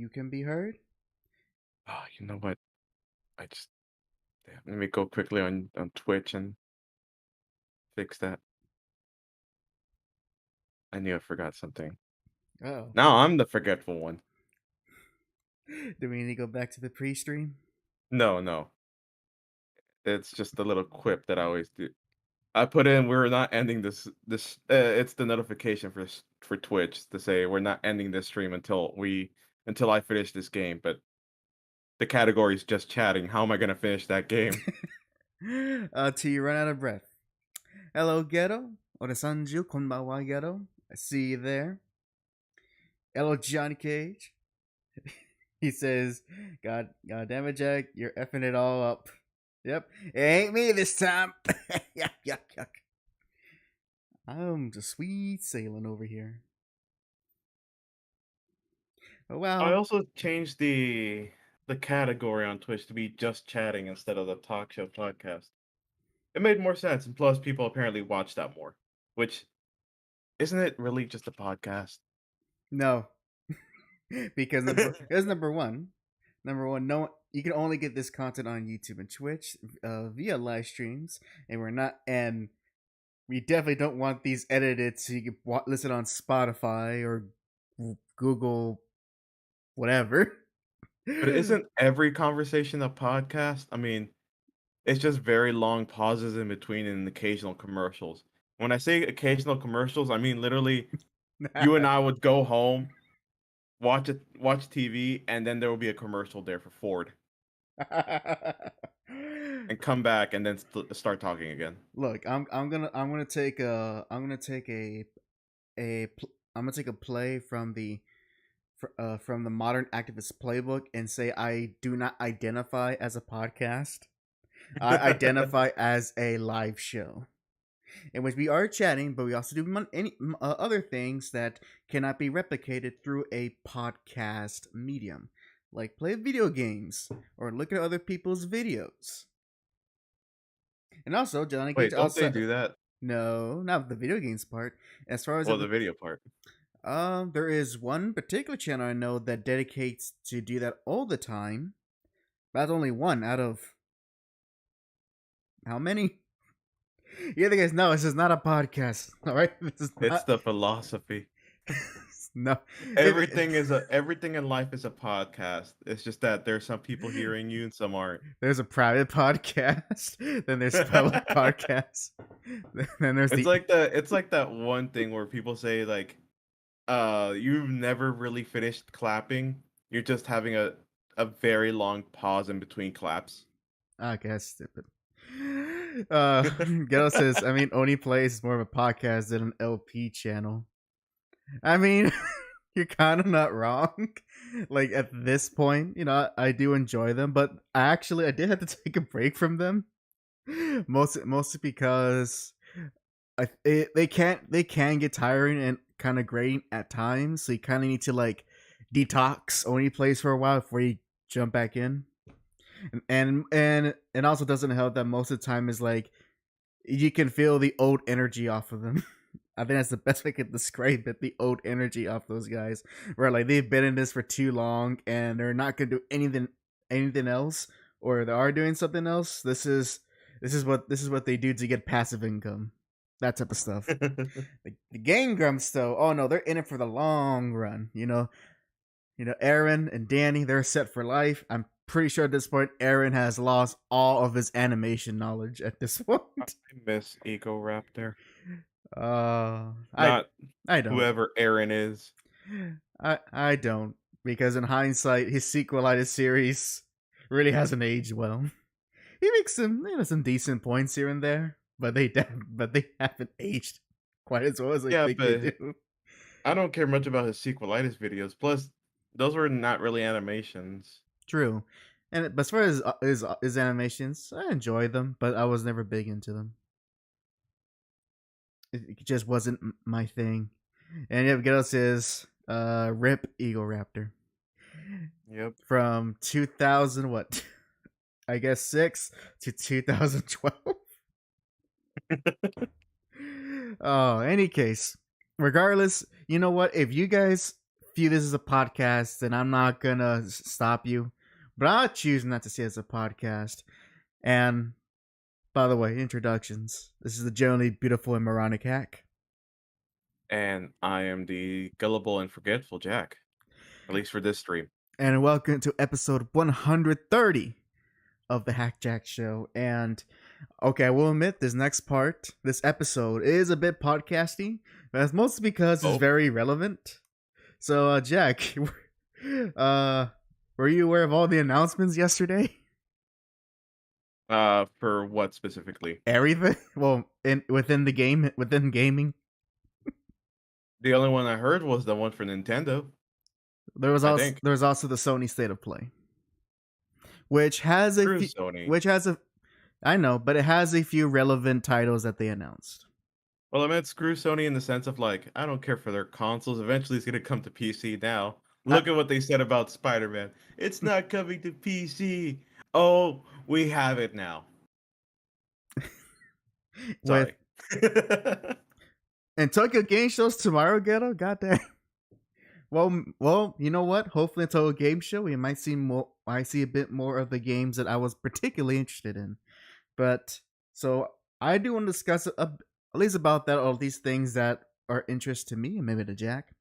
you can be heard. Oh, you know what? I just Damn, let me go quickly on Twitch and fix that. I knew I forgot something. Oh, Now I'm the forgetful one. do we need to go back to the pre-stream? No, no. It's just a little quip that I always do. I put in we're not ending this it's the notification for Twitch to say we're not ending this stream until I finish this game, but the category is just chatting. How am I gonna finish that game? Till you run out of breath. Hello, Ghetto. Orasanju, konbawa, Ghetto. I see you there. Hello, Johnny Cage. He says, God damn it, Jack, you're effing it all up. Yep, it ain't me this time. Yuck, yuck, yuck. I'm just sweet sailing over here. Oh, I wow. also changed the category on Twitch to be just chatting instead of the talk show podcast. It made more sense, and plus people apparently watch that more. Which isn't it really just a podcast? No, because number one. Number one, no, you can only get this content on YouTube and Twitch via live streams, and we definitely don't want these edited so you can listen on Spotify or Google, whatever. But isn't every conversation a podcast? I mean, it's just very long pauses in between and occasional commercials. When I say occasional commercials, I mean literally you and I would go home, watch TV, and then there will be a commercial there for Ford, and come back and then start talking again. Look, I'm gonna take a I'm gonna take a play from the modern activist playbook and say I do not identify as a podcast. I identify as a live show in which we are chatting, but we also do other things that cannot be replicated through a podcast medium, like play video games or look at other people's videos. And also, Johnny Cage Wait, don't they also do that? no, not the video games part. As far as Well, the video part. there is one particular channel I know that dedicates to do that all the time. That's only one out of how many? You guys know this is not a podcast. All right, this is It's not. the philosophy. No, Everything in life is a podcast. It's just that there's some people hearing you and some aren't. there's a private podcast. Then there's public podcasts. Then there's the It's like that one thing where people say like you've never really finished clapping. You're just having a very long pause in between claps. I guess stupid. Ghetto says, I mean, Oni Plays is more of a podcast than an LP channel. I mean, you're kind of not wrong. Like at this point, I do enjoy them, but I did have to take a break from them. Mostly because they can get tiring and kind of grating at times. So you kind of need to like detox Oni Plays for a while before you jump back in. And it also doesn't help that most of the time is like you can feel the old energy off of them. I think that's the best way I could describe it. The old energy off those guys, where like they've been in this for too long and they're not gonna do anything else, or they are doing something else. This is what they do to get passive income, that type of stuff. The Game Grumps though, oh no, they're in it for the long run. Aaron and Danny, they're set for life. I'm pretty sure at this point Aaron has lost all of his animation knowledge at this point. I miss Eco Raptor. I Not don't. whoever Aaron is. I don't, because in hindsight, his sequelitis series really hasn't aged well. He makes some decent points here and there, but they haven't aged quite as well as I think they do. I don't care much about his sequelitis videos. Plus, those were not really animations. True, but as far as his animations, I enjoy them, but I was never big into them. It just wasn't my thing. And yep, Ghetto says, "Rip Eagle Raptor." Yep. From 2000 what? I guess 6 to 2012. Oh, any case, regardless, you know what? If you guys view this as a podcast, then I'm not gonna stop you. But I'll choose not to see it as a podcast. And by the way, introductions. This is the generally beautiful and moronic hack. And I am the gullible and forgetful Jack, at least for this stream. And welcome to episode 130 of the JAC Show. And okay, I will admit this episode is a bit podcasty, but that's mostly because it's very relevant. So, Jack, were you aware of all the announcements yesterday? For what specifically? Everything. Well, within gaming. The only one I heard was the one for Nintendo. There was also the Sony State of Play, which has I know, but it has a few relevant titles that they announced. Well, I meant screw Sony in the sense of like, I don't care for their consoles. Eventually, it's gonna come to PC now. Look at what they said about Spider-Man. It's not coming to PC. Oh, we have it now. Sorry. And Tokyo Game Show's tomorrow, Ghetto? Goddamn. Well, you know what? Hopefully, in Tokyo Game Show, we might see a bit more of the games that I was particularly interested in. But so I do want to discuss at least about that, all these things that are interest to me and maybe to Jack.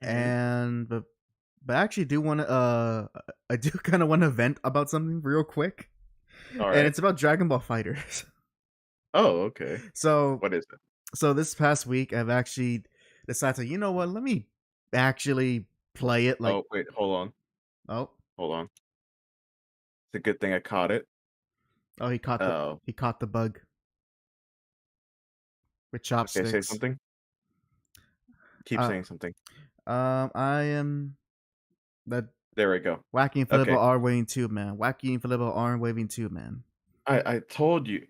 And but I actually do want to I do kind of want to vent about something real quick. All right. And it's about Dragon Ball FighterZ. Oh, okay. So what is it? So this past week, I've actually decided, you know what? Let me actually play it. Like, oh wait, hold on. It's a good thing I caught it. Oh, he caught the bug with chopsticks. Okay, say something. Keep saying something. I am that. There we go. Wacky and Flipper are waving 2, man. Wacky and Flipper are waving 2, man. I told you.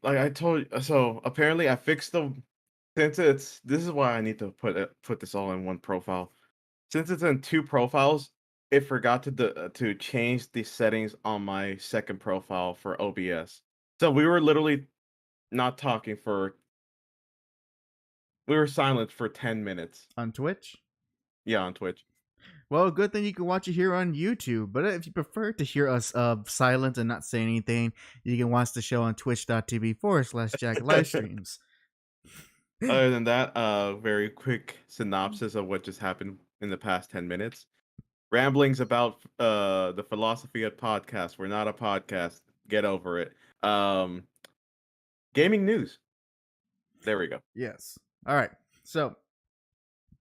So apparently I fixed the. This is why I need to put this all in one profile. Since it's in 2 profiles, it forgot to change the settings on my second profile for OBS. So we were literally not talking we were silent for 10 minutes. On Twitch? Yeah, on Twitch. Well, good thing you can watch it here on YouTube. But if you prefer to hear us silent and not say anything, you can watch the show on twitch.tv/Jack livestreams. Other than that, very quick synopsis of what just happened in the past 10 minutes. Ramblings about the philosophy of podcasts. We're not a podcast. Get over it. Gaming news. There we go. Yes. All right. So,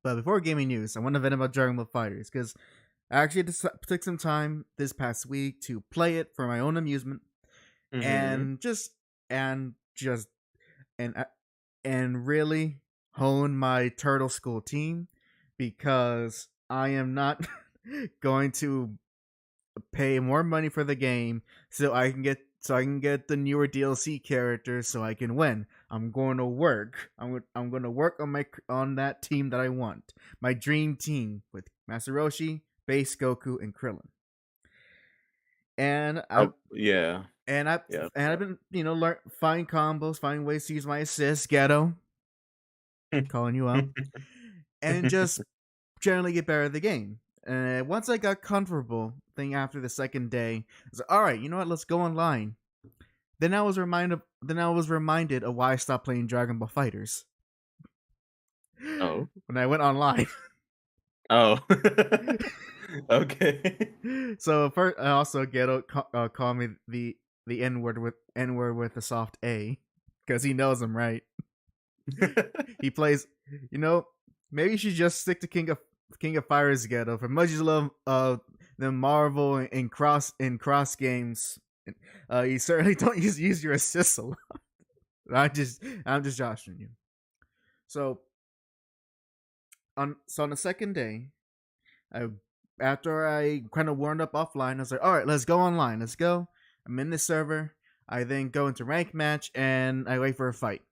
but before gaming news, I want to vent about Dragon Ball FighterZ because I actually took some time this past week to play it for my own amusement and really hone my Turtle School team because I am not going to pay more money for the game so I can get the newer DLC characters so I can win. I'm going to work. I'm going to work on that team that I want. My dream team with Master Roshi, Base Goku, and Krillin. And I've been find combos, find ways to use my assists, Ghetto. Calling you out. And just generally get better at the game. And once I got comfortable, after the second day, I was like, all right, you know what? Let's go online. Then I was reminded of why I stopped playing Dragon Ball FighterZ. Oh. When I went online. Oh. Okay. So first, I also call me the N-word with a soft A because he knows I'm right. He plays. Maybe you should just stick to King of Fighters, Ghetto. For much as you love the Marvel and cross games, you certainly don't use your assists a lot. I'm just joshing you. So on the second day, after I kind of warmed up offline, I was like, all right, let's go online. Let's go. I'm in this server. I then go into rank match and I wait for a fight.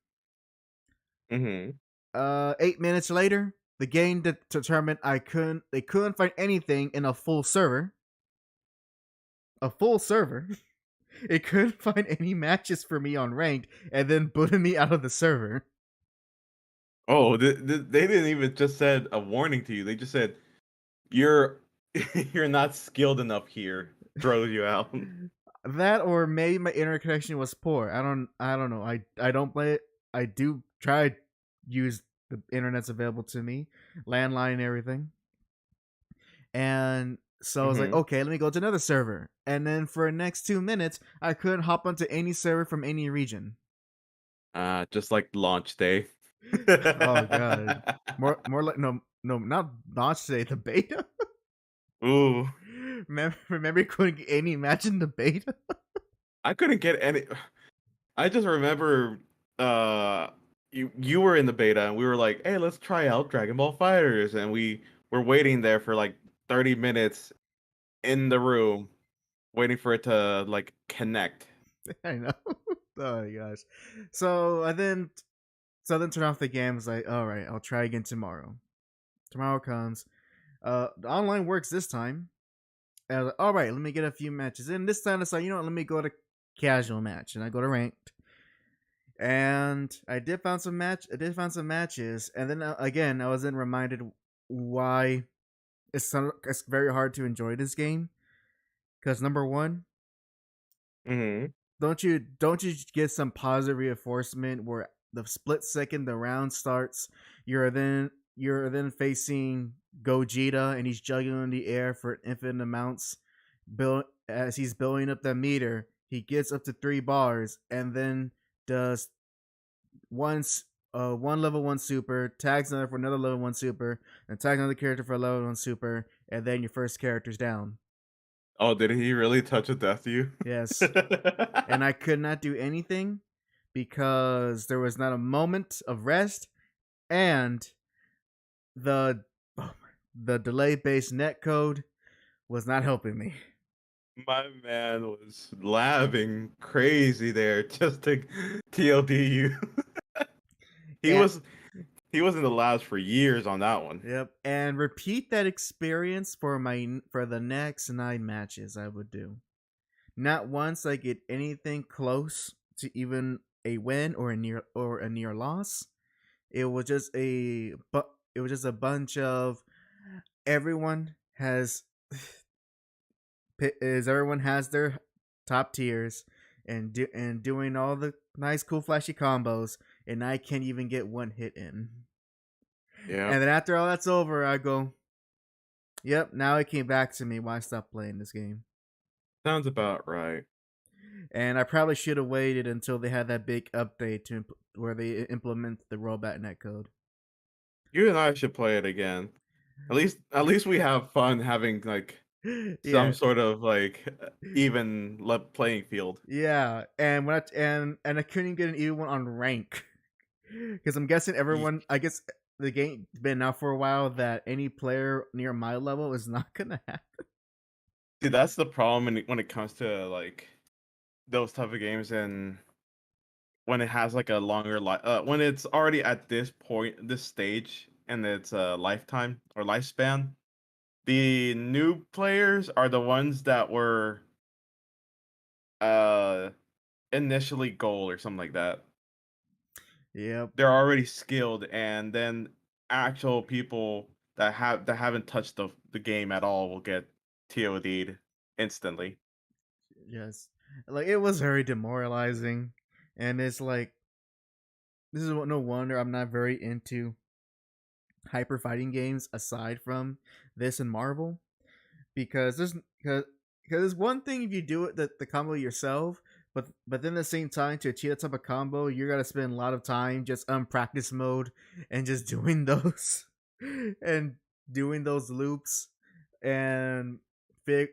8 minutes later, the game determined they couldn't find anything in a full server. It couldn't find any matches for me on ranked, and then booted me out of the server. Oh, they didn't even just said a warning to you. They just said you're you're not skilled enough here. Throws you out. That, or maybe my internet connection was poor. I don't know. I don't play it. I do try to use the internet's available to me, landline and everything. And so I was like, Hmm. okay, let me go to another server. And then for the next 2 minutes, I couldn't hop onto any server from any region. Just like launch day. Oh god. More like no not launch today, the beta. Ooh, Remember you couldn't get any match in the beta? I couldn't get any. I just remember, you were in the beta and we were like, hey, let's try out Dragon Ball Fighters, and we were waiting there for like 30 minutes in the room, waiting for it to like connect. I know. Oh my gosh. So I then turn off the game. I was like, all right, I'll try again tomorrow. Tomorrow comes. The online works this time. And I was like, all right, let me get a few matches in. This time it's like, you know what, let me go to casual match, and I go to ranked. And I did find some matches, and then again I was then reminded why it's very hard to enjoy this game. Because number one, Hmm. don't you get some positive reinforcement where the split second the round starts, you're then facing Gogeta, and he's juggling in the air for infinite amounts. As he's building up the meter, he gets up to 3 bars, and then does once one level 1 super, tags another for another level 1 super, and tags another character for a level 1 super, and then your first character's down. Oh, did he really touch a death to you? Yes. And I could not do anything because there was not a moment of rest, and the the delay based netcode was not helping me. My man was laughing crazy there just to TLD you. he And was he was in the labs for years on that one. yep, and repeat that experience for the next 9 matches I would do. Not once I get anything close to even a win or a near loss. It was just a bunch of everyone has everyone has their top tiers, and doing all the nice cool flashy combos, and I can't even get one hit in. Yeah, And then after all that's over, I go, yep, now it came back to me why I stopped playing this game. sounds about right. And I probably should have waited until they had that big update where they implement the robot netcode. You and I should play it again. At least we have fun having like some Yeah, sort of like even playing field. yeah. And and I couldn't get an even one on rank because I'm guessing Ye- everyone. I guess the game's been out for a while that any player near my level is not gonna have. See, that's the problem when it comes to like those type of games, and when it has like a longer life, when it's already at this stage and its lifetime or lifespan. The new players are the ones that were uh initially gold or something like that. Yep. They're already skilled, and then actual people that haven't touched the game at all will get TOD'd instantly. Yes. Like it was very demoralizing, and it's like this is no wonder I'm not very into hyper fighting games aside from this and Marvel, because there's one thing if you do it the combo yourself, but then at the same time to achieve that type of combo you gotta spend a lot of time just on practice mode and just doing those and doing those loops, and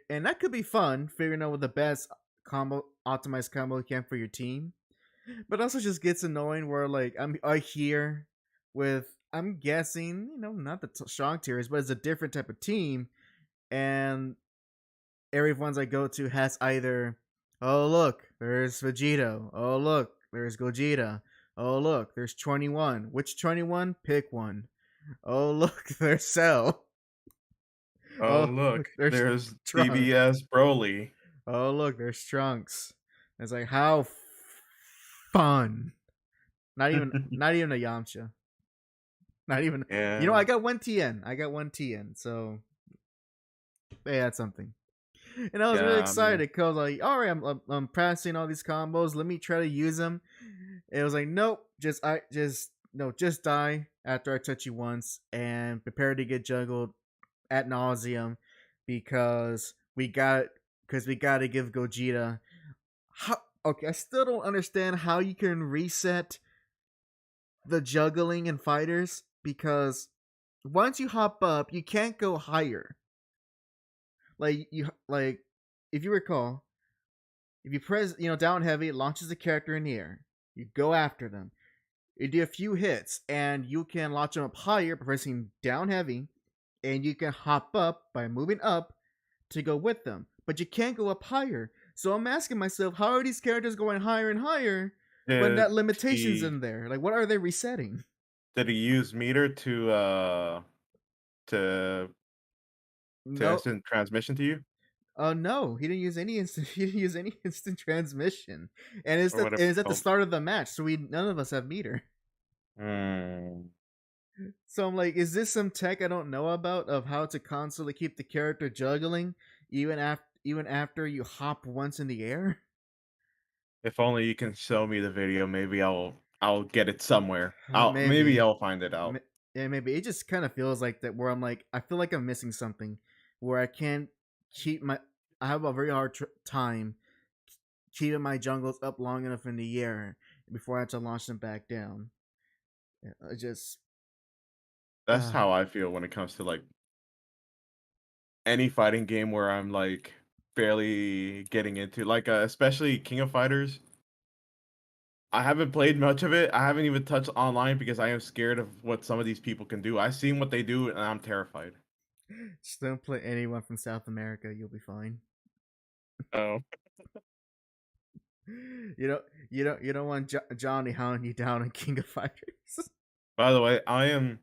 and that could be fun figuring out what the best combo optimized combo you can for your team, but also just gets annoying where like I here with I'm guessing not the strong tiers, but it's a different type of team, and every ones I go to has either, oh look, there's Vegito, oh look, there's Gogeta, oh look, there's 21. Which 21? Pick one. Oh look, there's Cell. Oh Oh look, look, there's there's Trunks. BBS Broly. Oh look, there's Trunks. It's like how fun. Not even a Yamcha. Not even. Yeah, I got one TN. So They had something. And I was really Yeah, I excited mean, because like, all right, I'm practicing all these combos. Let me try to use them. It was like, nope, just die after I touch you once and prepare to get juggled at nauseum because we got to give Gogeta. How, okay, I still don't understand how you can reset the juggling in fighters because once you hop up, you can't go higher. Like if you recall, if you press down heavy, it launches the character in the air. You go after them. You do a few hits, and you can launch them up higher by pressing down heavy, and you can hop up by moving up to go with them. But you can't go up higher. So I'm asking myself, how are these characters going higher and higher when did that limitation's he in there? Like, what are they resetting? did he use meter to No, instant transmission to you no, he didn't use any instant. He didn't use any instant transmission, and or whatever it's it's at the called? start of the match, so we none of us have meter. Hmm. So I'm like, is this some tech I don't know about of how to constantly keep the character juggling even after you hop once in the air? If only you can show me the video, maybe I'll get it somewhere. Maybe Maybe, I'll find it out. yeah, maybe it just kind of feels like that where I'm like, I feel like I'm missing something, where I can't keep my. I have a very hard time keeping my jungles up long enough in the air before I have to launch them back down. Yeah, I just, That's uh, how I feel when it comes to like any fighting game where I'm like barely getting into like especially King of Fighters. I haven't played much of it. I haven't even touched online because I am scared of what some of these people can do. I've seen what they do and I'm terrified. just don't play anyone from South America. You'll be fine. Oh, You don't want Johnny hounding you down on King of Fighters. by the way, I am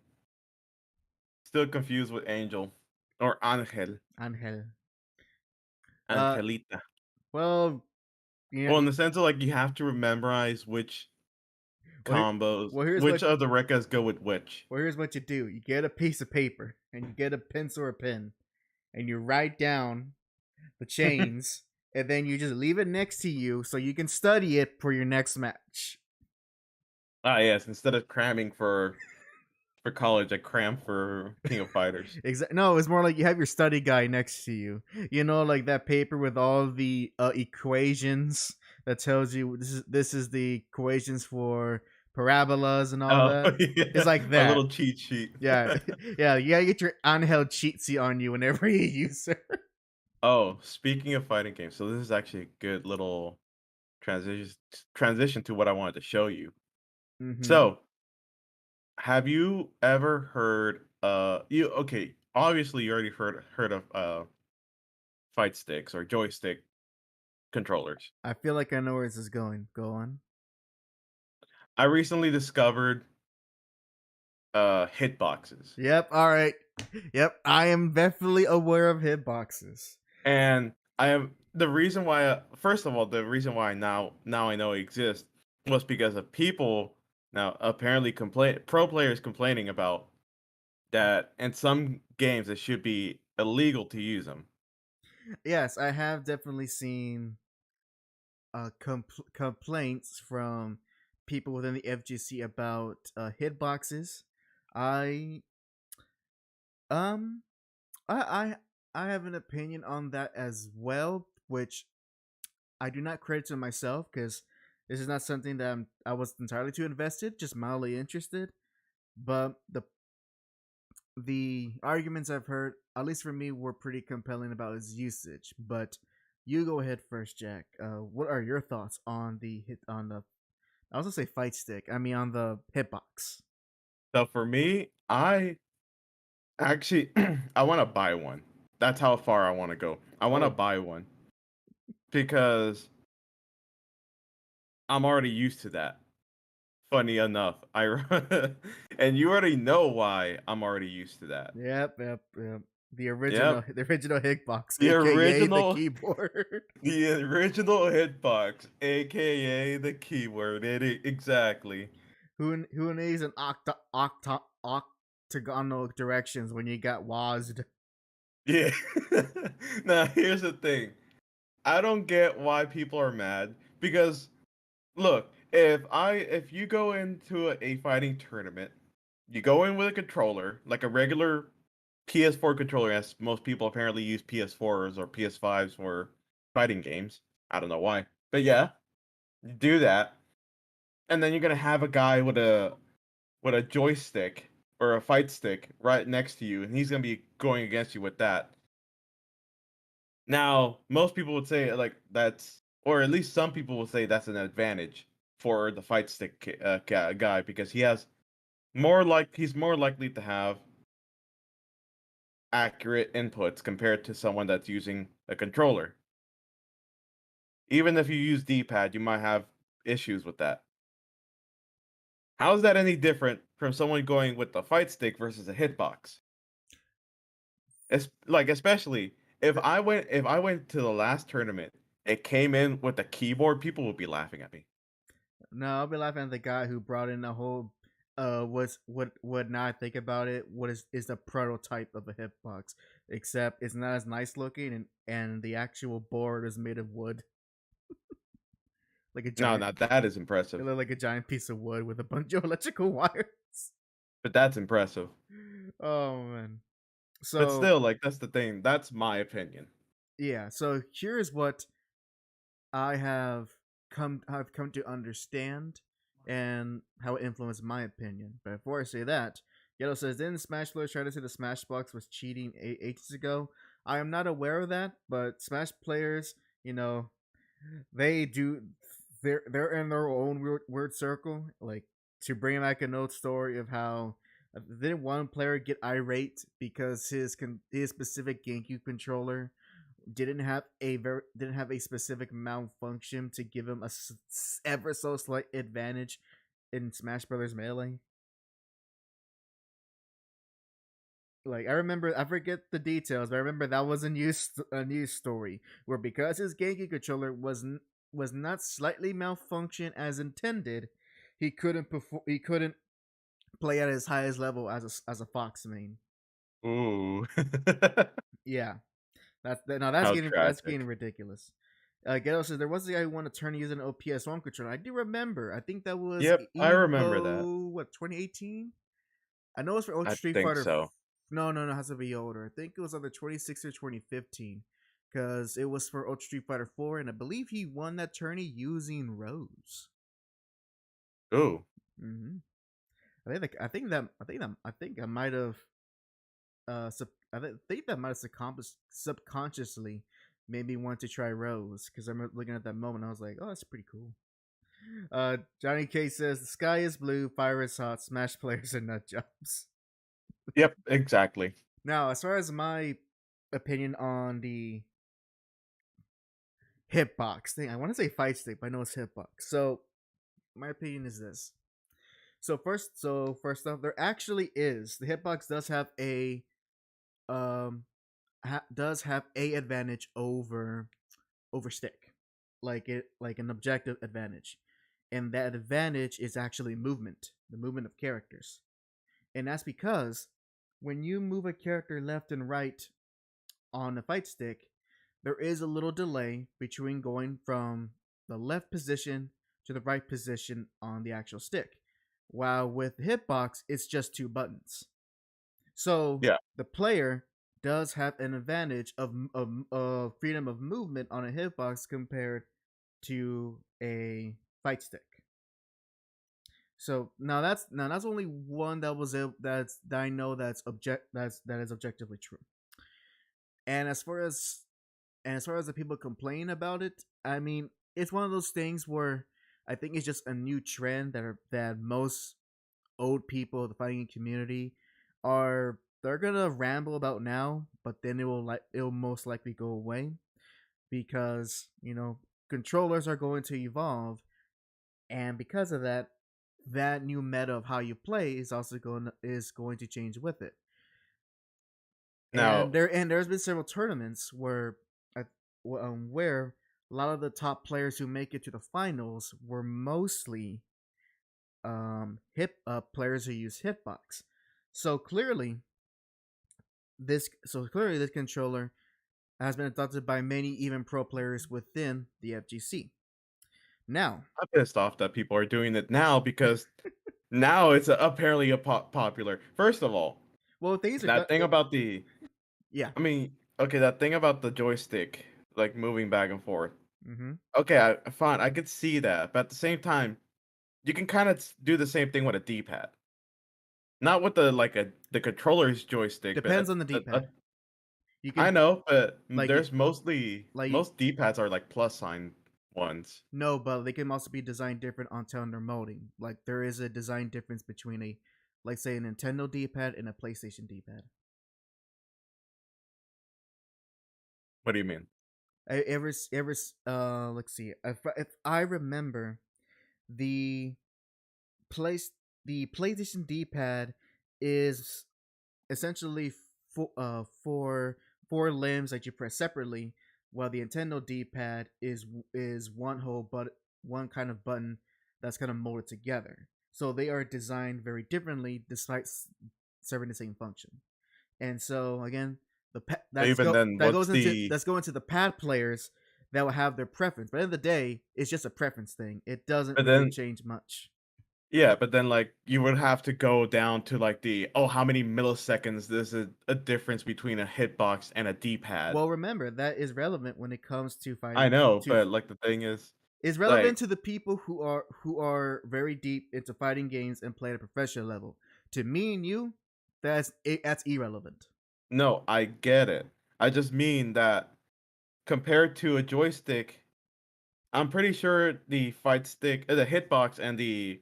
still confused with Angel or Angel, Angel. Uh, Angelita. well, Well, yeah. in the sense of like you have to memorize which Well, combos, well, here's which what of the Rekkas go with which. here's what you do. You get a piece of paper and you get a pencil or a pen, and you write down the chains, and then you just leave it next to you so you can study it for your next match. Ah, yes. Instead of cramming for college, I cram for King of Fighters. No, it's more like you have your study guide next to you. You know, like that paper with all the equations that tells you this is the equations for parabolas and all Oh, that. It's yeah, like my that. little cheat sheet. Yeah, yeah. You gotta get your Angel cheatsy on you whenever you use her. Oh, speaking of fighting games, so this is actually a good little transition transition to what I wanted to show you. Mm-hmm. So, have you ever heard you okay, obviously you already heard of fight sticks or joystick controllers. I feel like I know where this is going. Go on. I recently discovered hitboxes. Yep. All right. Yep. I am definitely aware of hitboxes. And I am the reason why first of all, the reason why now I know it exists was because of people now apparently complain pro players complaining about that in some games it should be illegal to use them. Yes, I have definitely seen complaints from people within the FGC about hitboxes. I um I I have an opinion on that as well, which I do not credit to myself because this is not something that I was entirely too invested, just mildly interested. But the arguments I've heard, at least for me, were pretty compelling about its usage. But you go ahead first, Jack. What are your thoughts on the hit on the? I was gonna say fight stick. I mean on the hitbox. So for me, I actually I want to buy one. That's how far I want to go. I want to Oh, buy one because I'm already used to that. Funny enough, I and you already know why I'm already used to that. yep. The Yep. original, the original hitbox, The aka the original keyboard. the original hitbox, aka the keyword. Exactly. Who needs an octagonal directions when you got WASD? Yeah. Now, here's the thing. I don't get why people are mad because look, if you go into a fighting tournament, you go in with a controller, like a regular PS4 controller, as most people apparently use PS4s or PS5s for fighting games. I don't know why. But yeah, you do that, and then you're gonna have a guy with a joystick or a fight stick right next to you, and he's gonna be going against you with that. Now, most people would say like that's, or at least some people would say that's an advantage for the fight stick guy because he's more likely to have accurate inputs compared to someone that's using a controller. Even if you use D-pad, you might have issues with that. How is that any different from someone going with the fight stick versus a hitbox? It's like especially if I went to the last tournament, it came in with a keyboard, people would be laughing at me. No, I'll be laughing at the guy who brought in the whole what now I think about it, what is the prototype of a hitbox. Except it's not as nice looking and the actual board is made of wood. Like a No, giant now that is it impressive. looked like a giant piece of wood with a bunch of electrical wires. But that's impressive. Oh man. But So still, like that's the thing. That's my opinion. yeah, so here's what I've come to understand and how it influenced my opinion. But before I say that, Yellow says, didn't Smash Bros try to say the Smashbox was cheating ages ago? I am not aware of that, but Smash players, you know, they do they're in their own weird circle. Like to bring back a note story of how didn't one player get irate because his specific GameCube controller didn't have a specific malfunction to give him a ever so slight advantage in Smash Brothers Melee. Like I forget the details, but I remember that was a news story where because his GameCube controller was not slightly malfunctioned as intended, he couldn't play at his highest level as a Fox main. Ooh. Yeah, How that's getting tragic. ridiculous. Ghetto says there was a guy who won a tourney using an OPS1 controller. I do remember. I think that was Yep, I remember that. Evo 2018. I know it's for Ultra I Street think Fighter. so. No, no, no, it has to be older. I think it was either 2016 or 2015 because it was for Ultra Street Fighter 4, and I believe he won that tourney using Rose. Ooh. Mm-hmm. I think I might have think that might have subconsciously made me want to try Rose because I'm looking at that moment. I was like, oh, that's pretty cool. Johnny K says the sky is blue, fire is hot, Smash players are nut jobs. Yep, exactly. Now, as far as my opinion on the hitbox thing, I want to say fight stick, but I know it's hitbox. So my opinion is this. So first off, there actually is the hitbox does have a advantage over stick, like an objective advantage, and that advantage is actually movement, the movement of characters, and that's because when you move a character left and right on a fight stick, there is a little delay between going from the left position to the right position on the actual stick. While with hitbox, it's just two buttons. So Yeah. the player does have an advantage of freedom of movement on a hitbox compared to a fight stick. So now that's only one that I know that is objectively true. And as far as the people complain about it, I mean, it's one of those things where I think it's just a new trend that most old people, the fighting community, they're gonna ramble about now, but then it will most likely go away because controllers are going to evolve, and because of that, that new meta of how you play is going to change with it. And Now, there's been several tournaments where a lot of the top players who make it to the finals were mostly hip players who use hitbox. So clearly, clearly this controller has been adopted by many even pro players within the FGC. Now, I'm pissed off that people are doing it now because now it's apparently popular. First of all, well, things are that thing about the, yeah. I mean, okay, that thing about the joystick, like moving back and forth. Mm-hmm. Okay, fine, I could see that, but at the same time, you can kind of do the same thing with a D-pad. Not with the controller's joystick, but Depends on the D-pad. You I can know, but like there's mostly like most D-pads are like plus sign ones. no, but they can also be designed different on tender molding. Like there is a design difference between a, like say, a Nintendo D-pad and a PlayStation D-pad. What do you mean? Let's see. If I remember, the place the PlayStation D-pad is essentially four limbs that you press separately, while the Nintendo D-pad is one whole but one kind of button that's kind of molded together. So they are designed very differently despite serving the same function. And so again, Even then, what's the that's going to the pad players that will have their preference. But at the end of the day, it's just a preference thing. It doesn't but really then change much. yeah, but then like you would have to go down to like the how many milliseconds there's a difference between a hitbox and a D-pad. Well, remember that is relevant when it comes to I fighting. know, To but like the thing is like relevant to the people who are very deep into fighting games and play at a professional level. To me and you, that's irrelevant. no, I get it. I just mean that compared to a joystick, I'm pretty sure the fight stick, the hitbox and the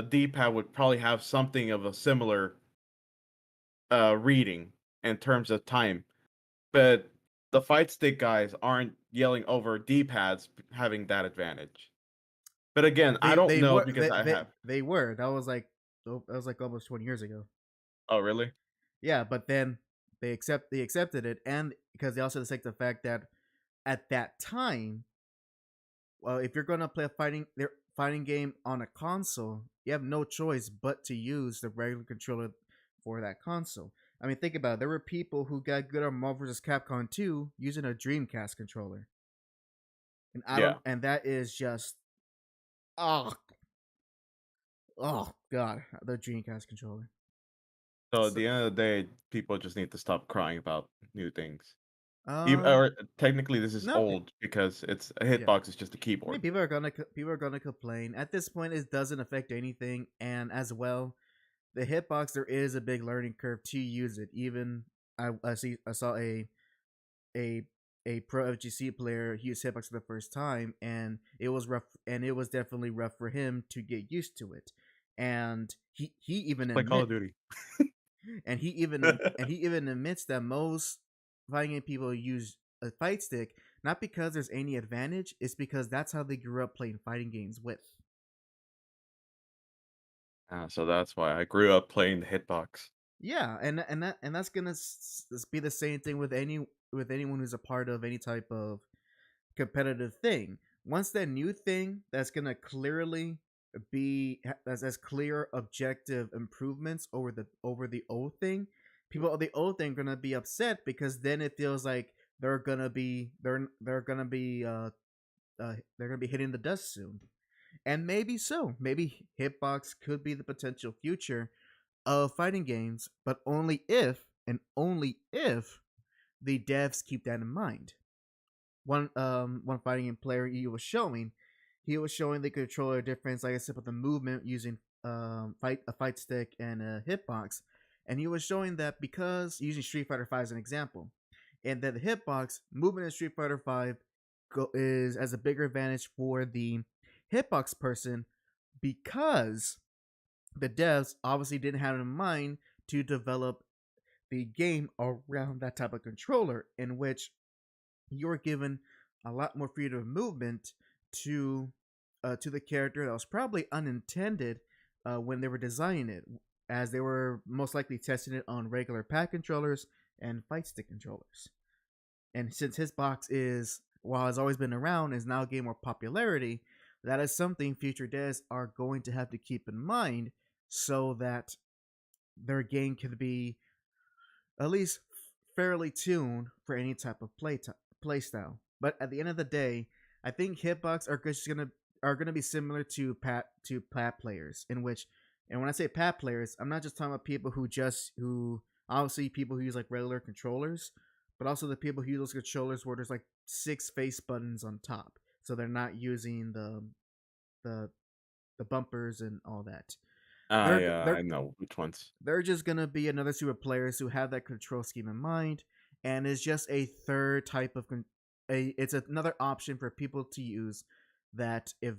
D-pad would probably have something of a similar reading in terms of time. But the fight stick guys aren't yelling over D-pads having that advantage. But again, I don't They know were because I have. they were that was like almost 20 years ago. Oh, really? Yeah, but then they accepted it, and because they also accept the fact that at that time, well, if you're gonna play a fighting game on a console, you have no choice but to use the regular controller for that console. I mean, think about it. There were people who got good at Marvel vs. Capcom 2 using a Dreamcast controller, and I Yeah. don't, and that is just oh god, the Dreamcast controller. So at So, the end of the day, people just need to stop crying about new things. um, Or technically, this is no, old because it's a yeah. hitbox is just a I mean, keyboard. people are gonna complain. At this point, it doesn't affect anything, and as well, the hitbox there is a big learning curve to use it. Even I saw a a pro FGC player use hitbox for the first time, and it was rough, and it was definitely rough for him to get used to it. And he even Just like Call admit of Duty. and he even admits that most fighting game people use a fight stick not because there's any advantage, it's because that's how they grew up playing fighting games with. So that's why I grew up playing the hitbox. Yeah, and that's gonna be the same thing with anyone who's a part of any type of competitive thing. Once that new thing that's gonna clearly that's clear objective improvements over the old thing, people of the old thing are gonna be upset because then it feels like they're gonna be they're gonna be hitting the dust soon. And maybe so. Maybe Hitbox could be the potential future of fighting games, but only if and only if the devs keep that in mind. One fighting game player he was showing the controller difference, like I said, with the movement using a fight stick and a hitbox, and he was showing that because using Street Fighter Five as an example, and that the hitbox movement in Street Fighter Five is as a bigger advantage for the hitbox person because the devs obviously didn't have in mind to develop the game around that type of controller in which you're given a lot more freedom of movement to the character that was probably unintended when they were designing it, as they were most likely testing it on regular pad controllers and fight stick controllers. And since his box is, while it's always been around, is now gaining more popularity, that is something future devs are going to have to keep in mind so that their game can be at least fairly tuned for any type of play style. But at the end of the day, I think hitbox are gonna be similar to pad players, in which, and when I say pad players, I'm not just talking about people who obviously people who use like regular controllers, but also the people who use those controllers where there's like 6 face buttons on top, so they're not using the the bumpers and all that. They're Yeah, I they're know which ones. they're just gonna be another super players who have that control scheme in mind, and is just a third type of it's another option for people to use that if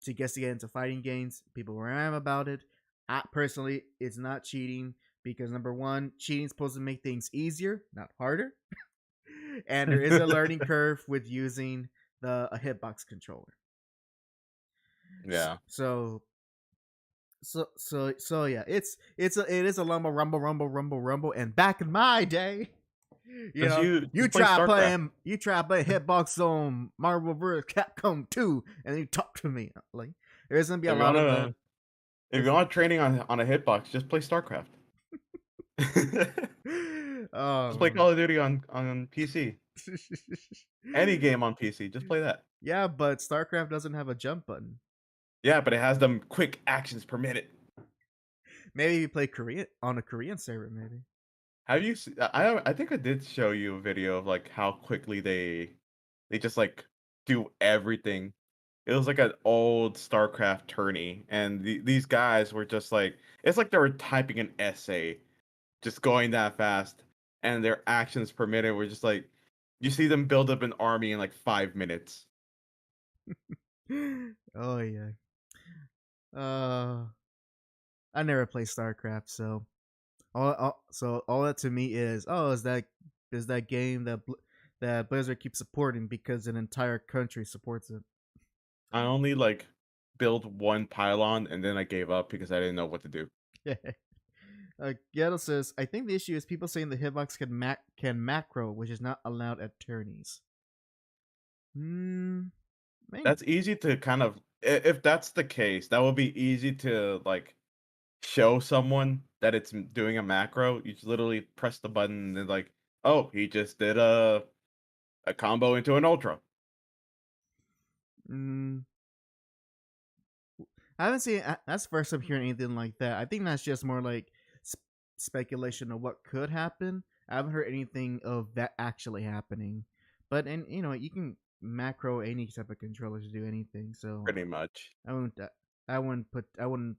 to get into fighting games. People where I am about it. I personally, it's not cheating because number one, cheating is supposed to make things easier, not harder, and there is a learning curve with using a hitbox controller. Yeah. So yeah, it is a rumble, and back in my day, Because you you play try StarCraft. playing hitbox on Marvel vs. Capcom 2, and then you talk to me like there's gonna be a If you lot of wanna if you want training on a hitbox, just play StarCraft. Just play um Call of Duty on PC. Any game on PC, just play that. yeah, but StarCraft doesn't have a jump button. Yeah, but it has them quick actions per minute. Maybe you play Korean on a Korean server, maybe. Have you? I think I did show you a video of like how quickly they just like do everything. It was like an old StarCraft tourney, and these guys were just like it's like they were typing an essay, just going that fast, and their actions per minute were just like you see them build up an army in like 5 minutes. Oh yeah. I never played StarCraft, so all that to me is is that game that Blizzard keeps supporting because an entire country supports it. I only like built one pylon, and then I gave up because I didn't know what to do. Ghetto says, I think the issue is people saying the hitbox can macro, which is not allowed at tourneys. Maybe. That's easy to kind of if that's the case, that would be easy to like show someone that it's doing a macro. You just literally press the button and then like, oh, he just did a combo into an ultra. Mm, I haven't seen. That's the first time hearing anything like that. I think that's just more like speculation of what could happen. I haven't heard anything of that actually happening. But and you can macro any type of controller to do anything. So Pretty much. I wouldn't. I wouldn't put. I wouldn't.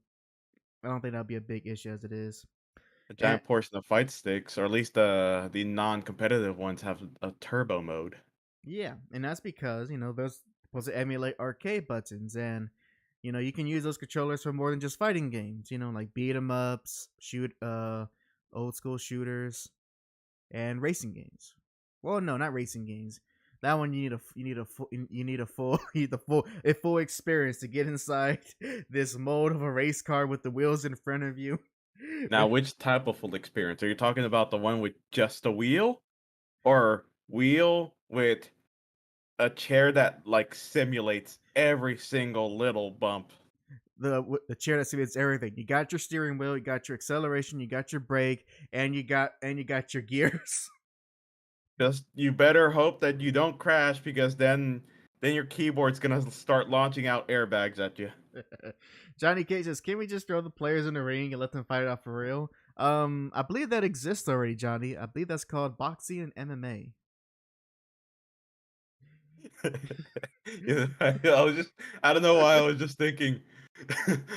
I don't think that'd be a big issue as it is. A And giant portion of fight sticks, or at least the non-competitive ones, have a turbo mode. yeah, and that's because those supposed to emulate arcade buttons, and you can use those controllers for more than just fighting games. Like beat 'em ups, old school shooters, and racing games. Well, no, not racing games. That one you need a full experience to get inside this mode of a race car with the wheels in front of you. Now, which type of full experience? Are you talking about the one with just a wheel, or wheel with a chair that like simulates every single little bump? The chair that simulates everything. You got your steering wheel, you got your acceleration, you got your brake, and you got your gears. Just you better hope that you don't crash because then your keyboard's gonna start launching out airbags at you. Johnny Cage says, "Can we just throw the players in the ring and let them fight it out for real?" I believe that exists already, Johnny. I believe that's called boxing and MMA. Yeah, I don't know why I was just thinking,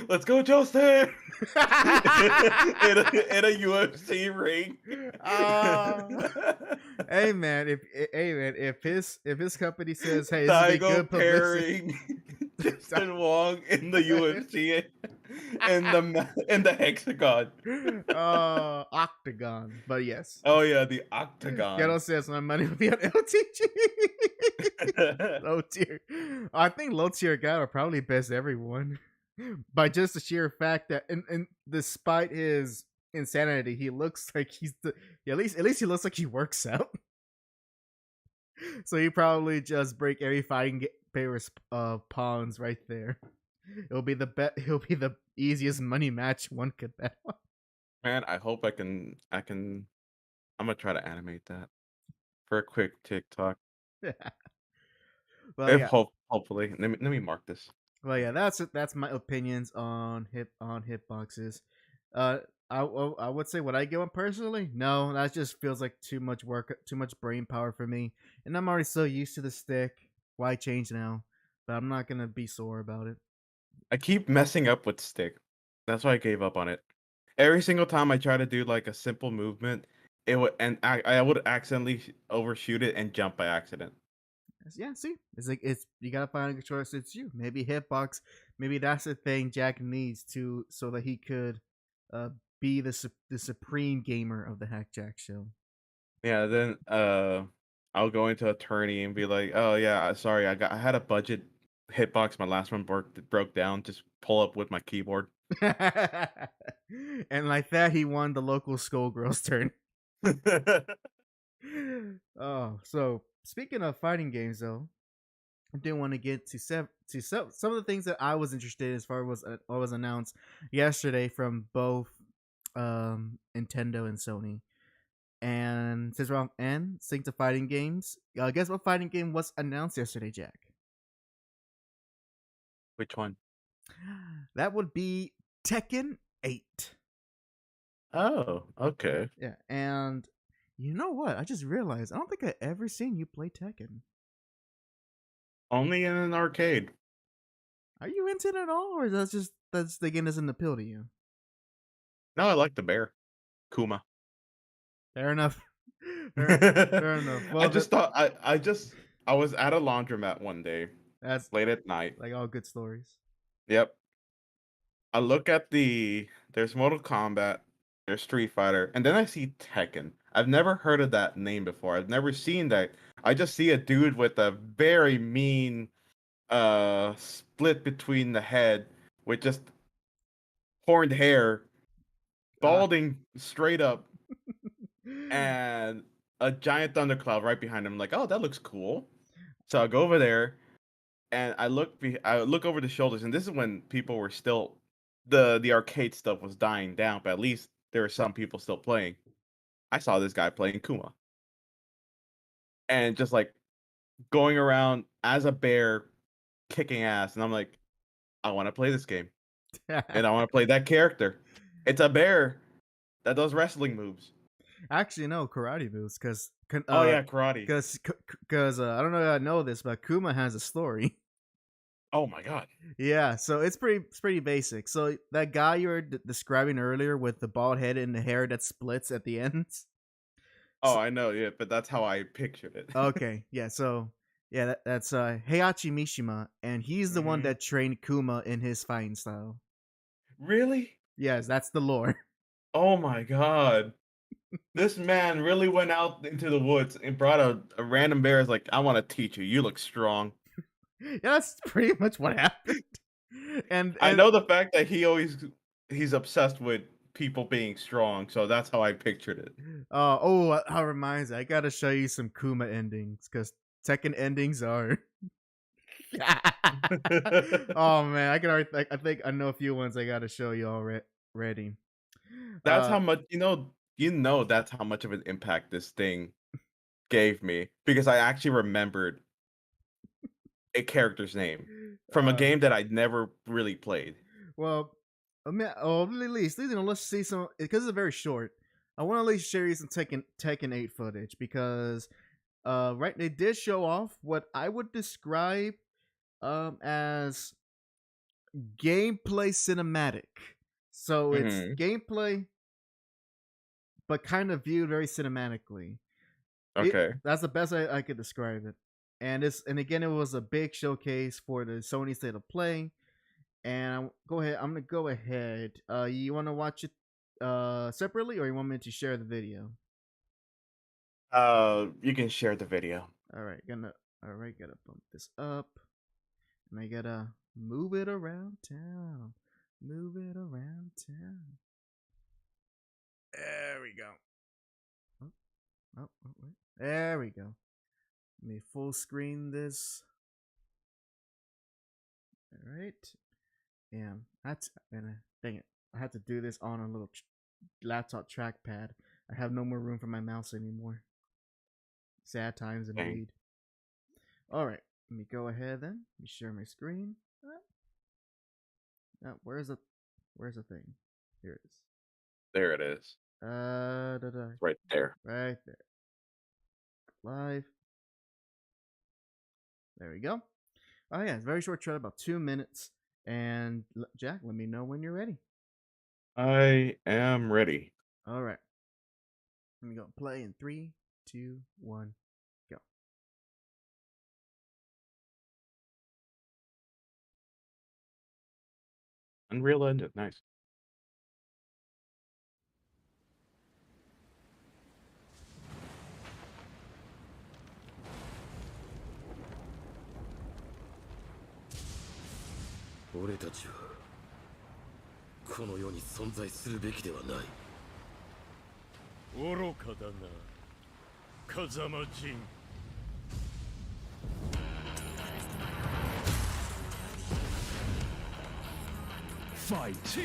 let's go, Justin! in a UFC ring. Hey man, if his company says, "Hey, this is a good publicity," pairing Justin Wong in the UFC in the hexagon. Octagon. But yes. Oh yeah, the octagon. Ghetto says my money will be on LTG. Low tier. I think low tier guy will probably best everyone by just the sheer fact that, and despite his insanity, he looks like at least he looks like he works out. So he probably just break every fighting player's pawns right there. It'll be the easiest money match one could bet on. Man, I hope I can I'm gonna try to animate that for a quick TikTok. Well, If yeah. hopefully, let me mark this. Well, yeah. That's my opinions on hitboxes. Uh, I would say what I give them personally. No, that just feels like too much work, too much brain power for me, and I'm already so used to the stick. Why change now? But I'm not gonna be sore about it. I keep messing up with stick. That's why I gave up on it. Every single time I try to do like a simple movement, it would and I would accidentally overshoot it and jump by accident. Yeah, see, it's like it's you gotta find a controller that suits you. Maybe hitbox, maybe that's the thing Jack needs to so that he could uh be the supreme gamer of the Hack Jack show. Yeah, then I'll go into attorney and be like, "Oh yeah, sorry, I had a budget hitbox. My last one broke down. Just pull up with my keyboard." And like that, he won the local skullgirls turn. Oh, so speaking of fighting games, though, I did want to get to some of the things that I was interested in as far as what was announced yesterday from both Nintendo and Sony. And since we're on N, sync to fighting games, guess what fighting game was announced yesterday, Jack? Which one? That would be Tekken 8. Oh, okay. Yeah, and you know what? I just realized I don't think I ever seen you play Tekken. Only in an arcade. Are you into it at all, or that's the game doesn't appeal to you? No, I like the bear, Kuma. Fair enough. Fair enough. I Well, just thought I was at a laundromat one day that's late at night. like all good stories. Yep. I look at there's Mortal Kombat, there's Street Fighter, and then I see Tekken. I've never heard of that name before. I've never seen that. I just see a dude with a very mean split between the head with just horned hair, Ah. balding straight up, and a giant thundercloud right behind him. I'm like, oh, that looks cool. So I go over there and I look over the shoulders, and this is when people were still the arcade stuff was dying down, but at least there were some people still playing. I saw this guy playing Kuma and just like going around as a bear kicking ass, and I'm like, I want to play this game and I want to play that character. It's a bear that does wrestling moves. Actually, no, karate moves, Oh yeah, karate. because I don't know if I know this, but Kuma has a story. Oh my god. Yeah, so it's pretty basic. So that guy you were describing earlier with the bald head and the hair that splits at the ends. Oh, So, I know, yeah, but that's how I pictured it. okay, yeah. So yeah, that's Heihachi Mishima, and he's the one Hmm. that trained Kuma in his fighting style. Really? Yes, that's the lore. Oh my god. This man really went out into the woods and brought a random bear. Is like, I want to teach you. You look strong. Yeah, that's pretty much what happened. I And know the fact that he's obsessed with people being strong, so that's how I pictured it. how reminds me, I gotta show you some Kuma endings because Tekken endings are. Oh man, I can already. I think I know a few ones I gotta show you already. That's how Uh, much that's how much of an impact this thing gave me because I actually remembered a character's name from a uh, game that I'd never really played. well, I mean, at least let's see some because it's very short. I want to at least share you some Tekken 8 footage because right they did show off what I would describe as gameplay cinematic. So it's Hmm. gameplay but kind of viewed very cinematically. Okay. That's the best I could describe it. And again it was a big showcase for the Sony State of Play. And go ahead, I'm gonna go ahead. You wanna watch it separately or you want me to share the video? You can share the video. Alright, gotta bump this up. And I gotta move it around town. Move it around town. There we go. Wait. There we go. Let me full screen this. All right. Damn, dang it. I had to do this on a little laptop trackpad. I have no more room for my mouse anymore. Sad times Dang. indeed. All right, let me go ahead then. Let me share my screen. Where's the thing? Here it is. There it is. It's right there. Right there. Live. There we go. Oh yeah, it's a very short trailer, about 2 minutes. And Jack, let me know when you're ready. I am ready. All right. Let me go play in 3, 2, 1, go. Unreal Engine, nice. Fight!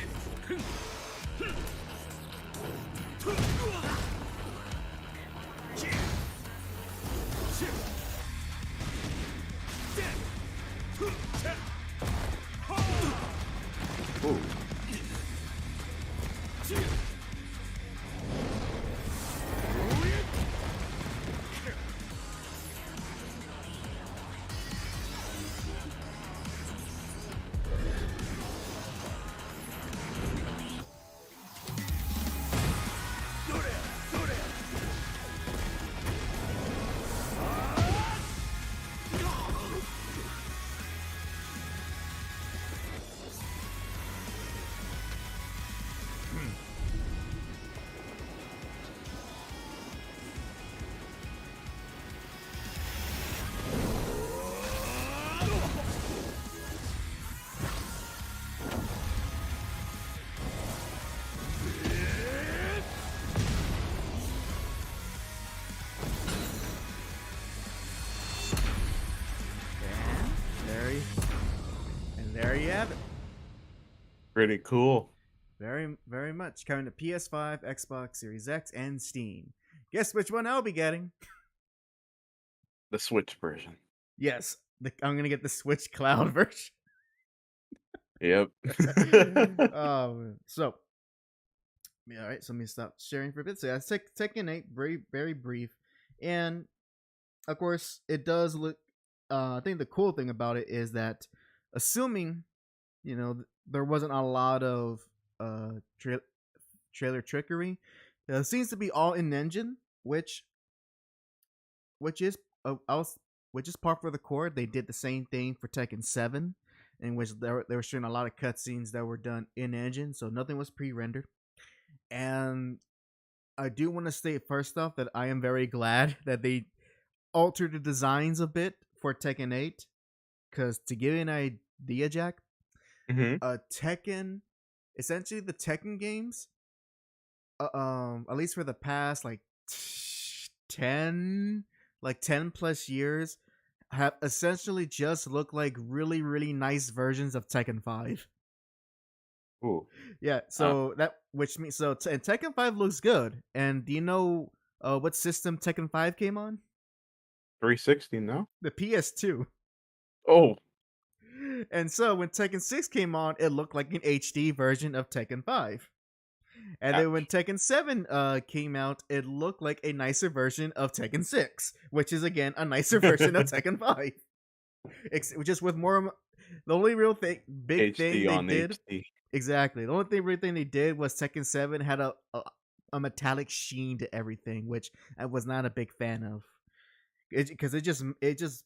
Ooh. And there you have it. Pretty cool. Very, very much. Coming to PS5, Xbox Series X, and Steam. Guess which one I'll be getting? The Switch version. Yes, I'm going to get the Switch Cloud version. Yep. So, all right, so let me stop sharing for a bit. So, yeah, Tekken 8, very, very brief. And, of course, it does look, I think the cool thing about it is that, assuming, there wasn't a lot of trailer trickery, it seems to be all in engine, which is par for the course. They did the same thing for Tekken 7, in which they were showing a lot of cutscenes that were done in engine, so nothing was pre-rendered. And I do want to state first off that I am very glad that they altered the designs a bit for Tekken 8, because to give you an idea, Jack, Tekken, essentially the Tekken games, at least for the past 10 plus years, have essentially just looked like really, really nice versions of Tekken 5. Ooh. Yeah, so which means and Tekken 5 looks good. And do you know what system Tekken 5 came on? 360, no? The PS2. Oh. And so when Tekken 6 came on, it looked like an HD version of Tekken 5. And then when Tekken 7 came out, it looked like a nicer version of Tekken 6, which is again a nicer version of Tekken 5. Just with more. The only real thing, big HD thing they did. HD. Exactly. The only real thing they did was Tekken 7 had a metallic sheen to everything, which I was not a big fan of. Because it just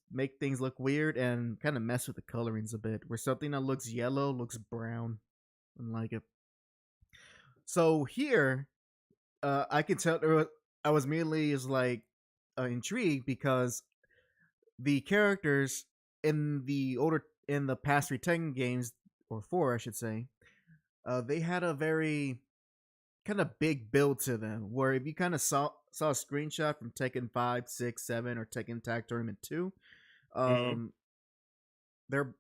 make things look weird and kind of mess with the colorings a bit. Where something that looks yellow looks brown. I like it. So here, I can tell I was merely intrigued because the characters in the past 3 Tekken games, or 4 I should say, they had a very kind of big build to them. Where if you kind of saw a screenshot from Tekken 5, 6, 7, or Tekken Tag Tournament 2, their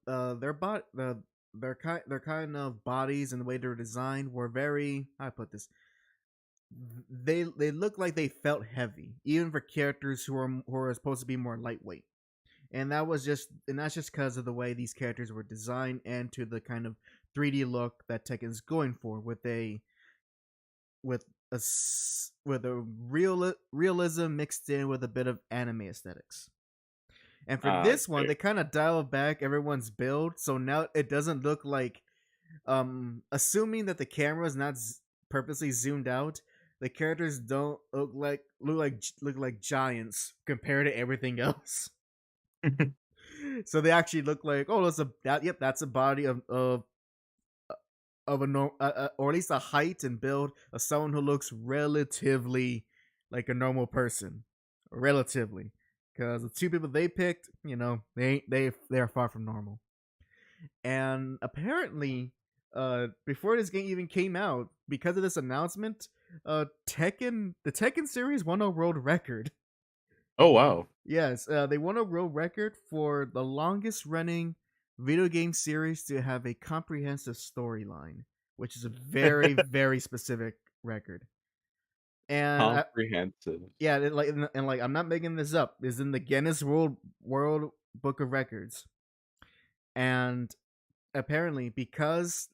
kind of bodies and the way they're designed were very, how do I put this? they look like they felt heavy, even for characters who are supposed to be more lightweight. And that's just because of the way these characters were designed and to the kind of 3D look that Tekken's going for, with a realism mixed in with a bit of anime aesthetics. And for this one, they kind of dial back everyone's build, so now it doesn't look like, assuming that the camera is not purposely zoomed out, the characters don't look like giants compared to everything else. So they actually look like, oh, that's a body of a or at least a height and build of someone who looks relatively like a normal person, relatively, because the two people they picked, they are far from normal. And apparently, before this game even came out, because of this announcement, the Tekken series won a world record. Oh wow! Yes, they won a world record for the longest running video game series to have a comprehensive storyline, which is a very very specific record. And comprehensive. I'm not making this up. It's in the Guinness World Book of Records. And apparently, because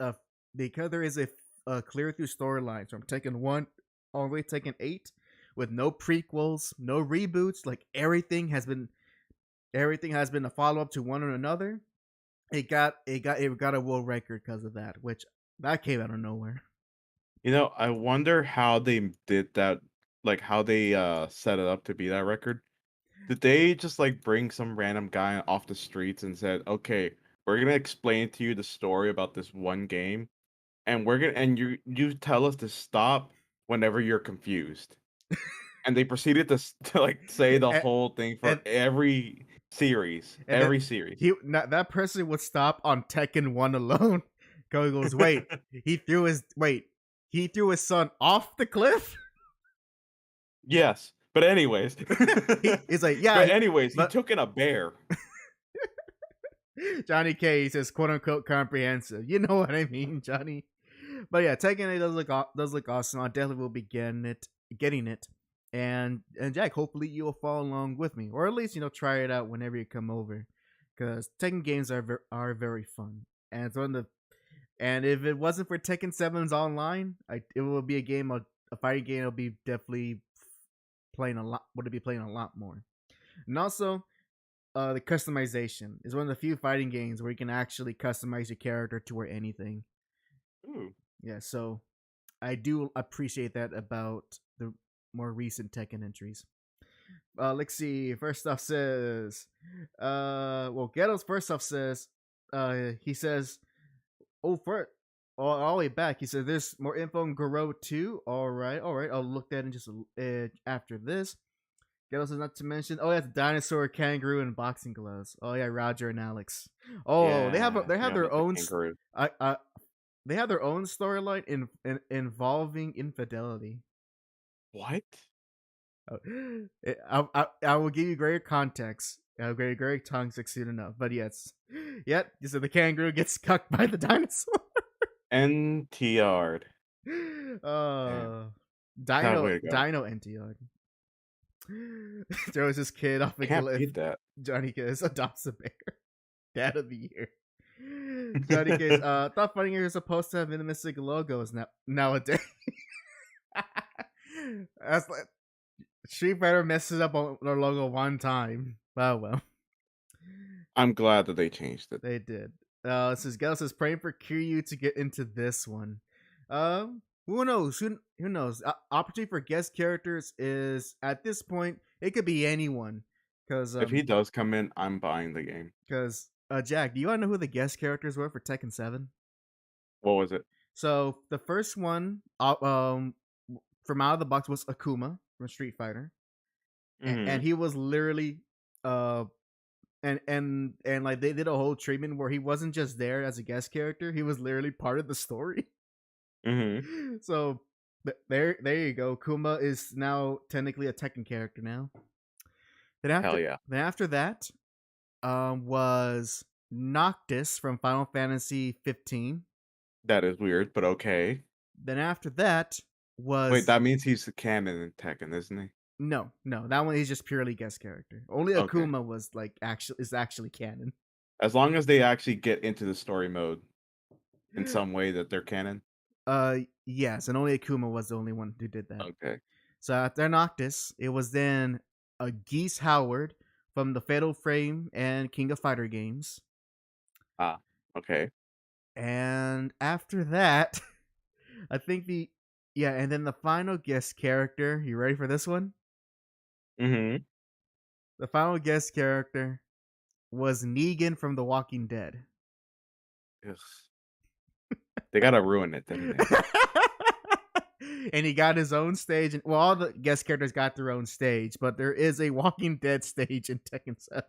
there is a clear through storyline from Tekken 1 all the way to Tekken 8, with no prequels, no reboots, like everything has been a follow up to one another. It got a world record because of that, which that came out of nowhere. I wonder how they did that, like how they set it up to be that record. Did they just like bring some random guy off the streets and said, "Okay, we're gonna explain to you the story about this one game, and you tell us to stop whenever you're confused." And they proceeded to like say the whole thing for every series. That person would stop on Tekken 1 alone. He goes, wait, he threw his son off the cliff? Yes. But anyways. He's like, yeah. But anyways, he took in a bear. Johnny K says, quote unquote, comprehensive. You know what I mean, Johnny? But yeah, Tekken 8 does look awesome. I definitely will be getting it. And Jack, hopefully you will follow along with me, or at least try it out whenever you come over, because Tekken games are very fun. And if it wasn't for Tekken 7's online, it will be a fighting game. I'll be definitely playing a lot. Would be playing a lot more. And also, the customization is one of the few fighting games where you can actually customize your character to wear anything. Ooh. Yeah, so I do appreciate that about the more recent Tekken entries. Let's see. First off says, Ghetto's first off says, he says, all the way back, he said, there's more info on Garo 2. All right. I'll look at it just after this. Ghetto says, not to mention, that's dinosaur, kangaroo, and boxing gloves. Oh yeah, Roger and Alex. Oh, yeah, they have their own. They have their own storyline involving infidelity. What? I will give you greater context. I'll give you greater context soon enough. But yes. Yep. So the kangaroo gets cucked by the dinosaur. NTR. Dino NTR. Throws his kid off a cliff. Beat that. Johnny Kiss adopts a bear. Dad of the year. Johnny Kiss. Thought Fighting Games are supposed to have minimalistic logos nowadays. That's like Street Fighter messes up on their logo one time. Oh well. I'm glad that they changed it. They did. Gel says praying for Kiryu to get into this one. Who knows? Who knows? Opportunity for guest characters is at this point it could be anyone. Because if he does come in, I'm buying the game. Because Jack, do you want to know who the guest characters were for Tekken 7? What was it? So the first one, from out of the box was Akuma from Street Fighter, and he was literally, and like they did a whole treatment where he wasn't just there as a guest character; he was literally part of the story. So there you go. Kuma is now technically a Tekken character now. Then after that, was Noctis from Final Fantasy 15. That is weird, but okay. Then after that, was Wait, that means he's the canon in Tekken, isn't he? no, that one is just purely guest character. Only Okay. Akuma was like actually canon. As long as they actually get into the story mode in some way that they're canon. Yes, and only Akuma was the only one who did that. Okay. So after Noctis, it was then Geese Howard from the Fatal Frame and King of Fighter games. Ah, okay. And after that, I think and then the final guest character, you ready for this one? Mm-hmm. The final guest character was Negan from The Walking Dead. Yes. They gotta ruin it, didn't they? And he got his own stage, and well, all the guest characters got their own stage, but there is a Walking Dead stage in Tekken 7.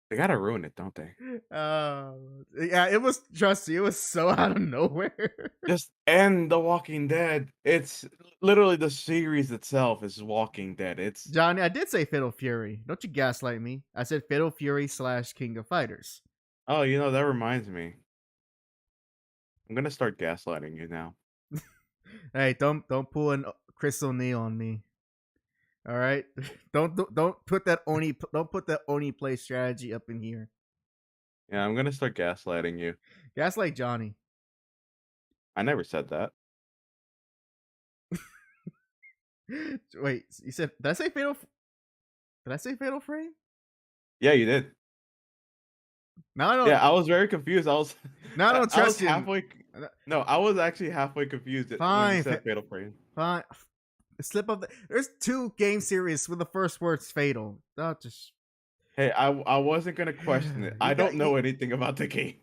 They gotta ruin it, don't they? Yeah, it was, trust me, it was so out of nowhere. Just end The Walking Dead. It's literally the series itself is Walking Dead. It's Johnny, I did say Fatal Fury. Don't you gaslight me. I said Fatal Fury / King of Fighters. oh, that reminds me. I'm gonna start gaslighting you now. Hey, don't pull an Chris O'Neill on me. All right, don't put that Oni play strategy up in here. Yeah, I'm gonna start gaslighting you. Gaslight Johnny. I never said that. Wait, you said, did I say Fatal? Did I say Fatal Frame? Yeah, you did. Now I don't. Yeah, I was very confused. I was. Now I don't I was trust you. halfway. No, I was actually halfway confused when Fine, you said Fatal Frame. Fine. Slip of there's 2 game series with the first word's fatal. Not just. Hey, I wasn't gonna question it. I don't know anything about the game.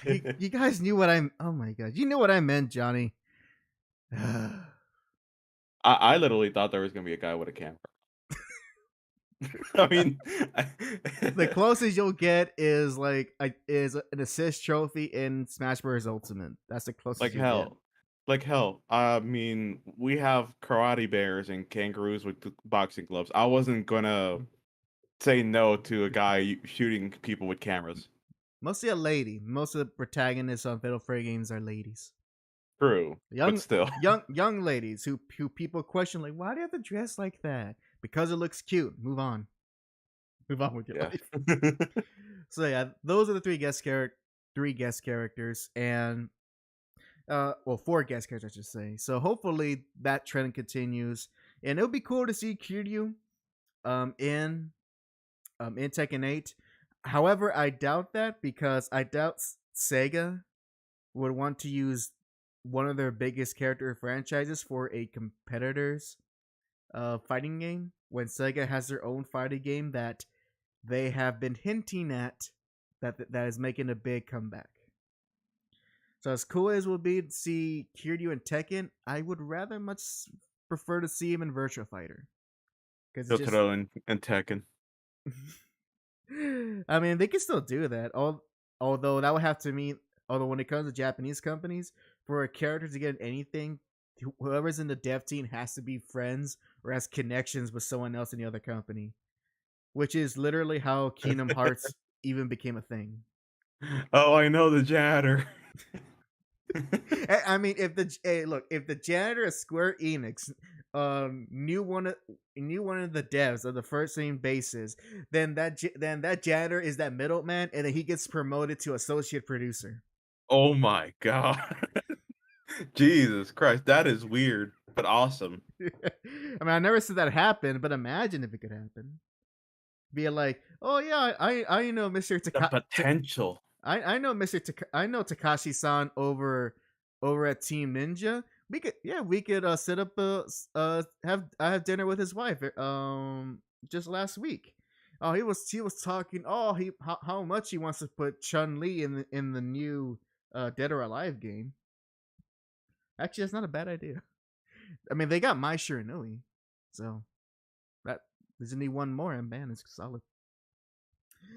You guys knew what I'm. Oh my god, you knew what I meant, Johnny. I literally thought there was gonna be a guy with a camera. I mean, the closest you'll get is like is an assist trophy in Smash Bros. Ultimate. That's the closest. like hell. Like hell. I mean, we have karate bears and kangaroos with boxing gloves. I wasn't gonna say no to a guy shooting people with cameras. Mostly a lady. Most of the protagonists on Fatal Frame games are ladies. True, but still, young ladies who people question like, why do you have to dress like that? Because it looks cute. Move on with your life. So yeah, those are the 3 guest characters, and 4 guest characters, I should say. So hopefully that trend continues, and it would be cool to see Kiryu in Tekken 8. However, I doubt that, because I doubt Sega would want to use one of their biggest character franchises for a competitor's fighting game when Sega has their own fighting game that they have been hinting at that is making a big comeback. So as cool as it would be to see Kiryu in Tekken, I would rather much prefer to see him in Virtua Fighter. Totoro and Tekken. I mean, they can still do that. Although that would have to mean, when it comes to Japanese companies, for a character to get anything, whoever's in the dev team has to be friends or has connections with someone else in the other company, which is literally how Kingdom Hearts even became a thing. Oh, I know the janitor. I mean, if the janitor at Square Enix knew one of the devs of the first name bases, then that janitor is that middleman, and then he gets promoted to associate producer. Oh my god. Jesus Christ, that is weird, but awesome. I mean, I never said that happened, but imagine if it could happen. Be like, oh yeah, I know Mr. The potential. I know I know Takashi-san over at Team Ninja. We could set up have dinner with his wife just last week. Oh, he was talking. Oh, how much he wants to put Chun-Li in the new Dead or Alive game. Actually, that's not a bad idea. I mean, they got Mai Shiranui, so that there's only one more, and man, it's solid.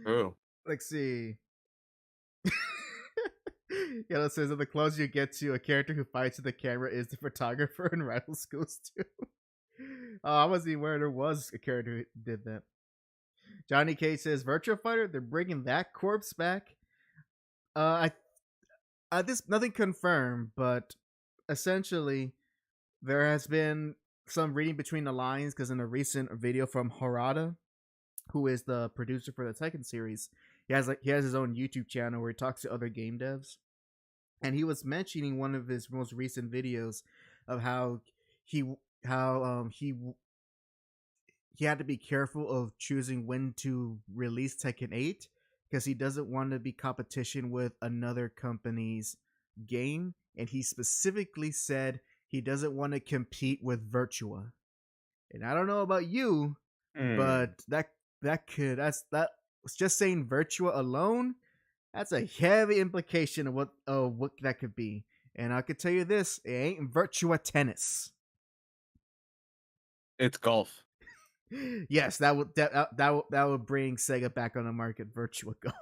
Oh, let's see. Yellow says that the closer you get to a character who fights with the camera is the photographer in Rival Schools 2. I wasn't even aware there was a character who did that. Johnny K says Virtua Fighter, they're bringing that corpse back. I this nothing confirmed, but essentially there has been some reading between the lines because in a recent video from Harada, who is the producer for the Tekken series, he has his own YouTube channel where he talks to other game devs, and he was mentioning one of his most recent videos of how he he had to be careful of choosing when to release Tekken 8 because he doesn't want to be competition with another company's game, and he specifically said he doesn't want to compete with Virtua. And I don't know about you, but that's just saying Virtua alone. That's a heavy implication of what that could be. And I could tell you this: it ain't Virtua Tennis. It's golf. Yes, that would bring Sega back on the market. Virtua Golf.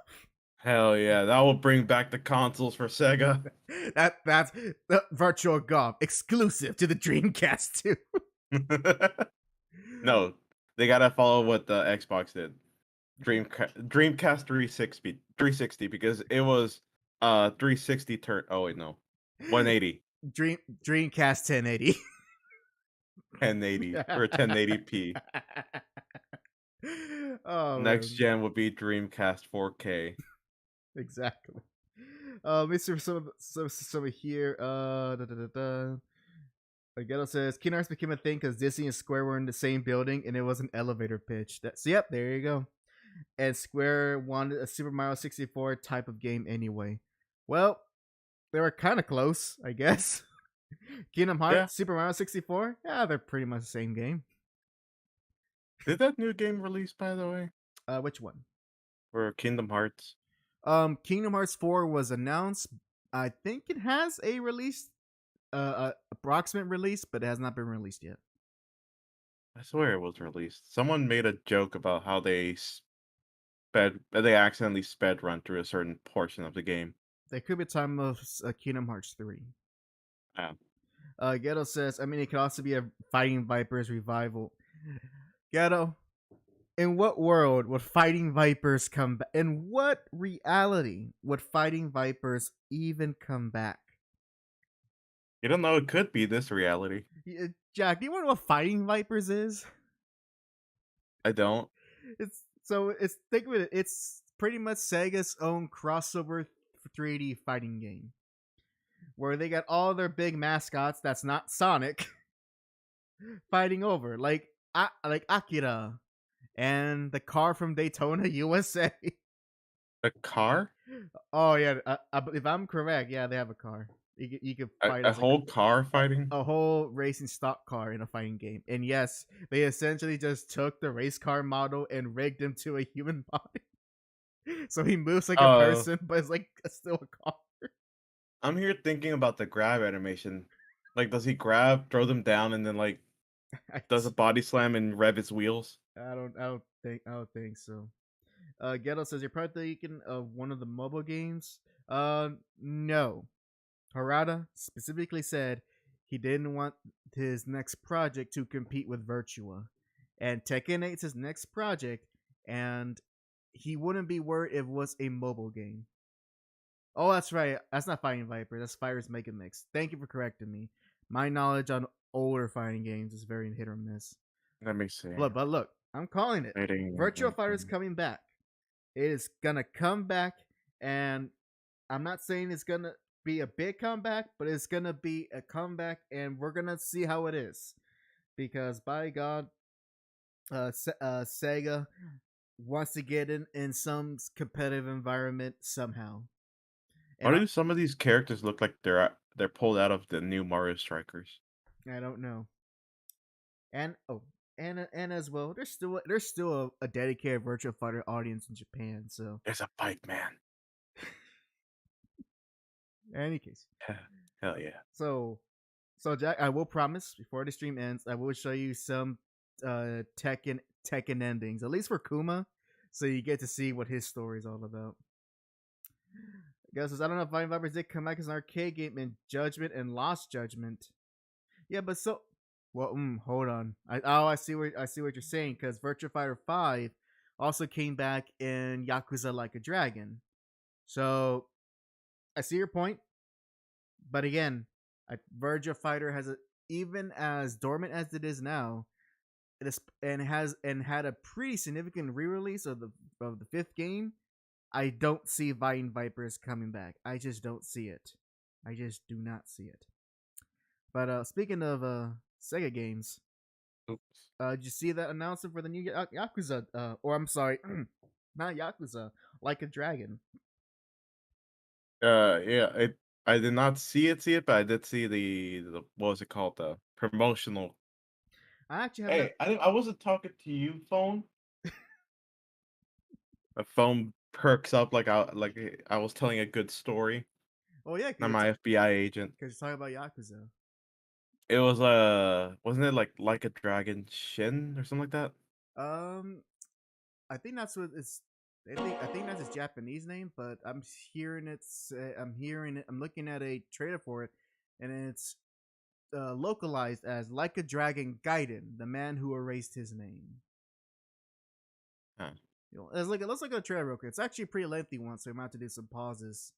Hell yeah, that will bring back the consoles for Sega. That's Virtua Golf exclusive to the Dreamcast too. No, they gotta follow what the Xbox did. Dreamcast 360 because it was 360 turn. Oh wait, no, 180. Dreamcast 1080. 1080 or 1080p. Oh, next man. gen would be Dreamcast 4K. Exactly. Let me see some of here. Ghetto says Kingdom Hearts became a thing because Disney and Square were in the same building and it was an elevator pitch. That's yep, there you go. And Square wanted a Super Mario 64 type of game anyway. Well, they were kind of close, I guess. Kingdom Hearts, Super Mario 64, yeah, they're pretty much the same game. Did that new game release, by the way? Which one? For Kingdom Hearts. Kingdom Hearts 4 was announced. I think it has a release, approximate release, but it has not been released yet. I swear it was released. Someone made a joke about how they accidentally sped run through a certain portion of the game. There could be a time of Kingdom Hearts 3. Yeah. Ghetto says, I mean, it could also be a Fighting Vipers revival. Ghetto, in what world would Fighting Vipers come back? In what reality would Fighting Vipers even come back? You don't know, it could be this reality. Jack, do you want to know what Fighting Vipers is? I don't. Think of it, it's pretty much Sega's own crossover 3D fighting game. Where they got all their big mascots that's not Sonic fighting over. Like Akira and the car from Daytona, USA. A car? Oh yeah, if I'm correct, yeah, they have a car. You could fight a whole car fighting? A whole racing stock car in a fighting game. And yes, they essentially just took the race car model and rigged him to a human body. So he moves like a person, but it's like still a car. I'm here thinking about the grab animation. Like, does he grab, throw them down, and then like does a body slam and rev his wheels? I don't think so. Ghetto says you're probably thinking of one of the mobile games. No. Harada specifically said he didn't want his next project to compete with Virtua, and Tekken 8's his next project, and he wouldn't be worried if it was a mobile game. Oh, that's right. That's not Fighting Viper. That's Fire's Mega Mix. Thank you for correcting me. My knowledge on older fighting games is very hit or miss. Let me see. But look, I'm calling it. Virtua Fighter is coming back. It is gonna come back, and I'm not saying it's gonna be a big comeback, but it's gonna be a comeback, and we're gonna see how it is. Because by God, Sega wants to get in some competitive environment somehow. Why do some of these characters look like they're pulled out of the new Mario Strikers? I don't know. And as well, there's still a dedicated Virtua Fighter audience in Japan. So there's a bike man. In any case, hell yeah. So Jack, I will promise before the stream ends, I will show you some Tekken endings, at least for Kuma, so you get to see what his story is all about. Guys, I don't know if Fighting Vipers did come back as an arcade game in Judgment and Lost Judgment. Yeah, but hold on. I see what you're saying, because Virtua Fighter 5 also came back in Yakuza Like a Dragon. So I see your point, but again, Virtua Fighter has even as dormant as it is now, it is and had a pretty significant re-release of the fifth game. I don't see Vine Vipers coming back. I just don't see it. I just do not see it. But speaking of Sega games, did you see that announcement for the new Yakuza? Or I'm sorry, not Yakuza, Like a Dragon. Yeah, I did not see it, but I did see the what was it called, the promotional. I actually have Hey, I wasn't talking to you, phone. A phone perks up like I was telling a good story. Oh yeah, Not my FBI agent. because you're talking about Yakuza. It was wasn't it like a Dragon Shin or something like that? I think that's what it's. I think that's its Japanese name, but I'm hearing it's. I'm hearing it. I'm looking at a trailer for it, and it's localized as Like a Dragon Gaiden, the man who erased his name. Huh. You know, let's look at the trailer real quick. It's actually a pretty lengthy one, so I'm about to do some pauses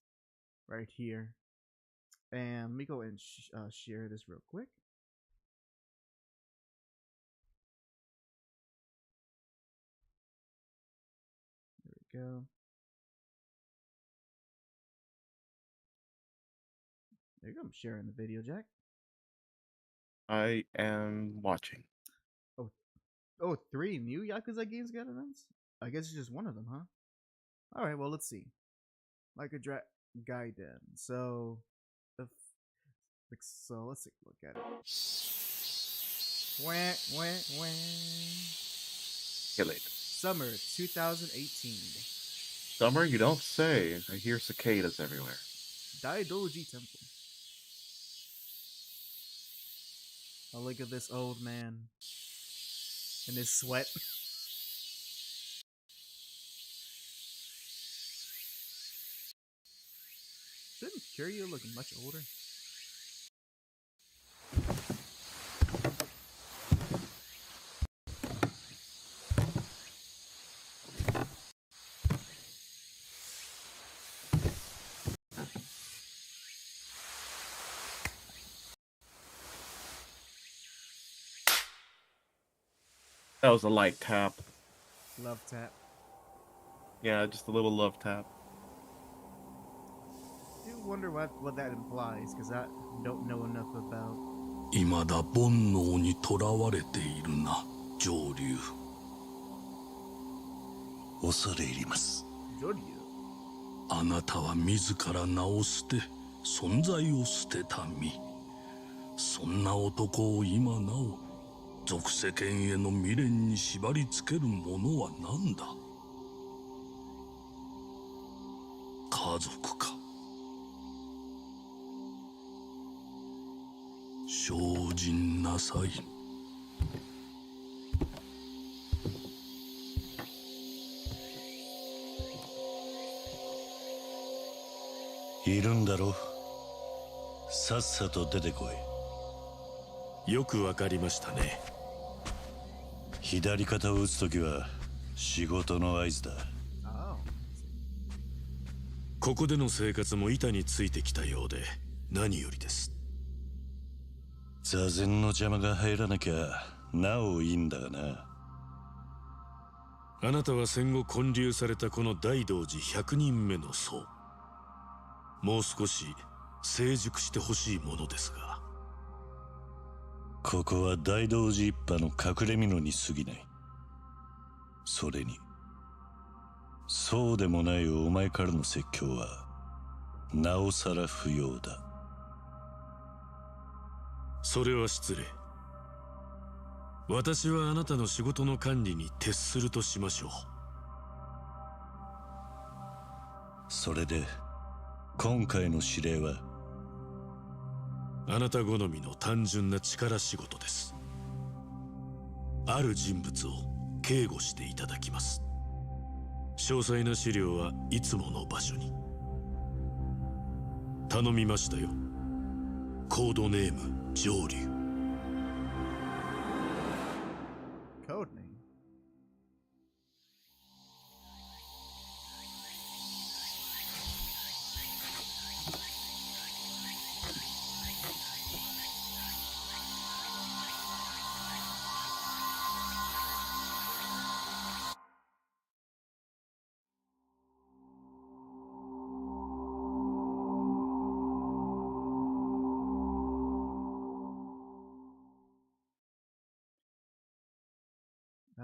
right here. And let me go and share this real quick. There we go. There you go. I'm sharing the video, Jack. I am watching. Oh, 3 new Yakuza games got announced? I guess it's just one of them, huh? Alright, well, let's see. Like a Gaiden. So, let's take a look at it. Kill it. Summer 2018. Summer, you don't say. I hear cicadas everywhere. Daidoji Temple. Oh, look at this old man. In his sweat. Shouldn't Kiryu look much older? That was a light tap. Love tap. Yeah, just a little love tap. I do wonder what that implies, because I don't know enough about. 未だ煩悩にとらわれているな、上流。恐れ入ります。Joryu. あなたは自ら名を捨て、存在を捨てた身。そんな男を今なお、俗世間への未練に縛り付けるものは何だ。家族か。精進なさい。いるんだろ。さっさと出てこい。よくわかりましたね。左肩を打つときは仕事の合図だ。ここでの生活も板についてきたようで何よりです。座禅の邪魔が入らなきゃなおいいんだがな。あなたは戦後建立されたこの大道寺100人目の僧。もう少し成熟してほしいものですが。ここは大道寺一派の隠れ蓑に過ぎない。それにそうでもないお前からの説教はなおさら不要だ。それは失礼。私はあなたの仕事の管理に徹するとしましょう。それで今回の指令はあなた好みの単純な力仕事です。ある人物を警護していただきます。詳細な資料はいつもの場所に。頼みましたよ。コードネーム上流。Code name.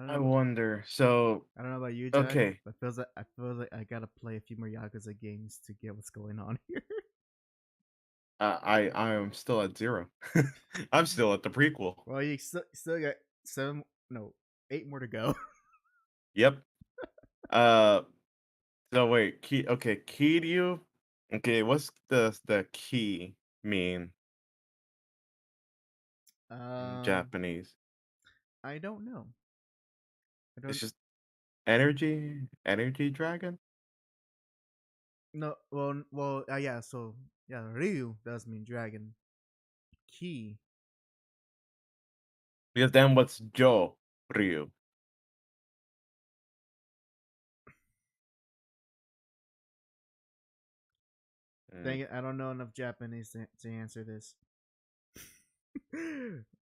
don't I know. wonder. So I don't know about you, Jack. okay, But I feel like I gotta play a few more Yakuza games to get what's going on here. I am still at 0. I'm still at the prequel. Well, you still got 7, no, 8 more to go. Yep. Uh. So wait. Key. Okay. Kiryu. Okay. What's the key mean in Um, Japanese? I don't know. I It's don't. just energy. Energy dragon. No. Well. Yeah. So yeah, Ryu does mean dragon. Key. Because then what's Jo Ryu? Dang it! I don't know enough Japanese to answer this.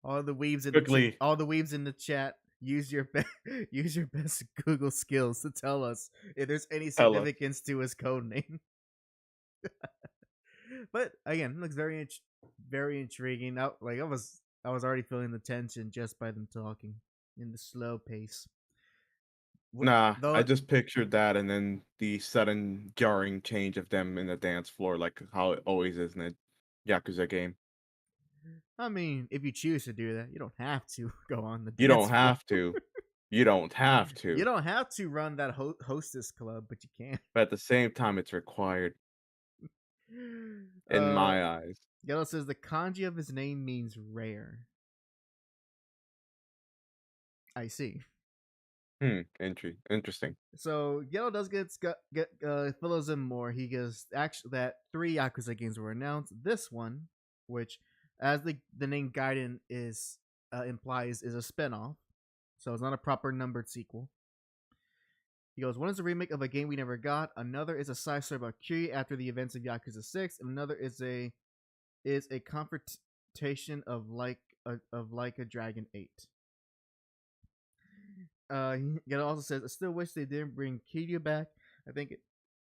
All the weebs in Quickly. all the weebs in the chat. Use your use your best Google skills to tell us if there's any Tell us. significance to his code name. But again, looks very intriguing. Like I was already feeling the tension just by them talking in the slow pace. Nah, I Though just pictured that and then the sudden jarring change of them in the dance floor, like how it always is in a Yakuza game. I mean, if you choose to do that, you don't have to go on the You dance don't floor. have to. You don't have to. You don't have to run that hostess club, but you can. But at the same time, it's required in my eyes. Yellow says the kanji of his name means rare. I see. Interesting. So Yellow does get fills in more. He goes actually that 3 Yakuza games were announced. This one, which as the name Gaiden is implies, is a spinoff, so it's not a proper numbered sequel. He goes, one is a remake of a game we never got. Another is a side story about Kiryu after the events of Yakuza 6, and another is a confrontation of like a Dragon 8. He also says, I still wish they didn't bring Kiryu back. I think it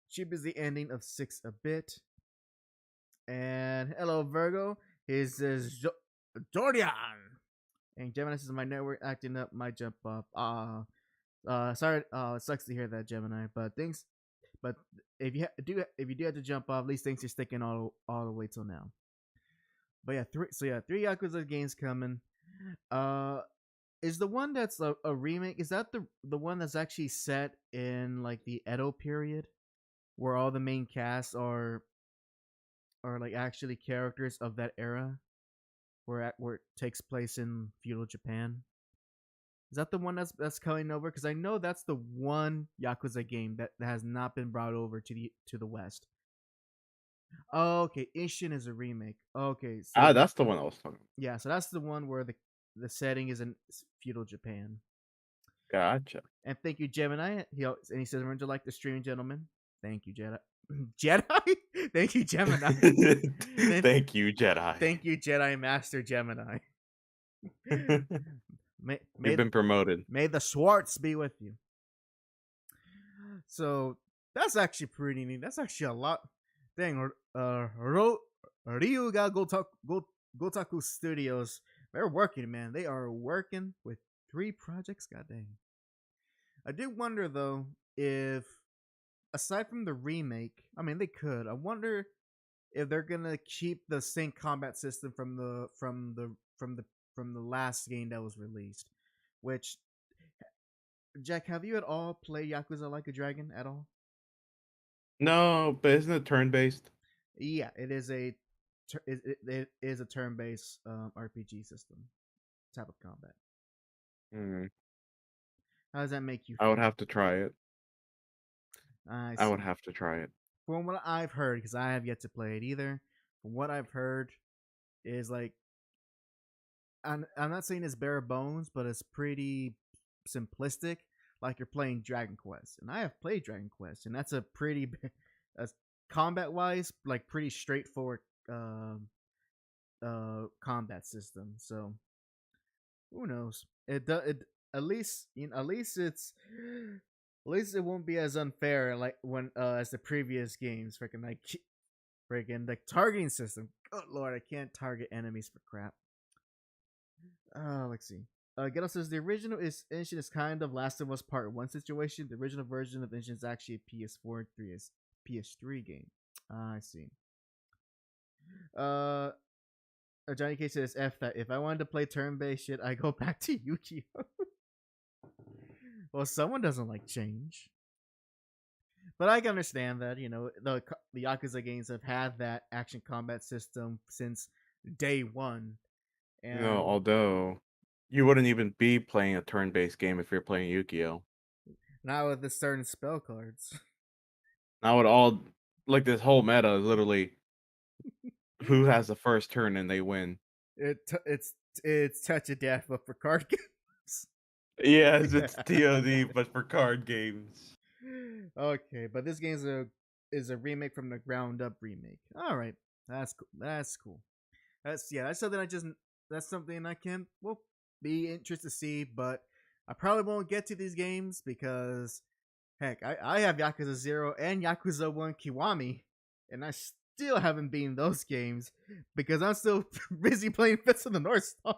cheapens the ending of 6 a bit. And hello, Virgo. He says, Jordan. And Gemini says, my network acting up, might jump up. Sorry. It sucks to hear that, Gemini. But thanks. But if you do have to jump off, at least thanks for sticking all the way till now. But yeah, 3 Yakuza games coming. Is the one that's a remake? Is that the one that's actually set in like the Edo period, where all the main casts are like actually characters of that era, where it takes place in feudal Japan? Is that the one that's coming over? Because I know that's the one Yakuza game that has not been brought over to the West. Oh, okay, Ishin is a remake. Okay, so That's the one I was talking about. yeah, so that's the one where the setting is in feudal Japan. Gotcha. And thank you, Gemini. He says, "Remember to like the stream, gentlemen." Thank you, Jedi. Jedi. Thank you, Gemini. Thank you, Jedi. Thank you, Jedi Master Gemini. You've been promoted. May the Swartz be with you. So that's actually pretty neat. That's actually a lot. Dang, Ryuga Gotaku Studios. They're working, man. They are working with 3 projects. God dang. I do wonder though if, aside from the remake, I mean they could. I wonder if they're gonna keep the same combat system from the last game that was released. Which, Jack, have you at all played Yakuza Like a Dragon at all? No, but isn't it turn-based? Yeah, it is a turn-based RPG system type of combat. How does that make you feel? I would have to try it. I would have to try it. From what I've heard, because I have yet to play it either, from what I've heard is like, I'm not saying it's bare bones, but it's pretty simplistic, like you're playing Dragon Quest. And I have played Dragon Quest, and that's a pretty combat-wise, like pretty straightforward combat system. So who knows? At least it won't be as unfair like when as the previous games. Freaking the targeting system. Good lord, I can't target enemies for crap. Let's see. Ghetto says the original Inshin is kind of Last of Us Part 1 situation. The original version of Inshin is actually a PS4 and PS3 game. I see. Johnny K says F that. If I wanted to play turn-based shit, I go back to Yu-Gi-Oh. Well, someone doesn't like change. But I can understand that, the Yakuza games have had that action combat system since day one. And although you wouldn't even be playing a turn-based game if you're playing Yu-Gi-Oh. Not with the certain spell cards. Now with all, like, this whole meta is literally who has the first turn and they win. It's touch of death, but for card games. Yes, it's TOD, but for card games. Okay, but this game is a remake from the ground up remake. All right, that's cool. That's cool. That's something I can be interested to see, but I probably won't get to these games because heck, I have Yakuza 0 and Yakuza 1 Kiwami, and I still haven't beaten those games because I'm still busy playing Fist of the North Star.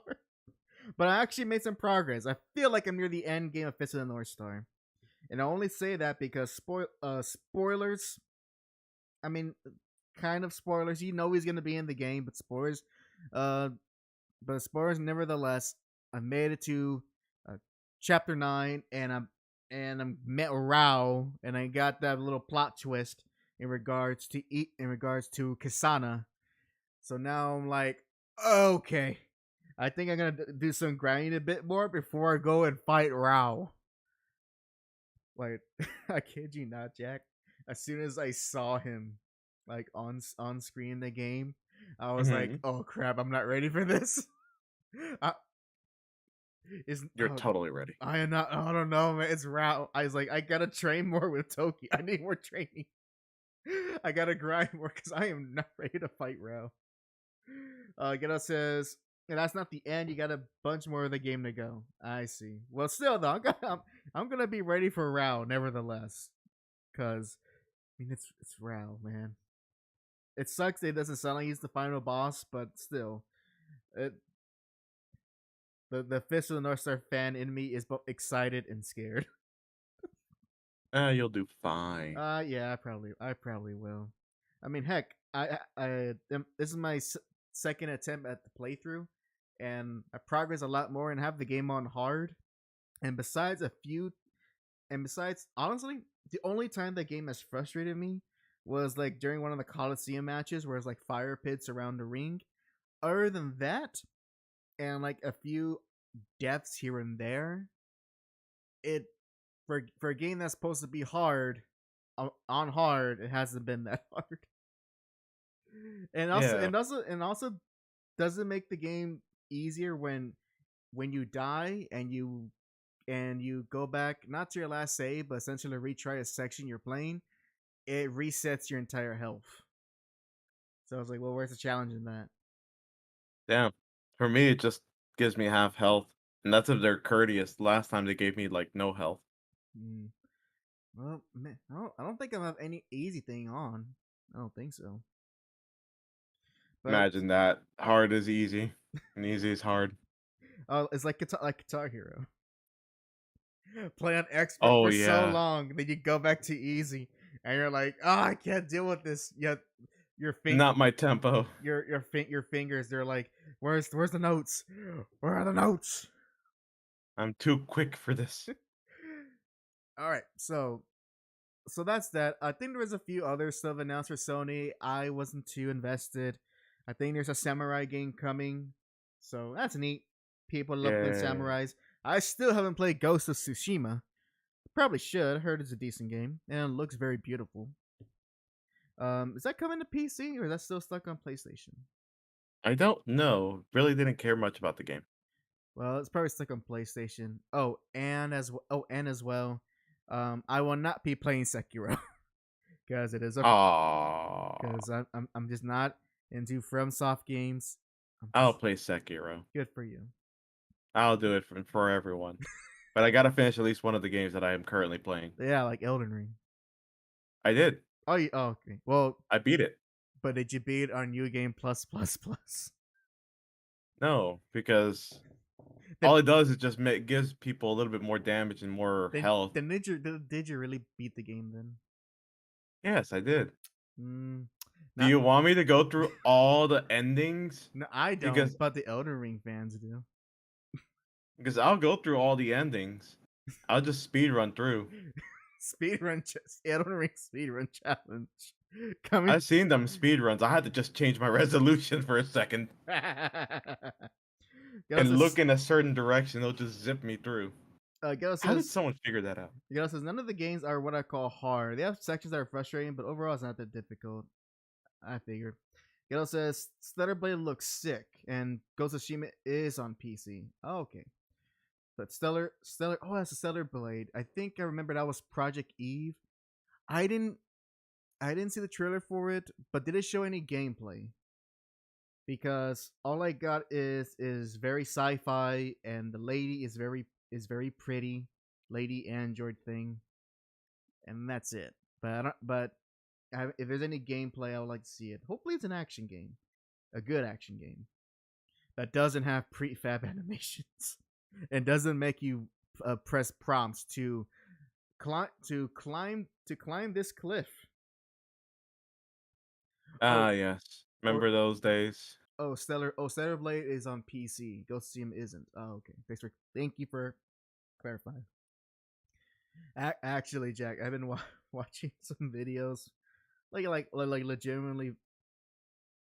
But I actually made some progress. I feel like I'm near the end game of Fist of the North Star. And I only say that because spoilers. I mean, kind of spoilers. You know he's gonna be in the game, but spoilers. But spoilers nevertheless. I made it to chapter 9, and I'm met Rao, and I got that little plot twist in regards to Kasana. So now I'm like, okay, I think I'm gonna do some grinding a bit more before I go and fight Rao. Like, I kid you not, Jack. As soon as I saw him, like on screen in the game, I was like, "Oh crap, I'm not ready for this." You're totally ready. I am not. I don't know, man. It's Rao. I was like, I gotta train more with Toki. I need more training. I gotta grind more because I am not ready to fight Rao. Ghetto says, and that's not the end. You got a bunch more of the game to go. I see. Well, still though, I'm gonna be ready for Rao, nevertheless, because I mean it's Rao, man. It sucks that it doesn't sound like he's the final boss, but still, the Fist of the North Star fan in me is both excited and scared. You'll do fine. Yeah, I probably will. I mean, heck, this is my second attempt at the playthrough, and I progress a lot more and have the game on hard. And besides, honestly, the only time that game has frustrated me was like during one of the Coliseum matches where it's like fire pits around the ring. Other than that, and like a few deaths here and there, it for a game that's supposed to be hard, on hard, it hasn't been that hard. And also doesn't make the game easier when you die and you go back not to your last save, but essentially retry a section you're playing. It resets your entire health. So I was like, well, where's the challenge in that? Damn. For me, it just gives me half health, and that's if they're courteous. Last time they gave me like no health. Well, man, I don't think I have any easy thing on. I don't think so. But imagine that. Hard is easy, and easy is hard. Oh, it's like Guitar Hero. Play on expert so long, then you go back to easy, and you're like, "Oh, I can't deal with this." Yet your fingers, not my tempo. Your fingers, they're like, "Where's the notes? Where are the notes?" I'm too quick for this. All right, so that's that. I think there was a few other stuff announced for Sony. I wasn't too invested. I think there's a samurai game coming, so that's neat. People love playing samurais. I still haven't played Ghost of Tsushima. Probably should. I heard it's a decent game and it looks very beautiful. Is that coming to PC or is that still stuck on PlayStation? I don't know. Really didn't care much about the game. Well, it's probably stuck on PlayStation. Oh, and as well, I will not be playing Sekiro because it is because I'm just not into FromSoft games. I'll play Sekiro. Good for you. I'll do it for everyone. But I gotta finish at least one of the games that I am currently playing. Yeah, like Elden Ring. I did. Oh, okay. Well, I beat it. But did you beat it on New Game Plus? No, because The, All it does is just gives people a little bit more damage and more health. then did you really beat the game then? Yes, I did. Mm, Do you want me to go through all the endings? No, I don't. Because But the Elden Ring fans do. because I'll go through all the endings. I'll just speed run through. Elden Ring speedrun challenge. Coming. I've seen them speed runs. I had to just change my resolution for a second and look in a certain direction. It'll just zip me through. How did someone figure that out? Galo says none of the games are what I call hard. They have sections that are frustrating, but overall it's not that difficult. I figured. Galo says Stellar Blade looks sick, and Ghost of Tsushima is on PC. Oh, okay. But Stellar. Oh, that's a Stellar Blade. I think I remember that was Project Eve. I didn't see the trailer for it, but did it show any gameplay? Because all I got is very sci-fi, and the lady is very pretty, lady android thing, and that's it. But if there's any gameplay, I would like to see it. Hopefully, it's an action game, a good action game that doesn't have prefab animations and doesn't make you press prompts to climb this cliff. Yes. Remember those days? Stellar Blade is on PC. Ghost of Tsushima isn't. Oh, okay. Thank you for clarifying. Actually, Jack, I've been watching some videos, like legitimately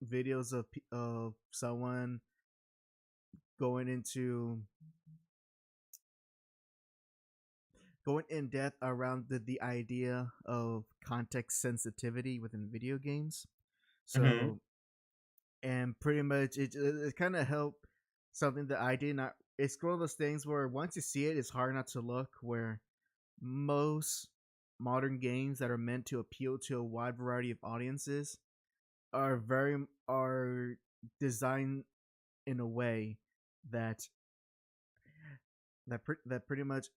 videos of someone going in depth around the idea of context sensitivity within video games. So, and pretty much it kind of helped something that I did not. It's one of those things where once you see it, it's hard not to look. Where most modern games that are meant to appeal to a wide variety of audiences are designed in a way that pretty much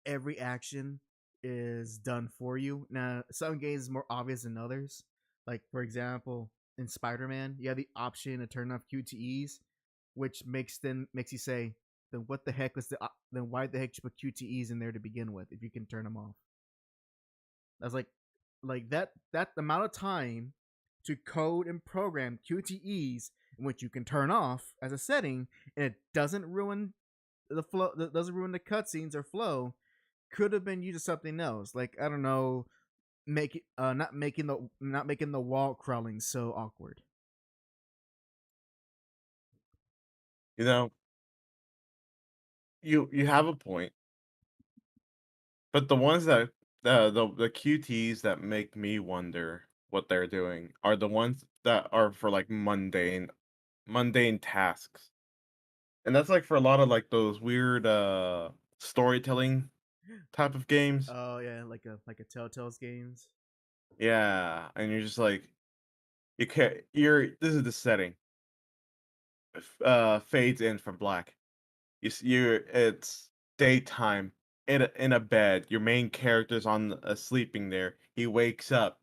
every action is done for you. Now, some games is more obvious than others. Like, for example, in Spider-Man, you have the option to turn off QTEs, which makes you say, then what the heck then why the heck you put QTEs in there to begin with if you can turn them off? That's like that amount of time to code and program QTEs, which you can turn off as a setting, and it doesn't ruin the flow, doesn't ruin the cutscenes or flow, could have been used to something else. Like, I don't know, not making the wall crawling so awkward. You know, you have a point, but the ones that the QTs that make me wonder what they're doing are the ones that are for like mundane tasks. And that's like for a lot of like those weird storytelling type of games. Oh yeah, like a Telltale's games. Yeah, and you're just like this is the setting. Fades in from black. It's daytime in a bed. Your main character's on sleeping there. He wakes up.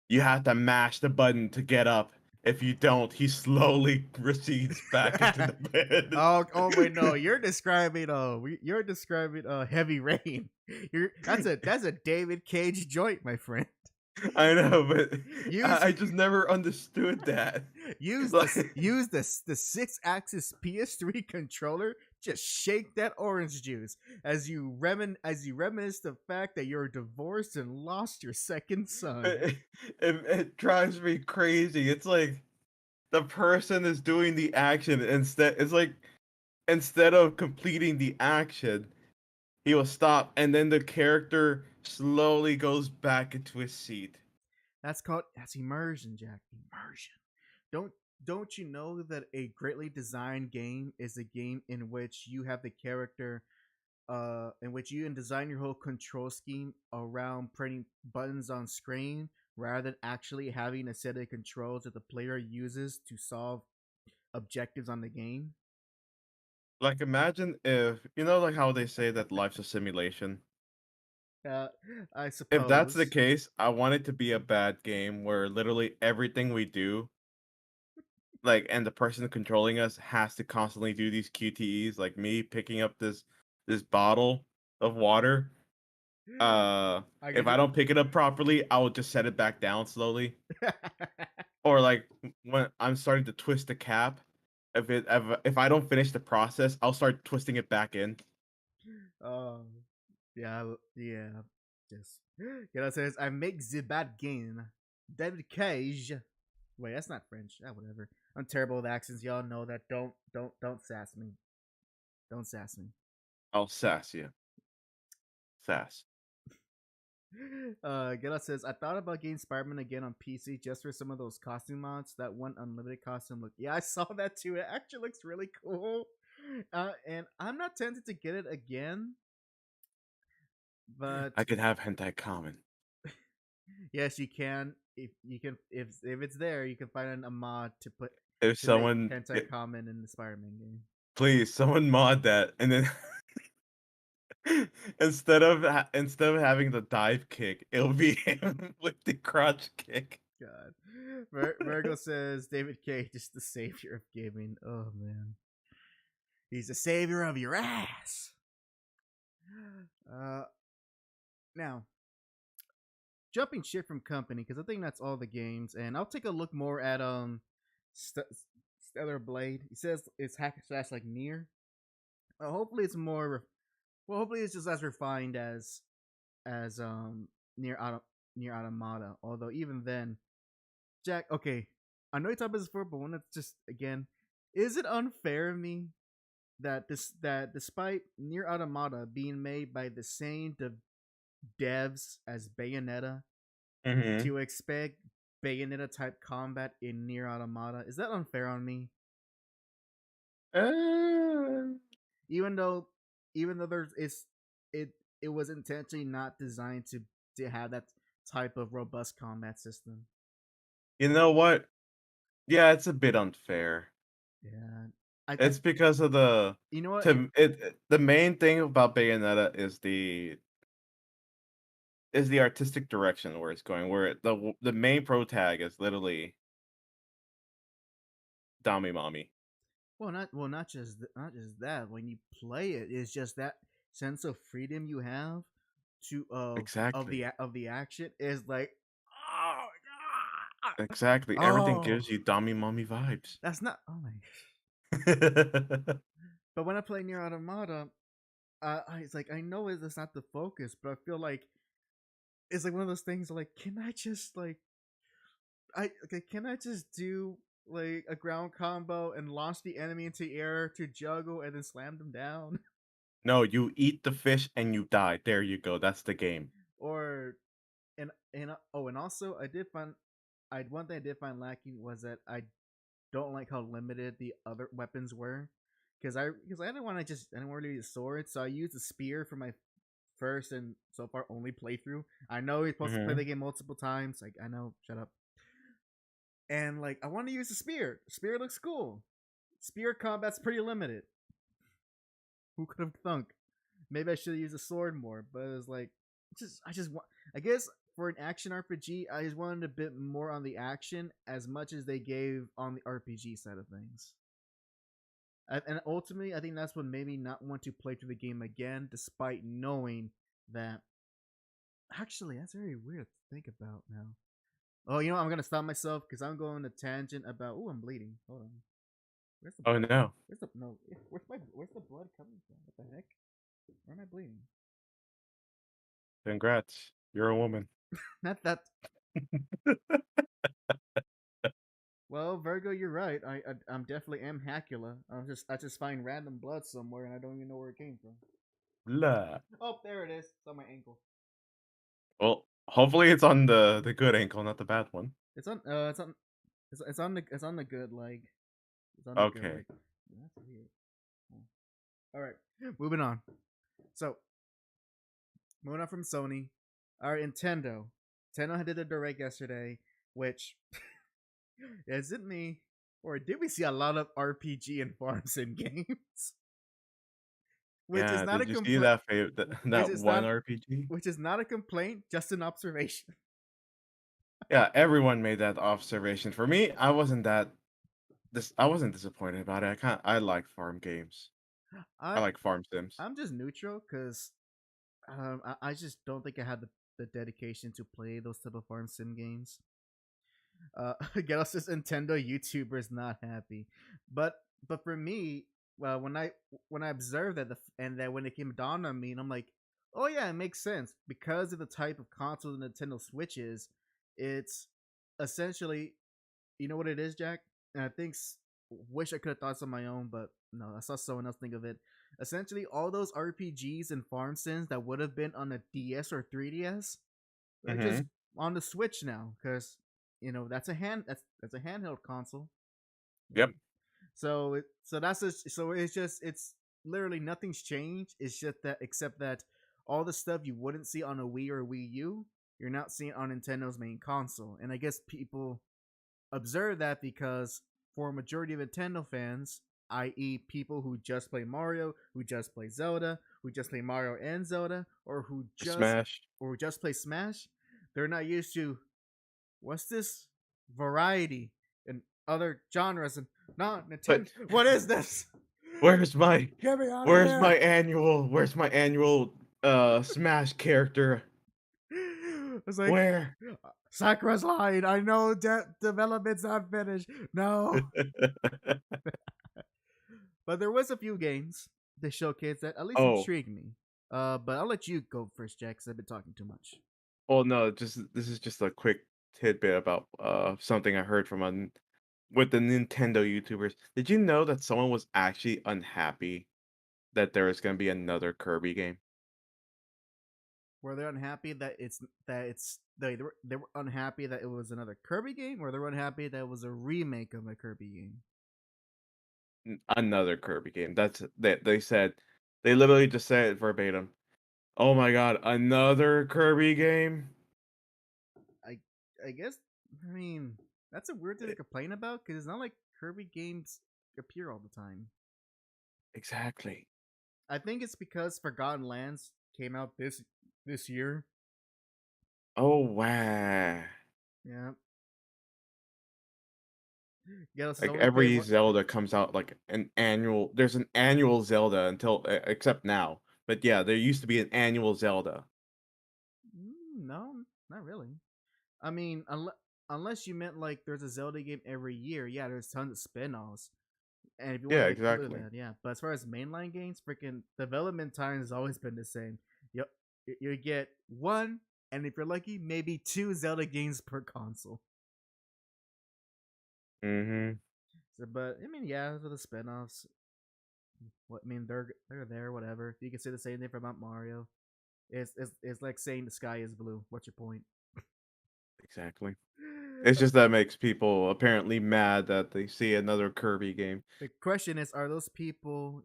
You have to mash the button to get up. If you don't, he slowly recedes back into the bed. Oh wait, no, you're describing Heavy Rain. That's a David Cage joint, my friend. I know, but I just never understood that. Use the 6-axis PS3 controller. Just shake that orange juice as you reminisce the fact that you're divorced and lost your second son. It drives me crazy. It's like the person is doing the action instead. It's like instead of completing the action, he will stop, and then the character slowly goes back into his seat. That's immersion, Jack. Immersion. Don't you know that a greatly designed game is a game in which you have the character, in which you design your whole control scheme around printing buttons on screen, rather than actually having a set of controls that the player uses to solve objectives on the game? Like, imagine if, like how they say that life's a simulation. I suppose. If that's the case, I want it to be a bad game where literally everything we do, and the person controlling us has to constantly do these QTEs, like me picking up this bottle of water. If I don't pick it up properly, I will just set it back down slowly. Or like when I'm starting to twist the cap, if I don't finish the process, I'll start twisting it back in. Yeah. Yes. It says I make the bad game. David Cage. Wait, that's not French. Whatever. I'm terrible with accents. Y'all know that. Don't sass me. Don't sass me. I'll sass you. Sass. Gela says I thought about getting Spider-Man again on PC just for some of those costume mods. That one unlimited costume look. Yeah, I saw that too. It actually looks really cool. And I'm not tempted to get it again. But I could have hentai common. Yes, you can. If it's there, you can find a mod to put. If someone hentai common in the Spider-Man game. Please, someone mod that, and then instead of having the dive kick, it'll be him with the crotch kick. God, Virgo says David Cage is the savior of gaming. Oh man, he's the savior of your ass. Now, jumping shit from company because I think that's all the games, and I'll take a look more at Stellar Blade. He says it's hack and slash like Nier. Hopefully it's more. Hopefully it's just as refined as Nier Automata. Although even then, Jack. Okay, I know you talked about this before, but when it's just again, is it unfair of me that despite Nier Automata being made by the same devs as Bayonetta, to expect Bayonetta type combat in Nier Automata, is that unfair on me? Even though it was intentionally not designed to have that type of robust combat system. You know what? Yeah, it's a bit unfair. Yeah, it's because of the. You know what? The main thing about Bayonetta is the artistic direction where it's going. Where the main protag is literally Dami Mommy. Not just that. When you play it, it's just that sense of freedom you have exactly of the action is like, oh my god, exactly. Everything gives you Dami Mommy vibes. That's not. Oh my. But when I play Nier Automata, it's like I know that's not the focus, but I feel like it's like one of those things. Like, can I just do like a ground combo and launch the enemy into air to juggle and then slam them down? No, you eat the fish and you die. There you go. That's the game. And also one thing I did find lacking was that I don't like how limited the other weapons were, because I didn't want to really use sword, so I used a spear for my first and so far only playthrough. I know you're supposed to play the game multiple times. Like, I know, shut up. And like, I want to use the spear. Spear looks cool. Spear combat's pretty limited. Who could have thunk? Maybe I should have used a sword more, but it was like, I guess for an action RPG, I just wanted a bit more on the action as much as they gave on the RPG side of things. And ultimately, I think that's what made me not want to play through the game again, despite knowing that. Actually, that's very weird to think about now. Oh, you know what? I'm gonna stop myself because I'm going a tangent about. Oh, I'm bleeding. Hold on. Where's the blood? No. Where's the blood coming from? What the heck? Where am I bleeding? Congrats. You're a woman. Not that. Well, Virgo, you're right. I'm definitely am Hacula. I just find random blood somewhere and I don't even know where it came from. Blah. Oh, there it is. It's on my ankle. Well, hopefully it's on the good ankle, not the bad one. It's on the good leg. It's on okay. The good leg. That's weird. All right, moving on. So, moving on from Sony, our Nintendo did a direct yesterday, which is it me, or did we see a lot of RPG and farm sim games? Which is not did a complaint. That one RPG? Which is not a complaint, just an observation. Yeah, everyone made that observation. For me, I wasn't that this I wasn't disappointed about it. I like farm games. I I like farm sims. I'm just neutral because I just don't think I had the dedication to play those type of farm sim games. Get us this Nintendo YouTuber is not happy, but for me, well, when I observed that and that when it came dawn on me, and I'm like, oh yeah, it makes sense because of the type of console the Nintendo Switch is. It's essentially, you know what it is, Jack, and I think wish I could have thought on my own, but no, I saw someone else think of it. Essentially, all those RPGs and farm sims that would have been on a DS or 3DS, they're just Hmm. on the Switch now because that's a handheld console. Yep. So that's just, so it's literally nothing's changed. It's just that except that all the stuff you wouldn't see on a Wii or Wii U, you're not seeing on Nintendo's main console. And I guess people observe that because for a majority of Nintendo fans, i.e., people who just play Mario, who just play Zelda, who just play Mario and Zelda, Smash. or who just play Smash, they're not used to what's this variety in other genres and not Nintendo. But What is this? where's my Get me out of where's here! my annual Smash character? It's like Where? Sakura's lying. I know development's not finished. No, but there was a few games they showcased that at least Oh, intrigued me. But I'll let you go first, Jack, because I've been talking too much. well, no, just this is just a quick tidbit about something I heard from with the Nintendo YouTubers. Did you know that someone was actually unhappy that there is going to be another Kirby game? Were they unhappy that they were unhappy that it was another Kirby game, or they were unhappy that it was a remake of a Kirby game? Another Kirby game. That's that they said. They literally just said it verbatim. Oh my god, another Kirby game? I I guess I mean that's a weird thing to complain about because it's not like Kirby games appear all the time. Exactly. I think it's because Forgotten Lands came out this year. Oh wow. Yeah, yeah. This is the Like only play every one. Zelda comes out like an annual. There's an annual Zelda until except now. But yeah, there used to be an annual Zelda. No, not really. I mean, unless you meant like there's a Zelda game every year. Yeah, there's tons of spin-offs. And if you want Yeah, to include exactly. that, yeah. But as far as mainline games, freaking development time has always been the same. Yep, you get one, and if you're lucky, maybe two Zelda games per console. Mm-hmm. So, but I mean, yeah, for the spinoffs, what I mean, they're there, whatever. You can say the same thing for Mount Mario. It's like saying the sky is blue. What's your point? Exactly. It's just that makes people apparently mad that they see another Kirby game. The question is, are those people,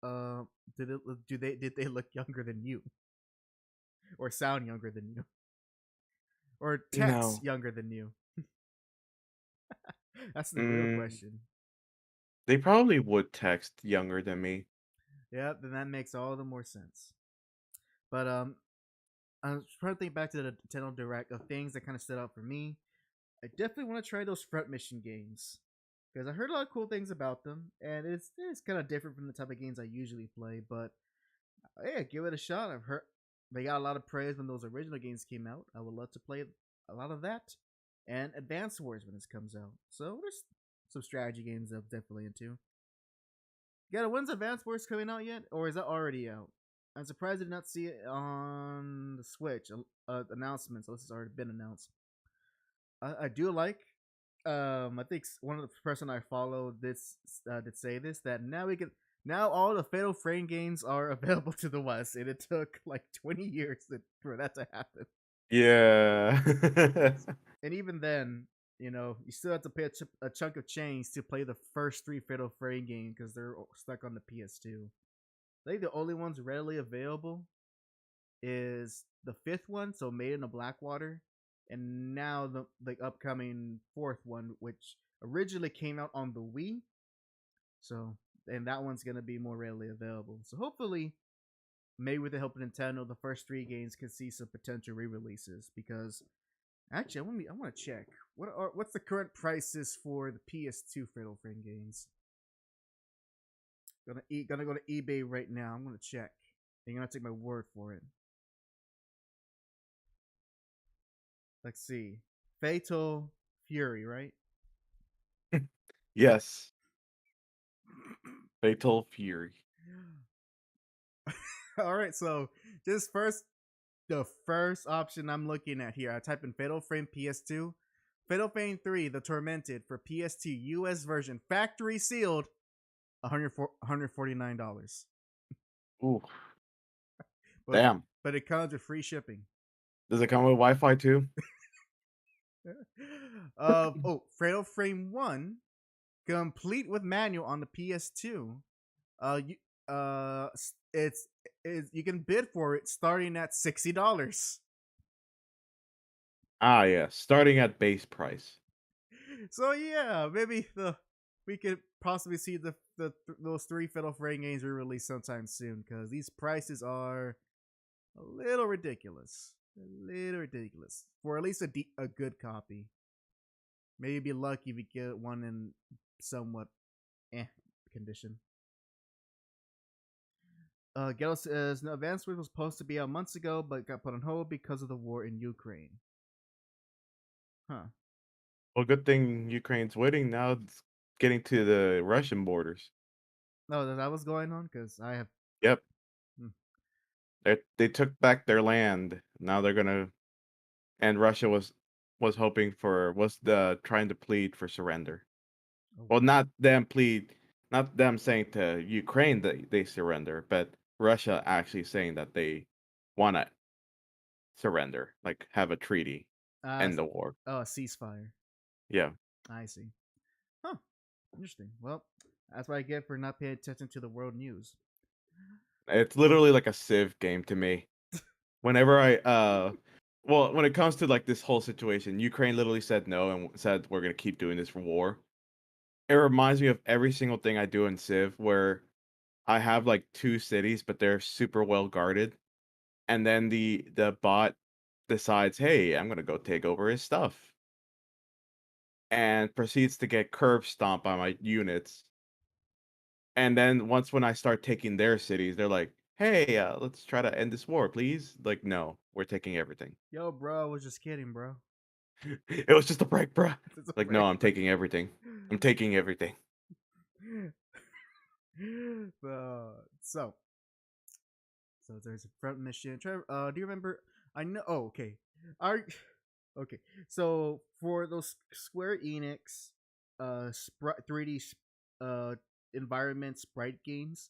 uh, did they look younger than you, or sound younger than you, or text No. younger than you? That's the real Mm, question. they probably would text younger than me. Yeah, then that makes all the more sense. But I was trying to think back to the Nintendo Direct of things that kind of stood out for me. I definitely want to try those front mission games because I heard a lot of cool things about them, and it's kind of different from the type of games I usually play. But yeah, give it a shot. I've heard they got a lot of praise when those original games came out. I would love to play a lot of that and Advance Wars when this comes out. So there's some strategy games I'm definitely into. Yeah, when's Advance Wars coming out yet, or is that already out? I'm surprised I did not see it on the Switch announcements. Unless it's already been announced. I do like. I think one of the person I follow did say this that now all the Fatal Frame games are available to the West, and it took like 20 years for that to happen. Yeah. And even then, you still have to pay a chunk of change to play the first three Fatal Frame games because they're stuck on the PS2. I think the only ones readily available is the fifth one, so Made in the Blackwater, and now the upcoming fourth one, which originally came out on the Wii. So, and that one's gonna be more readily available. So hopefully, maybe with the help of Nintendo, the first three games can see some potential re-releases because Actually, I want to check. What's the current prices for the PS2 Fatal Frame games? Gonna go to eBay right now. I'm gonna check. And you're gonna take my word for it. Let's see. Fatal Fury, right? Yes. Fatal Fury. All right, so the first option I'm looking at here, I type in Fatal Frame PS2, Fatal Frame 3, The Tormented for PS2 US version, factory sealed, $149. Ooh, But, damn. But it comes with free shipping. Does it come with Wi-Fi too? Fatal Frame 1, complete with manual on the PS2. It's you can bid for it starting at $60. Ah, yeah. Starting at base price. So yeah, maybe we could possibly see those 3 Fatal Frame games re released sometime soon because these prices are a little ridiculous. For at least a good copy. Maybe be lucky if you get one in somewhat condition. Ghetto says, no, Advance Wars was supposed to be out months ago, but got put on hold because of the war in Ukraine. Huh. Well, good thing Ukraine's waiting now. It's getting to the Russian borders. No, that was going on because I have. Yep. They took back their land. Now they're gonna, and Russia was trying to plead for surrender. Oh. Well, not them saying to Ukraine that they surrender, but Russia actually saying that they want to surrender, like have a treaty, end the war. Oh, a ceasefire. Yeah. I see. Huh. Interesting. Well, that's what I get for not paying attention to the world news. It's literally like a Civ game to me. Whenever when it comes to like this whole situation, Ukraine literally said no and said we're gonna keep doing this for war. It reminds me of every single thing I do in Civ where I have like 2 cities, but they're super well guarded, and then the bot decides, hey, I'm gonna go take over his stuff, and proceeds to get curb stomped by my units. And then when I start taking their cities, they're like, "Hey, let's try to end this war, please." Like, no, we're taking everything. Yo, bro, I was just kidding, bro. It was just a break, bro. Like, no, I'm break. taking everything. I'm taking everything. So there's a front mission. Trevor, do you remember? I know. Oh, okay. Okay. So for those Square Enix, 3D, environment sprite games,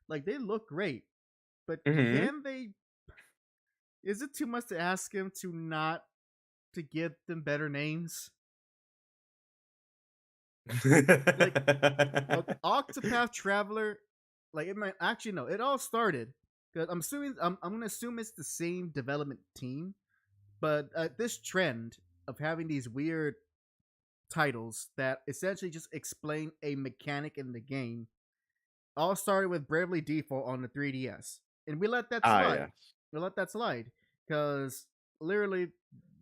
like they look great, but can they? Is it too much to ask him to give them better names? Like Octopath Traveler, like it might actually no. It all started because I'm gonna assume it's the same development team, but this trend of having these weird titles that essentially just explain a mechanic in the game all started with Bravely Default on the 3DS, and we let that slide. Yes. We let that slide because literally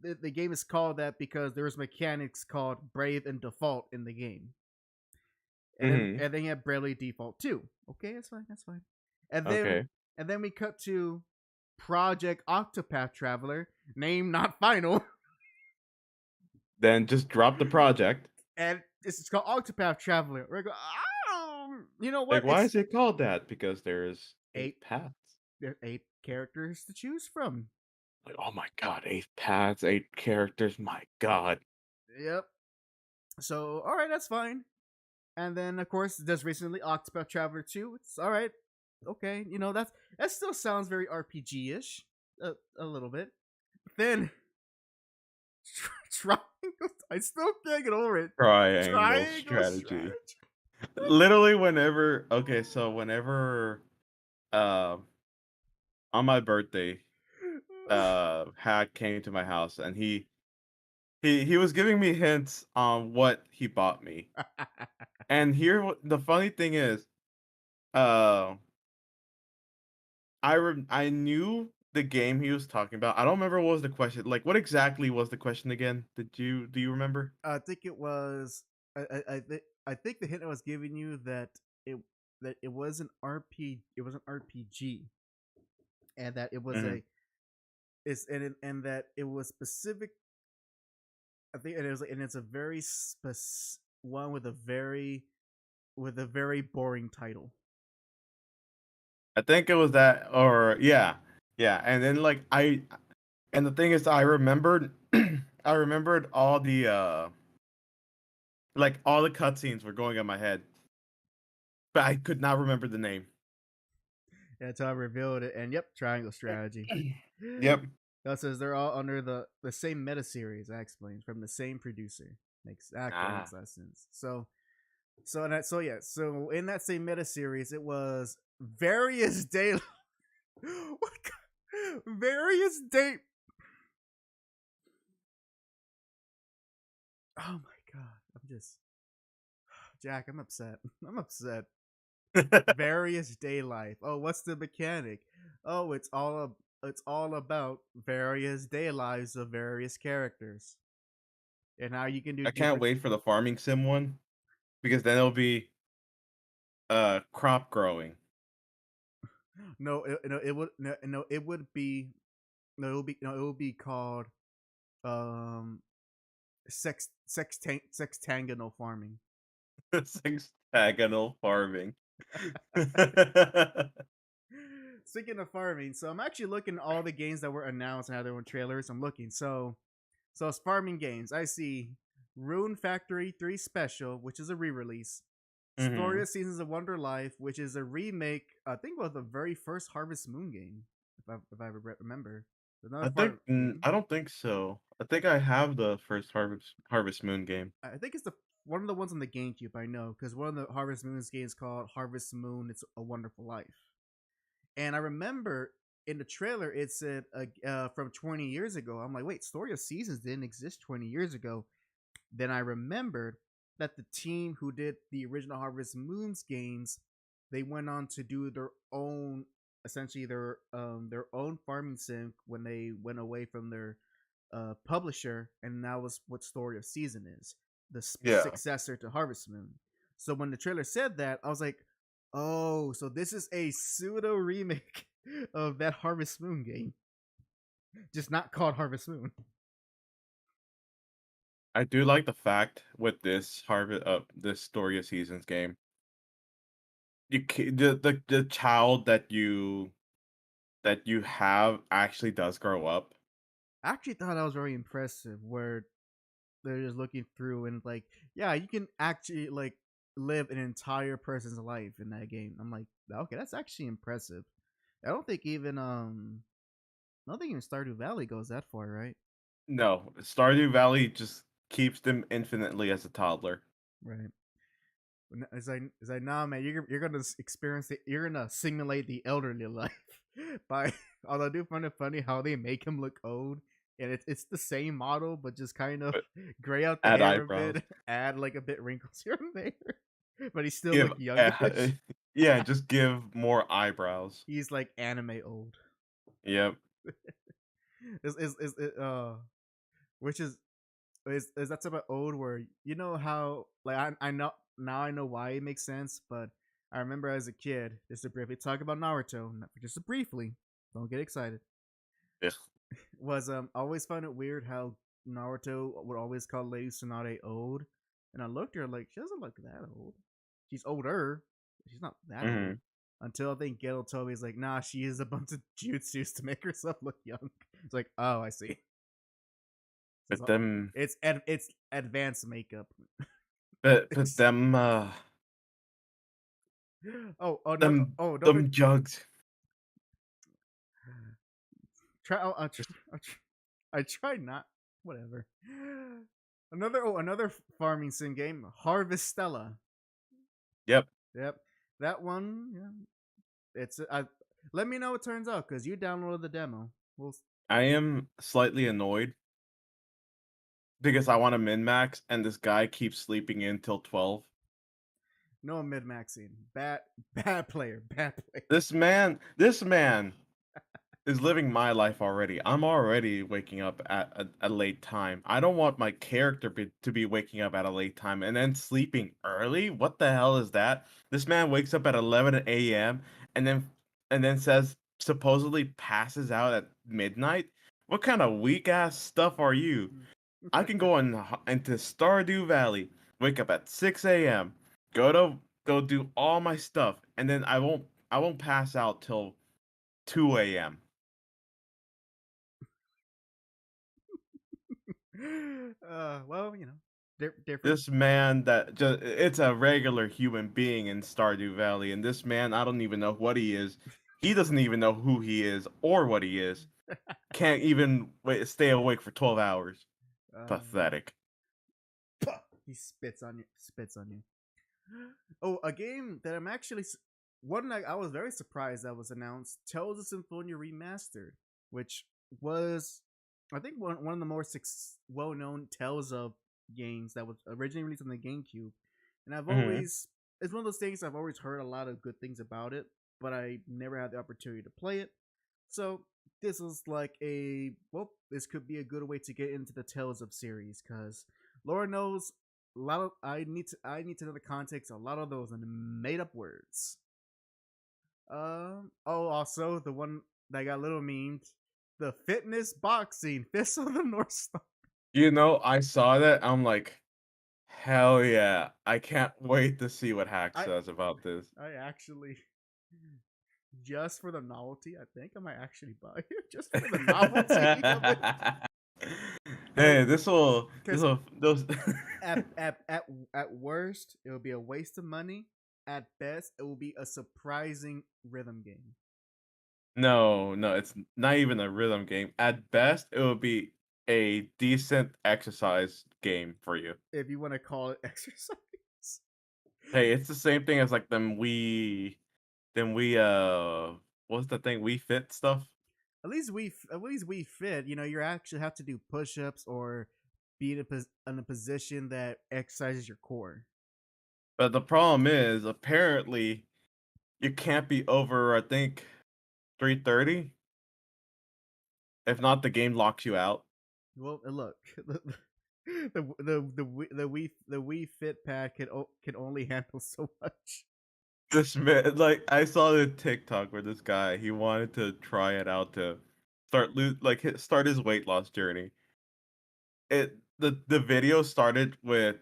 the game is called that because there's mechanics called Brave and Default in the game. And then you have Bravely Default 2. Okay, that's fine. And then we cut to Project Octopath Traveler, name not final. Then just drop the project. And it's called Octopath Traveler. We're going, you know what? Like, why is it called that? Because there's 8 paths. There are 8 characters to choose from. Like, oh my god, 8 paths, 8 characters. My god. Yep. So, all right, that's fine. And then, of course, there's recently Octopath Traveler 2. It's all right. Okay, you know, that still sounds very RPG-ish. A little bit. Then, Triangle, I still can't get over it. Triangle strategy. Literally whenever, on my birthday, HAC came to my house and he was giving me hints on what he bought me. And here, the funny thing is, I knew the game he was talking about. I don't remember what was the question. Like, what exactly was the question again? Do you remember? I think it was. I think the hint I was giving you it that it was an it was an RPG, and that it was Mhm. a and that it was specific. I think it was and it's a very one with a very boring title. I think it was that, or yeah. And then like and the thing is, I remembered, I remembered all the like all the cutscenes were going in my head, but I could not remember the name. Yeah, until I revealed it, and yep, Triangle Strategy. Yep. That says they're all under the same meta series. I explained from the same producer. Makes that makes less sense. So in that same meta series, it was various day. What? Various day. Oh my god! I'm just Jack. I'm upset. I'm upset. Various day life. Oh, what's the mechanic? Oh, it's all about various day lives of various characters and how you can do I can't different. wait for the farming sim one, because then it'll be crop growing. No, it would no, it would be it would be called um sextangonal farming. Sextagonal farming. Speaking of farming, so I'm actually looking at all the games that were announced and had their own trailers. I'm looking. So it's farming games. I see Rune Factory 3 Special, which is a re-release. Story Mhm. of Seasons of Wonder Life, which is a remake, I think, of the very first Harvest Moon game, if I remember. Another part game. I don't think so. I think I have the first Harvest Moon game. I think it's the one of the ones on the GameCube. I know because one of the Harvest Moon's games called Harvest Moon. It's a Wonderful Life, and I remember in the trailer it said from 20 years ago. I'm like, wait, Story of Seasons didn't exist 20 years ago. Then I remembered that the team who did the original Harvest Moon's games, they went on to do their own, essentially their own farming sim when they went away from their publisher, and that was what Story of Season is, the Yeah. successor to Harvest Moon. So when the trailer said that, I was like, oh, so this is a pseudo remake of that Harvest Moon game, just not called Harvest Moon. I do like the fact with this this Story of Seasons game, the child that you have actually does grow up. I actually thought that was very impressive where they're just looking through and like, yeah, you can actually like live an entire person's life in that game. I'm like, okay, that's actually impressive. I don't think even Stardew Valley goes that far, right? No, Stardew Valley just keeps them infinitely as a toddler. Right. It's like, nah, man, you're gonna experience it. You're gonna simulate the elderly life by. Although I do find it funny how they make him look old, and it's the same model, but just kind of But gray out the add hair eyebrows. a bit, add like a bit wrinkles here and there, but he still Give look youngish. yeah, just give more eyebrows. He's like anime old. Yep. Is it which is that's about old where you know how like I know now I know why it makes sense, but I remember as a kid, just to briefly talk about Naruto, just briefly, don't get excited. Yeah. Was I always found it weird how Naruto would always call Lady Tsunade old, and I looked at her like she doesn't look that old. She's older, but she's not that old. Mhm. Until I think Geto told me he's like, nah, she is a bunch of jutsus to make herself look young. It's like, oh, I see. But them It's advanced makeup. but them Don't them jugs. try. I try not. Whatever. Another farming sim game, Harvestella. Yep. That one. Yeah, it's. Let me know what it turns out because you downloaded the demo. I am slightly annoyed because I want to min max and this guy keeps sleeping in till 12. No mid maxing. Bad player. This man is living my life already. I'm already waking up at a late time. I don't want my character to be waking up at a late time and then sleeping early. What the hell is that? This man wakes up at 11 a.m. and then says supposedly passes out at midnight. What kind of weak ass stuff are you? I can go into Stardew Valley, wake up at 6 a.m., go do all my stuff, and then I won't pass out till 2 a.m. Well, different. This man that just it's a regular human being in Stardew Valley, and this man, I don't even know what he is. He doesn't even know who he is or what he is. Can't even stay awake for 12 hours. Pathetic. He spits on you. Spits on you. Oh, a game that I'm actually one that I was very surprised that was announced. Tales of Symphonia Remastered, which was I think one of the more well-known Tales of games that was originally released on the GameCube, and I've always it's one of those things I've always heard a lot of good things about it, but I never had the opportunity to play it. So this was like this could be a good way to get into the Tales of series because Lord knows a lot of I need to know the context. A lot of those are made up words. Also the one that got a little memed, the fitness boxing Fist of the North Star. I saw that. I'm like, hell yeah! I can't wait to see what HAC says about this. I actually, just for the novelty, I think I might actually buy it just for the novelty of it. Hey, those at worst, it will be a waste of money. At best, it will be a surprising rhythm game. No, it's not even a rhythm game. At best, it will be a decent exercise game for you. If you want to call it exercise. Hey, it's the same thing as like what's the thing? We Fit stuff? At least we fit. You actually have to do push-ups or be in a position that exercises your core. But the problem is, apparently, you can't be over, I think, 330. If not, the game locks you out. Well, look, the Wii Fit pad can only handle so much. This man, like, I saw the TikTok where this guy he wanted to try it out to start his weight loss journey. The video started with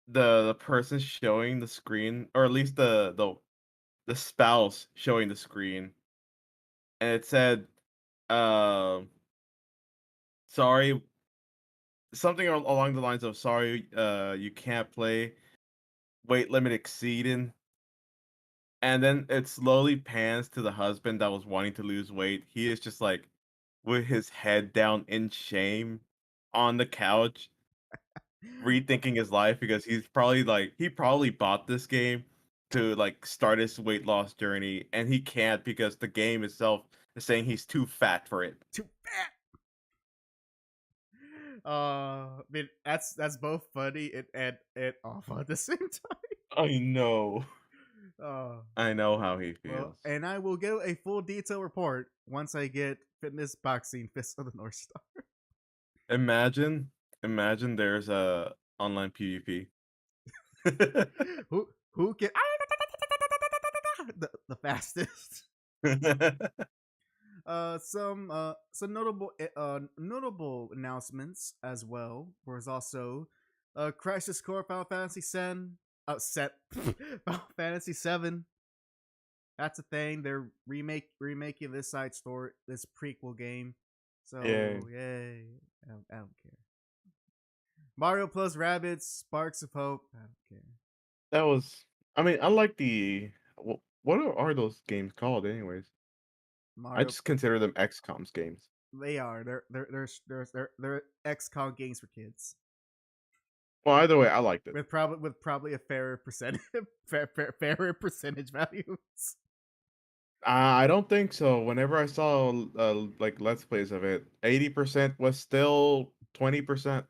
the person showing the screen, or at least the spouse showing the screen, and it said, sorry, something along the lines of sorry, you can't play, weight limit exceeding. And then it slowly pans to the husband that was wanting to lose weight. He is just like with his head down in shame on the couch, rethinking his life because he probably bought this game to like start his weight loss journey, and he can't because the game itself is saying he's too fat for it. Too fat. I mean that's both funny and awful at the same time. I know. I know how he feels. Well, and I will give a full detailed report once I get Fitness Boxing Fist of the North Star. Imagine there's a online PvP. who can the fastest. Some notable announcements as well. There's also Crisis Core Final Fantasy 7 Final Fantasy 7. That's a thing. They're remaking this side story, this prequel game. So yay. I don't care. Mario plus Rabbids, Sparks of Hope. I don't care. I like what are those games called anyways? Mario, I just consider them XCOM's games. They are. They're XCOM games for kids. Well, either way, I liked it. With probably a fairer percentage fairer percentage values. I don't think so. Whenever I saw like Let's Plays of it, 80% was still 20%.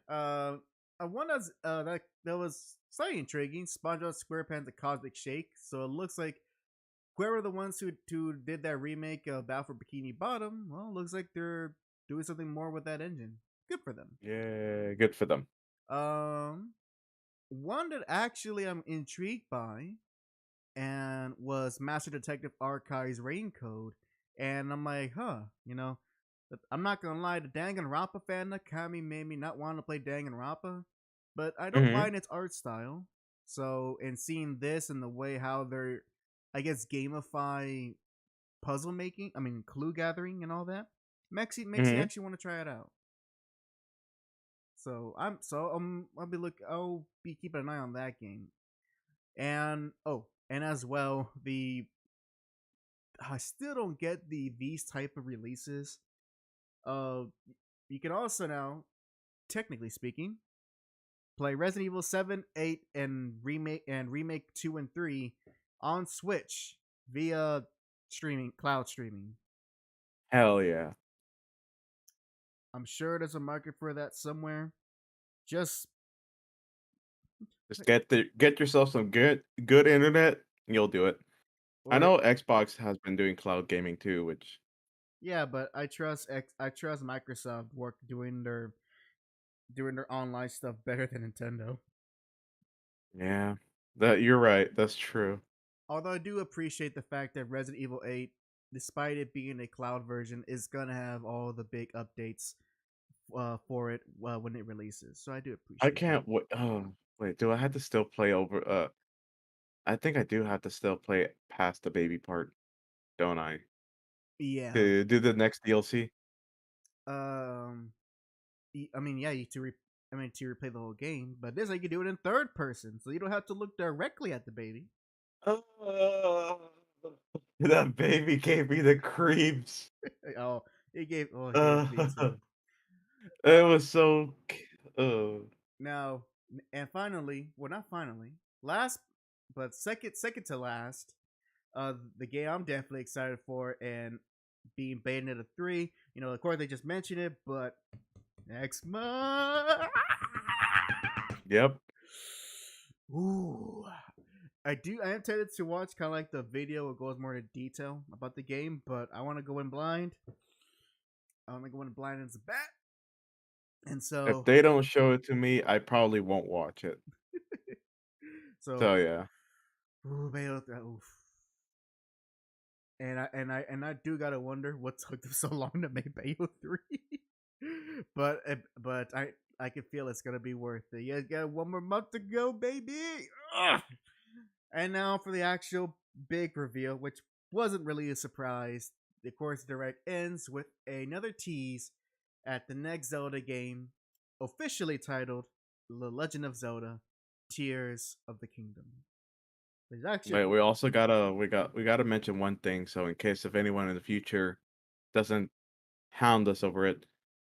One that was slightly intriguing. SpongeBob SquarePants: The Cosmic Shake. So it looks like whoever the ones who did that remake of Battle for Bikini Bottom, well, looks like they're doing something more with that engine. Good for them. Yeah, good for them. One that actually I'm intrigued by, and was Master Detective Archive's Rain Code, and I'm like, I'm not gonna lie, the Danganronpa fan Kami made me not want to play Danganronpa, but I don't mind its art style. So, and seeing this and the way how they're, I guess, gamify puzzle making, clue gathering and all that, makes me actually want to try it out. So I'll be keeping an eye on that game. And as well, I still don't get these type of releases. You can also now, technically speaking, play Resident Evil 7, 8, and remake 2 and 3 on Switch via cloud streaming. Hell yeah. I'm sure there's a market for that somewhere. Just get yourself some good internet, and you'll do it. I know Xbox has been doing cloud gaming too, which yeah, but I trust Microsoft doing their online stuff better than Nintendo. yeah, that you're right. That's true. Although I do appreciate the fact that Resident Evil 8, despite it being a cloud version, is gonna have all the big updates for it when it releases. So I do appreciate. I can't wait. Oh wait, do I have to still play over? I think I do have to still play past the baby part, don't I? Yeah. To do the next DLC. Yeah, to replay the whole game, but this you can do it in third person, so you don't have to look directly at the baby. That baby gave me the creeps. It gave me too. It was so. Now, and finally, well, not finally, last, but second to last, the game I'm definitely excited for, and being Bayonetta 3. Of course they just mentioned it, but next month. Yep. Ooh. I am tempted to watch kind of like the video that goes more into detail about the game, but I want to go in blind. I want to go in blind as a bat. And so if they don't show it to me, I probably won't watch it. So yeah. Ooh, oof. And I do gotta wonder what took them so long to make Bayo 3. but I can feel it's gonna be worth it. You got one more month to go, baby. Ugh! And now for the actual big reveal, which wasn't really a surprise. Of course, Direct ends with another tease at the next Zelda game, officially titled The Legend of Zelda: Tears of the Kingdom. Wait, we also gotta mention one thing. So in case if anyone in the future doesn't hound us over it,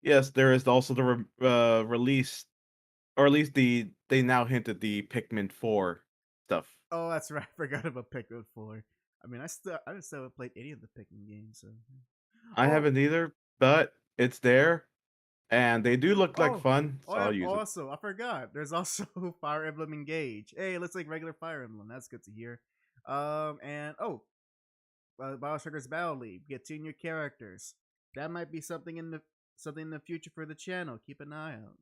yes, there is also the release, or at least they now hinted the Pikmin 4 stuff. Oh, that's right. I forgot about Pikmin 4. I still haven't played any of the Pikmin games. So I haven't either, but it's there, and they do look like fun. So I'll use it. Also, I forgot. There's also Fire Emblem Engage. Hey, it looks like regular Fire Emblem. That's good to hear. Bioshocker's Battle League. Get 2 new characters. That might be something in the future for the channel. Keep an eye out.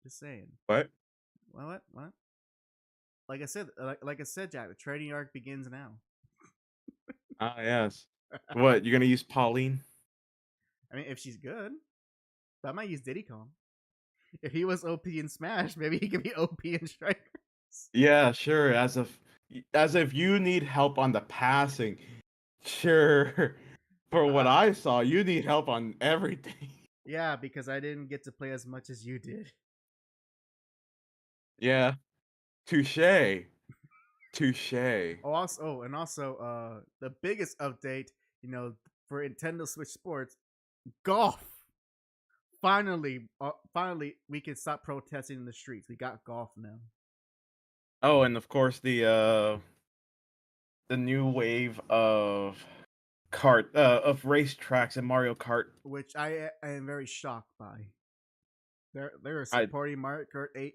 Just saying. What? What? Like I said, Jack. The trading arc begins now. Ah, yes. What, you're gonna use Pauline? If she's good, but I might use Diddy Kong. If he was OP in Smash, maybe he could be OP in Strikers. Yeah, sure. As if you need help on the passing, sure. For what I saw, you need help on everything. Yeah, because I didn't get to play as much as you did. Yeah. Touche. Also, the biggest update, for Nintendo Switch Sports, golf. Finally, we can stop protesting in the streets. We got golf now. Oh, and of course the new wave of race tracks in Mario Kart, which I am very shocked by. They're supporting Mario Kart 8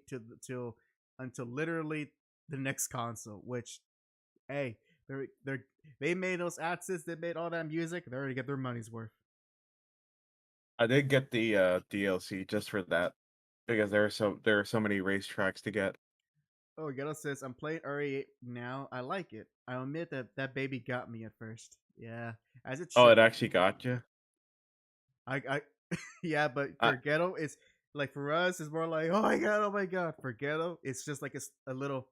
until literally the next console. Which, hey, They made those assets. They made all that music. They're gonna get their money's worth. I did get the DLC just for that because there are so many racetracks to get. Oh, Ghetto says I'm playing RE8 now. I like it. I admit that baby got me at first. Yeah, as it Oh, should. it actually got you. I yeah, but I, for Ghetto, it's like for us, it's more like oh my god, oh my god. For Ghetto, it's just like a little.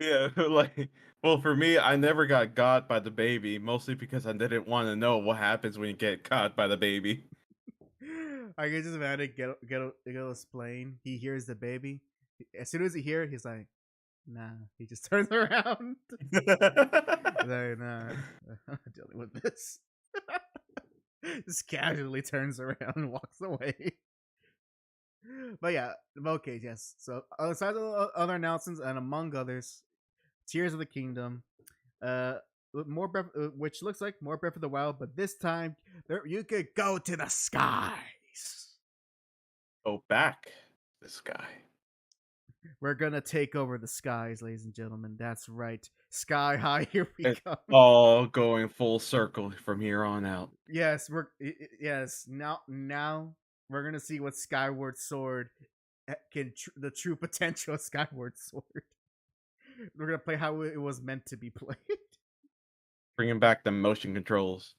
yeah, like well, for me, I never got by the baby, mostly because I didn't want to know what happens when you get caught by the baby. I can just imagine Ghetto's playing. He hears the baby. As soon as he hears, he's like, "Nah." He just turns around. He's like, "Nah, I'm not dealing with this." Just casually turns around and walks away. But yeah, okay, yes. So aside of other announcements and among others, Tears of the Kingdom, uh, which looks like more Breath of the Wild, but this time you could go to the skies. Go back, this guy. We're gonna take over the skies, ladies and gentlemen. That's right, sky high. Here we It's go. all going full circle from here on out. Yes, yes. Now we're gonna see what Skyward Sword the true potential of Skyward Sword. We're gonna play how it was meant to be played. Bringing back the motion controls.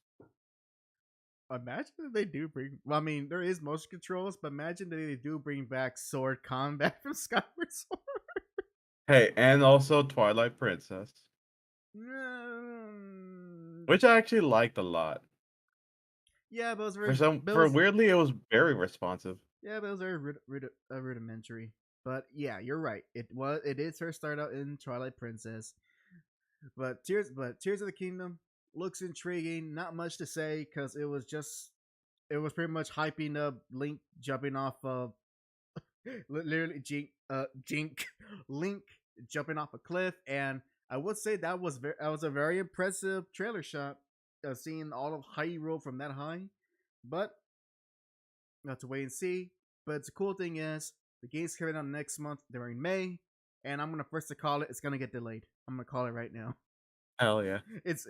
Imagine if they do bring. Well, I mean, there is motion controls, but imagine that they do bring back sword combat from Skyward Sword. Hey, and also Twilight Princess, which I actually liked a lot. Yeah, but it was For weirdly, it was very responsive. Yeah, but it was very rudimentary. But yeah, you're right. It is her start out in Twilight Princess. But Tears of the Kingdom looks intriguing. Not much to say because it was pretty much hyping up Link jumping off of literally Link jumping off a cliff, and I would say that was a very impressive trailer shot, seeing all of Hyrule from that high. But we'll have to wait and see. But the cool thing is the game's coming out next month during May, and I'm gonna first to call it. It's gonna get delayed. I'm gonna call it right now. Hell yeah! It's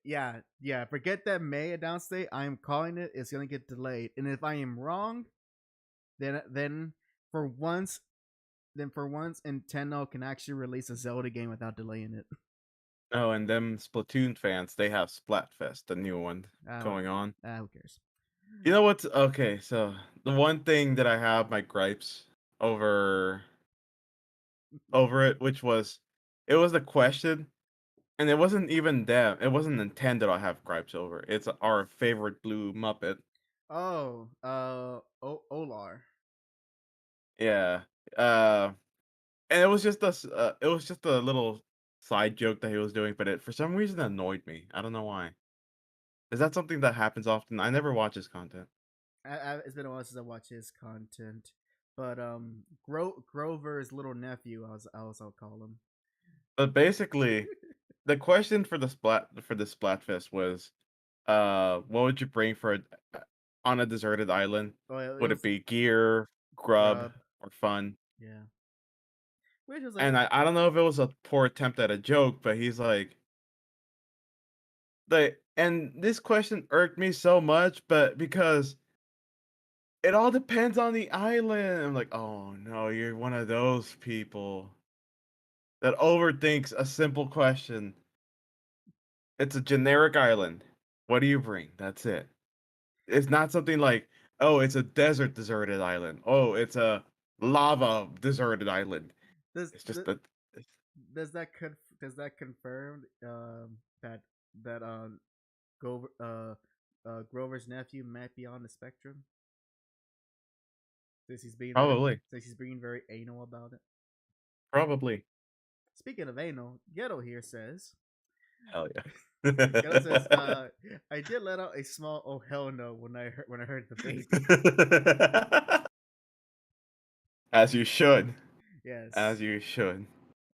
yeah. Forget that May announce date. I am calling it. It's gonna get delayed, and if I am wrong, then for once, Nintendo can actually release a Zelda game without delaying it. Oh, and them Splatoon fans, they have Splatfest, the new one going on. Who cares? You know what's okay? So the one thing that I have my gripes over it, which was it was the question, and it wasn't even them. It wasn't Nintendo I have gripes over. It's our favorite blue Muppet. Oh, Olar. Yeah. And it was just a little side joke that he was doing, but it for some reason annoyed me. I don't know why. Is that something that happens often? I never watch his content. It's been a while since I watched his content, but Grover's little nephew, I'll call him. But basically, the question for the Splatfest was, what would you bring on a deserted island? Would it be gear, grub, or fun? Yeah. Which was And I don't know if it was a poor attempt at a joke, but he's like, and this question irked me so much, but because it all depends on the island. I'm like, oh no, you're one of those people that overthinks a simple question. It's a generic island. What do you bring? That's it. It's not something like, oh, it's a deserted island. Oh, it's a lava deserted island. Does that confirm that Grover's nephew might be on the spectrum? Since he's being very anal about it. Probably. Speaking of anal, Ghetto here says, "Hell yeah." Ghetto says, "I did let out a small oh hell no when I heard the baby." As you should. Yes. As you should.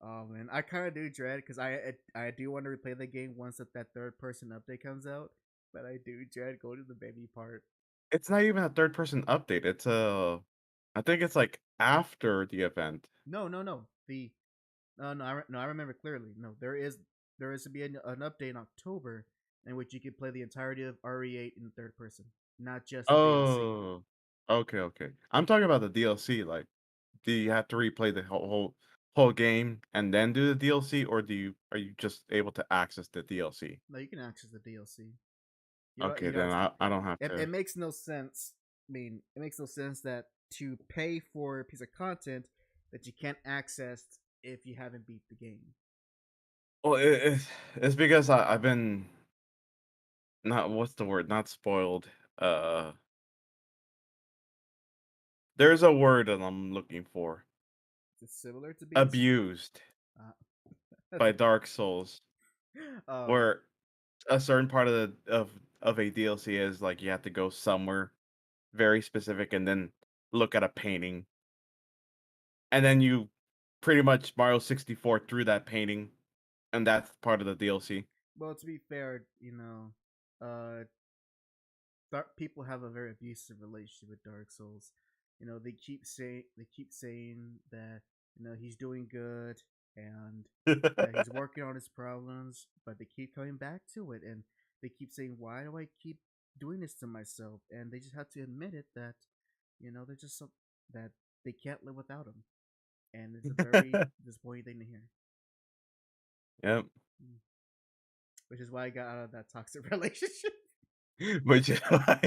Oh man, I kind of do dread because I do want to replay the game once that third person update comes out, but I do dread going to the baby part. It's not even a third person update. I think it's like after the event. No. No, I remember clearly. No, there is to be an update in October in which you can play the entirety of RE8 in third person, not just the DLC. Oh, okay. I'm talking about the DLC. Like, do you have to replay the whole game and then do the DLC, or are you just able to access the DLC? No, you can access the DLC. Okay, You don't then have to. I don't have It to. makes no sense. I mean, it makes no sense that to pay for a piece of content that you can't access if you haven't beat the game. Well, it's because I've been not what's the word? Not spoiled. Uh, there's a word that I'm looking for. Is it similar to being Abused uh, by Dark Souls, oh, where a certain part of a DLC is like you have to go somewhere very specific and then look at a painting, and then you pretty much Mario 64 through that painting, and that's part of the DLC. well, to be fair, uh, people have a very abusive relationship with Dark Souls. They keep saying that he's doing good and that he's working on his problems, but they keep coming back to it, and they keep saying, "Why do I keep doing this to myself?" And they just have to admit it that they're just that they can't live without him, and it's a very disappointing thing to hear. Yep. Which is why I got out of that toxic relationship. Which is why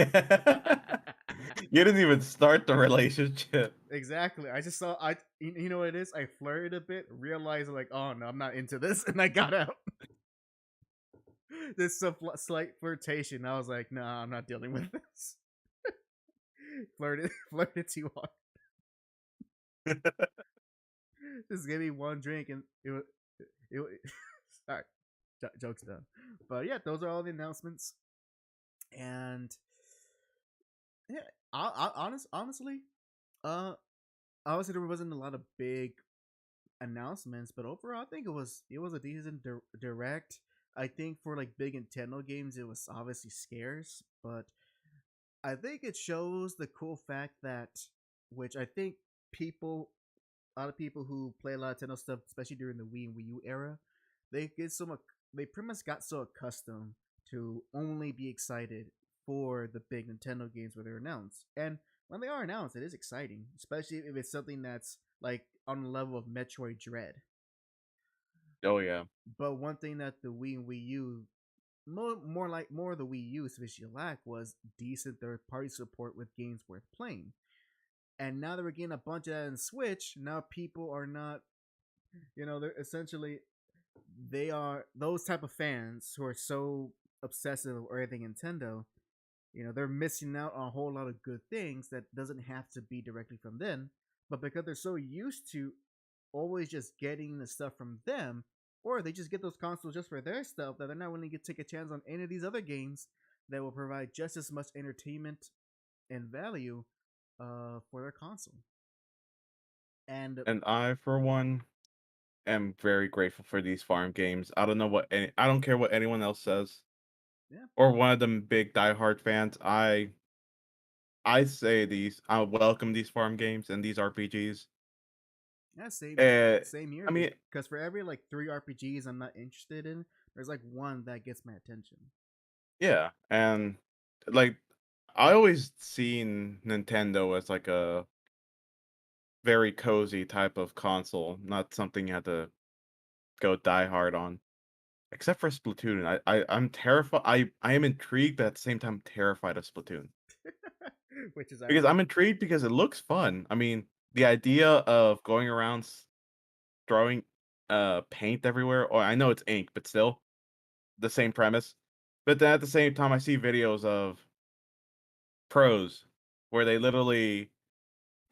you didn't even start the relationship. Exactly. I just saw you know what it is? I flirted a bit, realized like, oh no, I'm not into this, and I got out. This slight flirtation. I was like, nah, I'm not dealing with this. flirted too hard. Just give me one drink and it sorry, joke's done. But yeah, those are all the announcements. And yeah, honestly, uh, obviously there wasn't a lot of big announcements, but overall, I think it was a decent direct. I think for like big Nintendo games, it was obviously scarce, but I think it shows the cool fact that, which I think a lot of people who play a lot of Nintendo stuff, especially during the Wii and Wii U era, they get they pretty much got so accustomed to only be excited for the big Nintendo games where they're announced. And when they are announced, it is exciting, especially if it's something that's like on the level of Metroid Dread. Oh yeah. But one thing that the Wii and Wii U more of the Wii U especially lacked was decent third party support with games worth playing. And now that we're getting a bunch of that in Switch, now people are not, they're essentially they are those type of fans who are so obsessive of everything Nintendo. They're missing out on a whole lot of good things that doesn't have to be directly from them, but because they're so used to always just getting the stuff from them, or they just get those consoles just for their stuff, that they're not willing to take a chance on any of these other games that will provide just as much entertainment and value for their console. And And I, for one, am very grateful for these farm games. I don't know I don't care what anyone else says, yeah, or one of them big diehard fans. I say I welcome these farm games and these RPGs. yeah, same Uh, same here. I mean, Because for every like 3 RPGs I'm not interested in, there's like one that gets my attention. yeah, and like I always seen Nintendo as like a very cozy type of console, not something you had to go die hard on. Except for Splatoon, I'm terrified. I am intrigued, but at the same time terrified of Splatoon Which is because I'm ironic. intrigued because it looks fun. I mean, the idea of going around throwing paint everywhere, or I know it's ink, but still the same premise. But then at the same time, I see videos of pros where they literally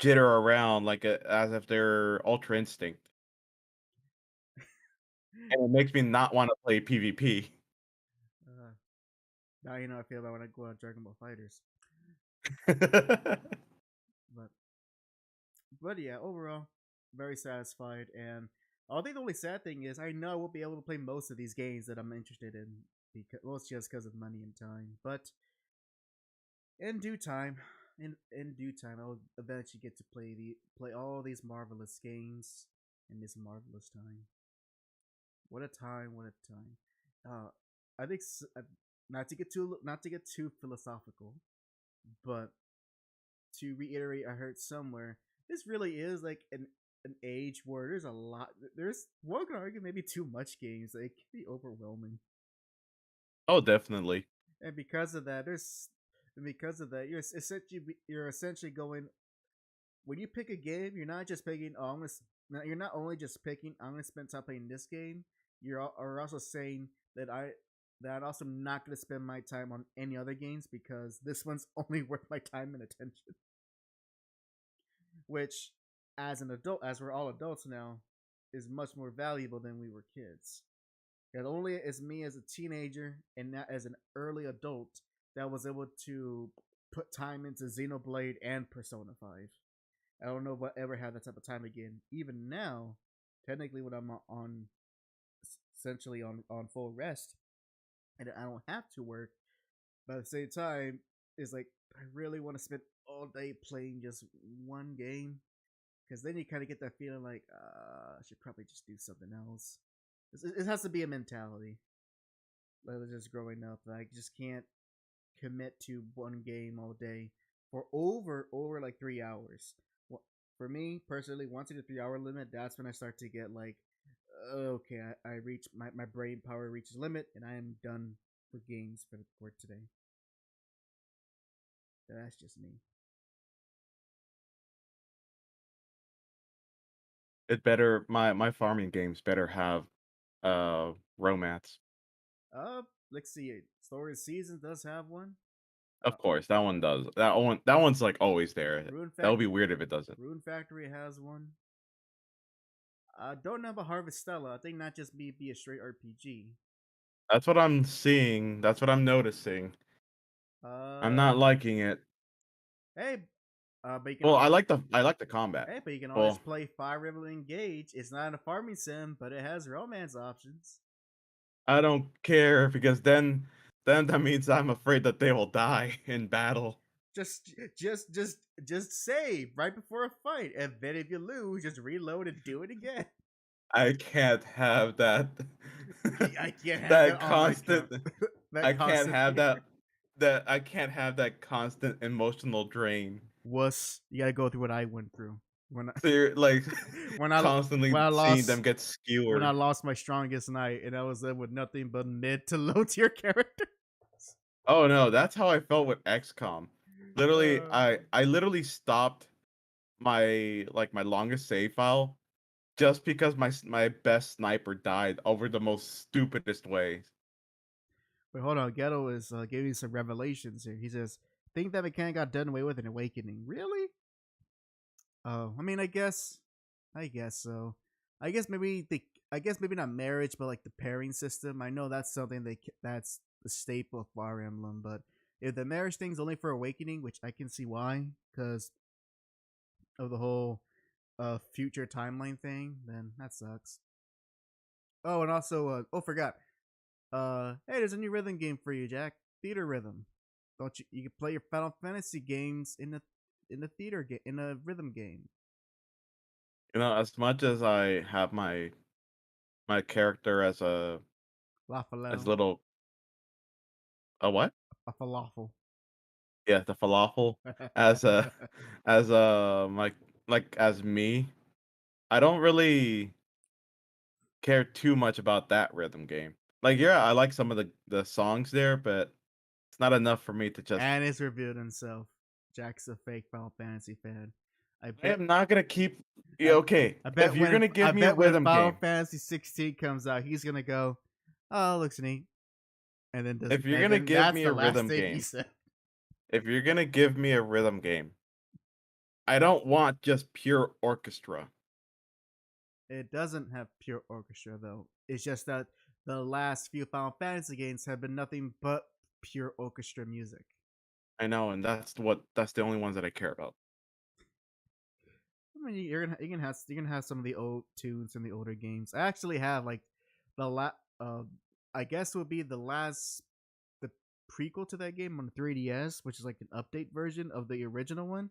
jitter around like as if they're Ultra Instinct, and it makes me not want to play PvP. uh, Now you know how I feel about when I go on Dragon Ball Fighters. But yeah, overall, very satisfied. And I think the only sad thing is I know I won't be able to play most of these games that I'm interested in because it's just because of money and time. But in due time, in due time, I'll eventually get to play all these marvelous games. in this marvelous time. What a time! What a time! I think not to get too philosophical, but to reiterate, I heard somewhere this really is like an age where there's a lot. There's one could argue maybe too much games. Like, it can be overwhelming, Oh, definitely. and because of that, you're essentially going when you pick a game. You're not just picking. Oh, you're not only just picking. I'm gonna spend time playing this game. Are also saying that I'm also not gonna spend my time on any other games because this one's only worth my time and attention. Which, as an adult, as we're all adults now, is much more valuable than we were kids. It only is me as a teenager and not as an early adult that was able to put time into Xenoblade and Persona 5. I don't know if I'll ever have that type of time again. Even now, technically, when I'm on essentially on full rest and I don't have to work, but at the same time, it's like I really want to spend all day playing just one game because then you kind of get that feeling like I should probably just do something else. It has to be a mentality. Like just growing up, I just can't commit to one game all day for over like 3 hours. For me personally, once I hit the 3 hour limit, that's when I start to get like, okay, I reach my brain power reaches limit, and I am done for games for today. That's just me. It better my farming games better have romance. Let's see. Story Seasons does have one. Of course, that one does. That one's like always there. That would be weird if it doesn't. Rune Factory has one. Don't know about Harvestella. I think not just be a straight RPG. That's what I'm seeing. That's what I'm noticing. I'm not liking it. Hey, but you can Well, always, I like the combat. hey, but you can always Well, play Fire Emblem Engage. It's not a farming sim, but it has romance options. I don't care because then that means I'm afraid that they will die in battle. Just save right before a fight, and then if you lose, just reload and do it again. I can't have that. I can't have that that on my constant. account. That I can't constant have fear. that. I can't have that constant emotional drain. Wuss, you gotta go through what I went through when So you're like when I constantly when I seeing them lost get when skewered. I lost my strongest knight, and I was there with nothing but mid to low tier characters. Oh no, that's how I felt with XCOM. Literally, Uh, I literally stopped my longest save file just because my best sniper died over the most stupidest ways. Wait, hold on. Ghetto is giving some revelations here. He says, "Think that mechanic got done away with in Awakening? Really? Oh, I mean, I guess so. I guess maybe not marriage, but like the pairing system. I know that's something that's the staple of Fire Emblem. But if the marriage thing's only for Awakening, which I can see why, because of the whole future timeline thing, then that sucks. Oh, and also, forgot. Hey, there's a new rhythm game for you, Jack. Theater Rhythm. Don't you? You can play your Final Fantasy games in the theater game in a rhythm game. You know, as much as I have my character as Falafel, little a what? a falafel. Yeah, the falafel as a as me. I don't really care too much about that rhythm game. Like, yeah, I like some of the songs there, but it's not enough for me to just. And he's revealed himself. Jack's a fake Final Fantasy fan. I I bet. am not gonna keep. Yeah, okay. I bet If you're when gonna give me a when rhythm Final game, Fantasy 16 comes out, he's gonna go, "Oh, looks neat," and then if you're and gonna then give that's me the a last rhythm thing he game, said. if you're gonna give me a rhythm game, I don't want just pure orchestra. It doesn't have pure orchestra though. It's just that the last few Final Fantasy games have been nothing but pure orchestra music. I know, and that's the only ones that I care about. I mean, you're gonna have some of the old tunes in the older games. I actually have like the I guess would be the prequel to that game on the 3DS, which is like an update version of the original one.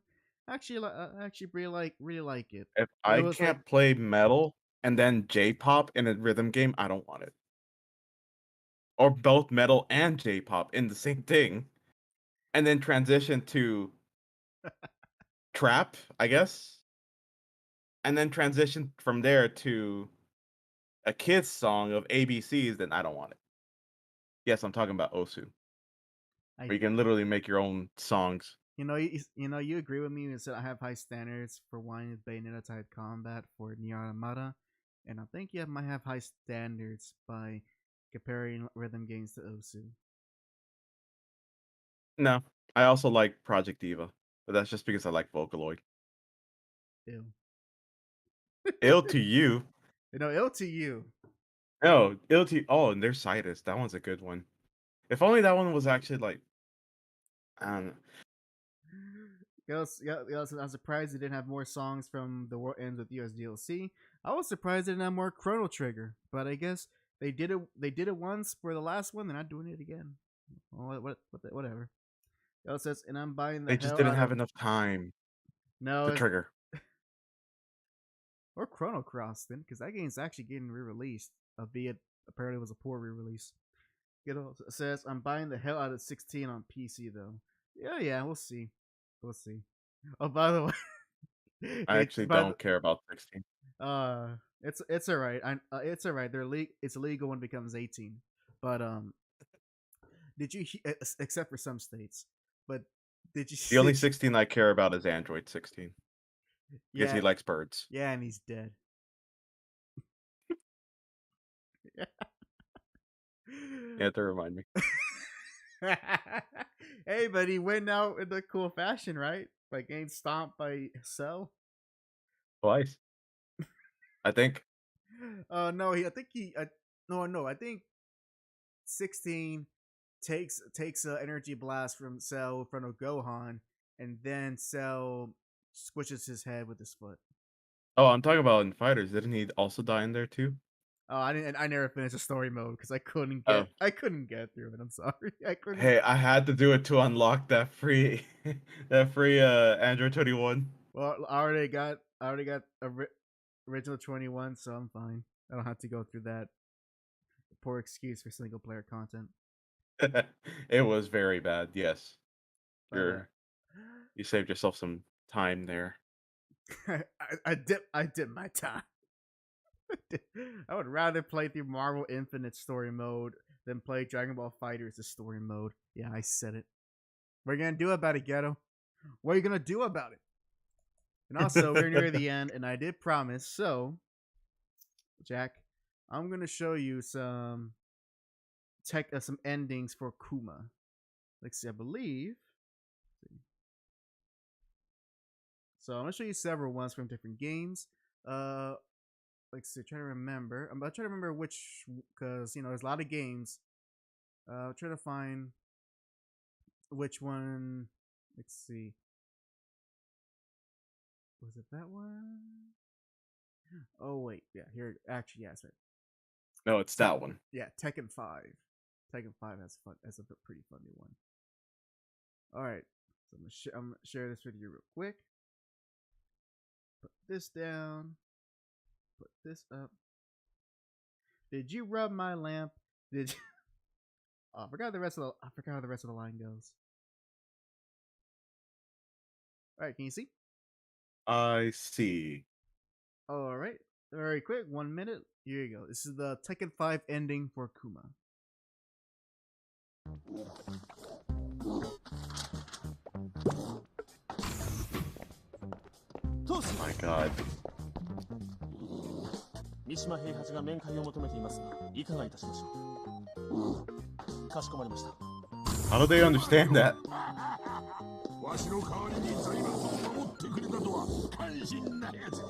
Actually, I actually really like it. If It I was like can't play metal, and then J-pop in a rhythm game, I don't want it. Or both metal and J-pop in the same thing, and then transition to trap, I guess, and then transition from there to a kid's song of ABCs, then I don't want it. Yes, I'm talking about Osu, where you can literally make your own songs. You agree with me when you said I have high standards for wanting Bayonetta type combat for Nier Automata, and I think you might have high standards by comparing rhythm games to Osu. No, I also like Project Diva, but that's just because I like Vocaloid. Ew. Ill to you. Ill to you. No, ill to oh, and there's Citus. That one's a good one. If only that one was actually like, I don't know. I'm surprised they didn't have more songs from The World Ends with US DLC. I was surprised they didn't have more Chrono Trigger, but I guess they did it. They did it once for the last one. They're not doing it again. Whatever. It says, and I'm buying the. They just didn't have enough time. No, to trigger. Or Chrono Cross then, because that game's actually getting re-released. Albeit apparently it was a poor re-release. It says I'm buying the hell out of 16 on PC though. Yeah, we'll see. Oh, by the way, I actually don't care about 16. It's alright. It's alright. It's illegal when it becomes 18. But did you except for some states? But did you? The only 16 I care about is Android 16. Because Yeah, he likes birds. yeah, and he's dead. You have to remind me. Hey, but he went out in the cool fashion, right? By getting stomped by Cell. Twice. I think. No, I think 16 takes a energy blast from Cell in front of Gohan, and then Cell squishes his head with his foot. Oh, I'm talking about in Fighters. Didn't he also die in there too? Oh, I never finished the story mode because I couldn't get through it. I'm sorry. I couldn't. Hey, I had to do it to unlock that free Android 21. Well, I already got original 21, so I'm fine. I don't have to go through that poor excuse for single player content. It was very bad. Yes, you saved yourself some time there. I did my time. I would rather play through Marvel Infinite story mode than play Dragon Ball FighterZ the story mode. Yeah, I said it. What are you gonna do about it, Ghetto? What are you gonna do about it? And also, we're near the end, and I did promise. So, Jack, I'm gonna show you some some endings for Kuma. Let's see, I believe. So I'm gonna show you several ones from different games. Let's see, try to remember. I'm trying to remember which, because there's a lot of games. Try to find which one. Let's see. Was it that one? Oh wait, yeah. Here, actually, yeah, that's right. No, it's that one. Yeah, Tekken 5. Tekken 5 has a pretty funny one. All right, so I'm gonna share this with you real quick. Put this down. Put this up. Did you rub my lamp? Did you? Oh, I forgot how the rest of the line goes. All right, can you see? I see. All right, very quick. 1 minute. Here you go. This is the Tekken 5 ending for Kuma. Oh my god. 三島平八が面会を求めていますが、いかがいたしましょう。かしこまりました。How do they understand that? わしの代わりに財閥を守ってくれたとは感心なやつじゃ。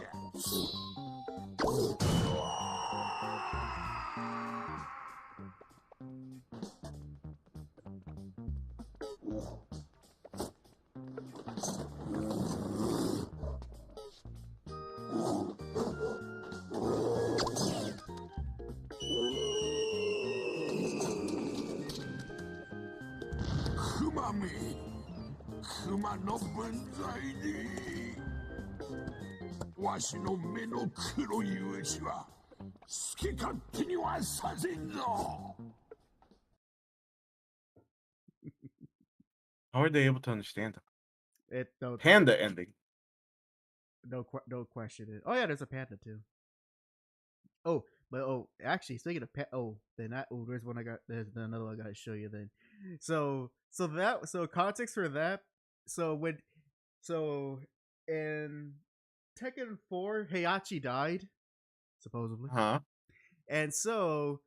熊の分際にわわしの目の黒い牛は好き勝手にはさせんぞ。 How are they able to understand that? It no Panda ending. no question it. Oh yeah, there's a panda too. Oh, but actually, speaking of there's one I got. There's another one I got to show you. Then, so context for that. So in Tekken 4, Heihachi died supposedly, Huh? and so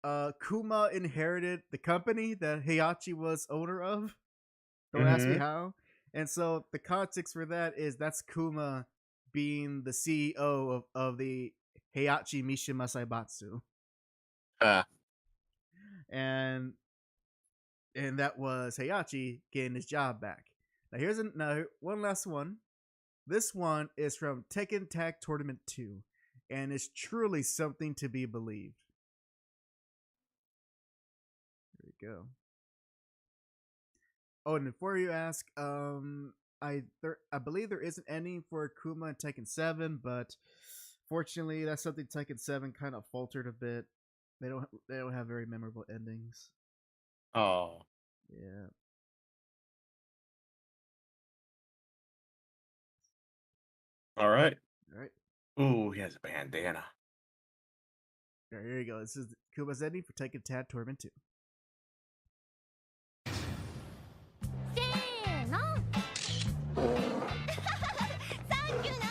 Kuma inherited the company that Heihachi was owner of. Don't ask me how. And so the context for that is that's Kuma being the CEO of the Heihachi Mishima Saibatsu. And that was Heihachi getting his job back. Now one last one. This one is from Tekken Tag Tournament 2, and it's truly something to be believed. There we go. Oh, and before you ask, I believe there is an ending for Kuma in Tekken 7, but fortunately, that's something Tekken 7 kind of faltered a bit. They don't have very memorable endings. Oh. Yeah. All right. All right. Ooh, he has a bandana. All right, here you go. This is Kuma's ending for Tekken Tag Tournament 2. せーのサンキューな。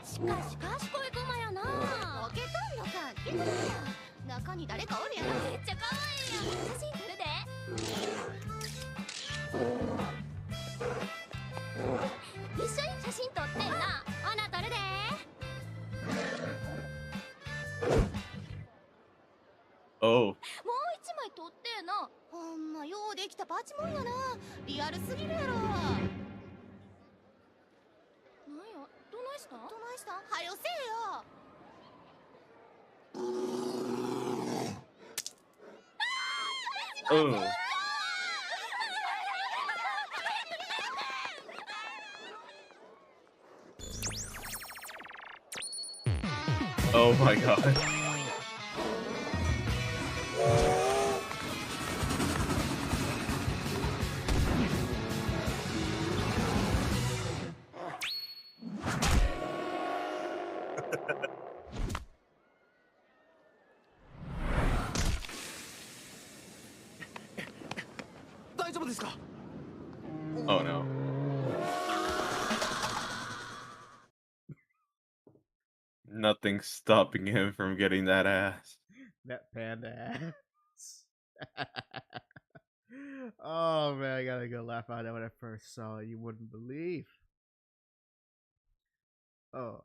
しかし賢いクマやな。開けたんのか。開けたんや。中に誰かおるやろ。めっちゃ可愛いやん。写真撮るで。一緒に写真撮ってんな。ほな撮るで。Oh. もう一枚撮ってえな。ほんまようできたパチモンやな。リアルすぎるやろ。なんや、どないしたん？どないしたん？はよせえよ。Oh. Oh my god. Oh no. Nothing's stopping him from getting that ass. That panda ass. Oh man, I gotta go laugh out at when I first saw it. You wouldn't believe. Oh,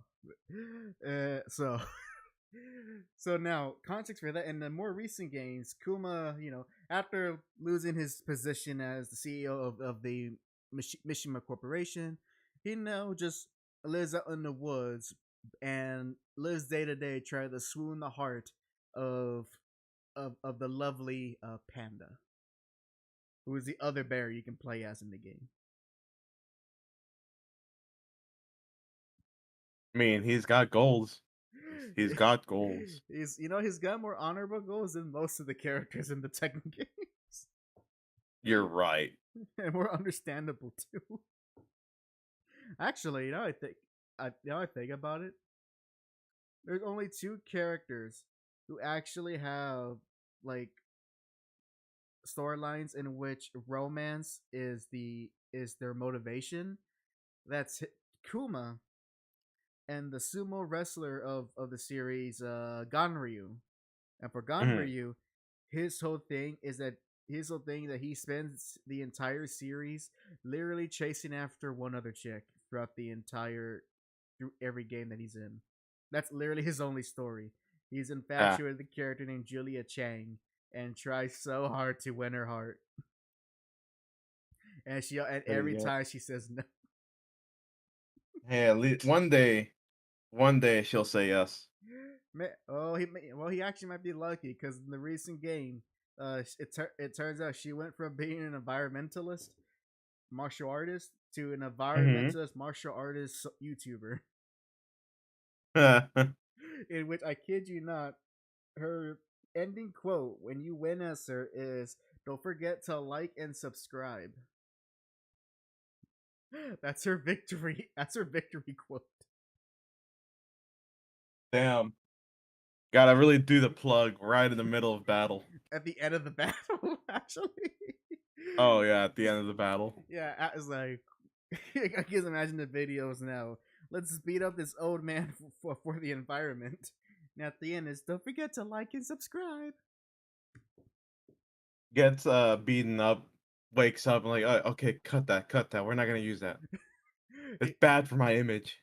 so so now context for that. In the more recent games, Kuma, after losing his position as the CEO of the Mishima Corporation, he now just lives out in the woods and lives day to day trying to swoon the heart of the lovely panda, who is the other bear you can play as in the game. I mean, he's got goals. He's got goals. He's got more honorable goals than most of the characters in the Tekken games. You're right. And more understandable too. Actually, I think about it, there's only two characters who actually have like storylines in which romance is their motivation. That's Kuma and the sumo wrestler of the series, Ganryu. And for Ganryu, his whole thing that he spends the entire series literally chasing after one other chick through every game that he's in. That's literally his only story. He's infatuated with a character named Julia Chang and tries so hard to win her heart. And every time she says no. Hey, at least one day she'll say yes. He actually might be lucky because in the recent game, it turns out she went from being an environmentalist martial artist to an environmentalist martial artist YouTuber. In which, I kid you not, her ending quote when you win as her is, "Don't forget to like and subscribe." That's her victory. That's her victory quote. Damn. Gotta really do the plug right in the middle of battle. At the end of the battle, actually. Oh yeah, at the end of the battle. Yeah, it's like I can imagine the videos now. Let's speed up this old man for the environment. And at the end is, "Don't forget to like and subscribe." Gets beaten up, wakes up and like, okay, cut that. We're not gonna use that. It's bad for my image.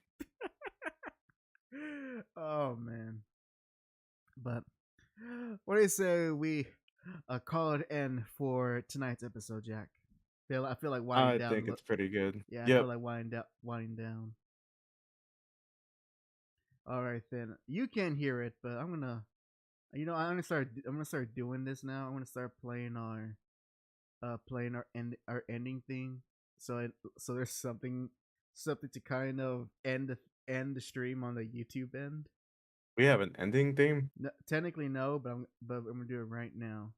Oh man. But what do you say we call it end for tonight's episode, Jack? I feel like winding down. I think it's pretty good. Yeah, I Yep. feel like winding down. All right then. You can't hear it, but I'm gonna. I'm gonna start doing this now. I'm gonna start playing our ending thing. So there's something to kind of end the stream on the YouTube end. We have an ending theme. No, technically no, but I'm gonna do it right now.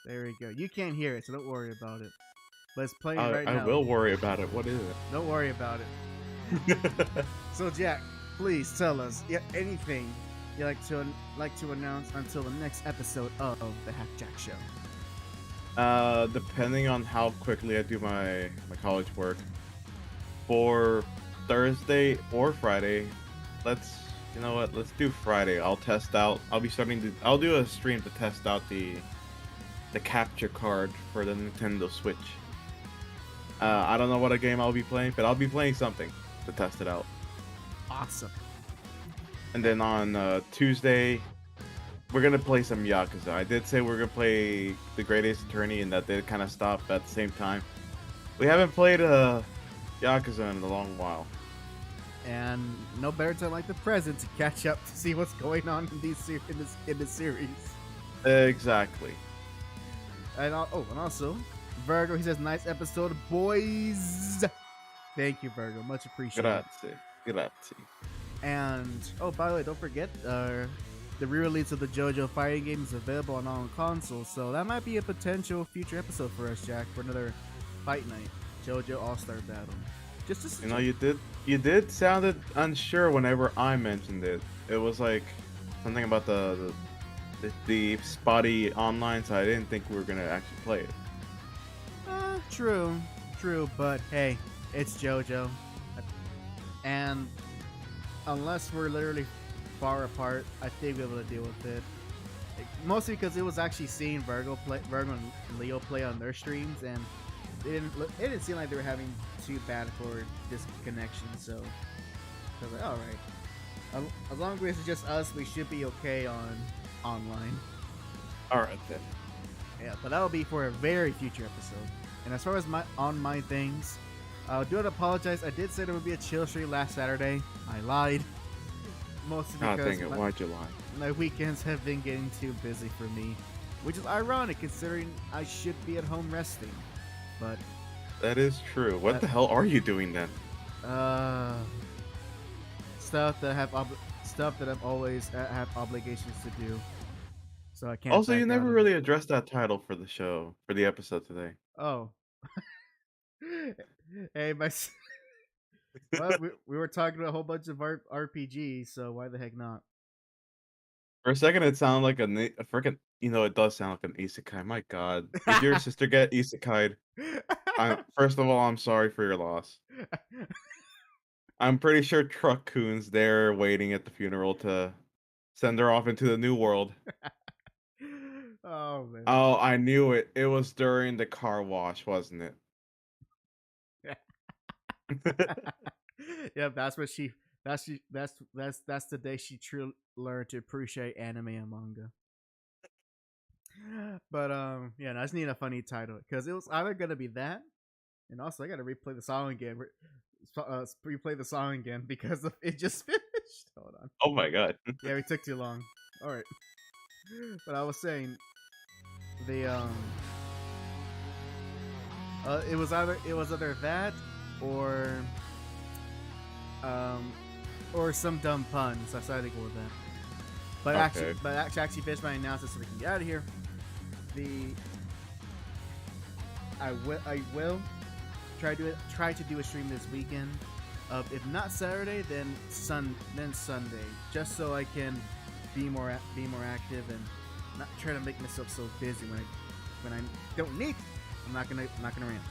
There we go. You can't hear it, so don't worry about it. But it's playing right now. I will worry about it. What is it? Don't worry about it. So Jack, please tell us anything you like to announce until the next episode of the HAC JAC Show. Depending on how quickly I do my college work, for Thursday or Friday, let's do Friday. I'll test out. I'll do a stream to test out the capture card for the Nintendo Switch. I don't know what a game I'll be playing, but I'll be playing something to test it out. Awesome. And then on Tuesday, we're gonna play some Yakuza. I did say we're gonna play The Great Ace Attorney, and that did kind of stop at the same time. We haven't played Yakuza in a long while. And no better time like the present to catch up to see what's going on in this series. Exactly. And also, Virgo, he says, "Nice episode, boys." Thank you, Virgo. Much appreciated. Grazie. And by the way, don't forget the re-release of the JoJo fighting game is available on all consoles, so that might be a potential future episode for us, Jack, for another fight night, JoJo All-Star Battle. Just to you did sounded unsure whenever I mentioned it. It was like something about the spotty online, so I didn't think we were gonna actually play it. True, but hey, it's JoJo, and unless we're literally far apart, I think we'll be able to deal with it. Mostly because it was actually seeing Virgo and Leo play on their streams, and it didn't seem like they were having too bad for disconnection. So I was like, all right, as long as it's just us, we should be okay on online. All right then. Yeah, but that'll be for a very future episode. And as far as my things, I do apologize. I did say there would be a chill stream last Saturday. I lied. Mostly because why'd you lie? My weekends have been getting too busy for me, which is ironic considering I should be at home resting. But that is true. What the hell are you doing then? Stuff that I'm always have obligations to do. So I can't. Also, you never really addressed that title for the show, for the episode today. Oh. Hey, well, we were talking about a whole bunch of RPGs, so why the heck not? For a second, it sounded like a freaking. It does sound like an isekai. My God, did your sister get isekai'd? First of all, I'm sorry for your loss. I'm pretty sure Truck Coon's there waiting at the funeral to send her off into the new world. Oh man. Oh, I knew it. It was during the car wash, wasn't it? Yeah, that's the day she truly learned to appreciate anime and manga. But yeah, I just need a funny title because it was either gonna be that, and also I gotta replay the song again. Replay the song again because it just finished. Hold on. Oh my God. Yeah, we took too long. All right. But I was saying the it was either that or or some dumb pun, so I decided to go with that. But actually finished my analysis so we can get out of here. I will try to do a stream this weekend. If not Saturday, then Sunday, just so I can be more active and not try to make myself so busy when I don't need. I'm not gonna rant.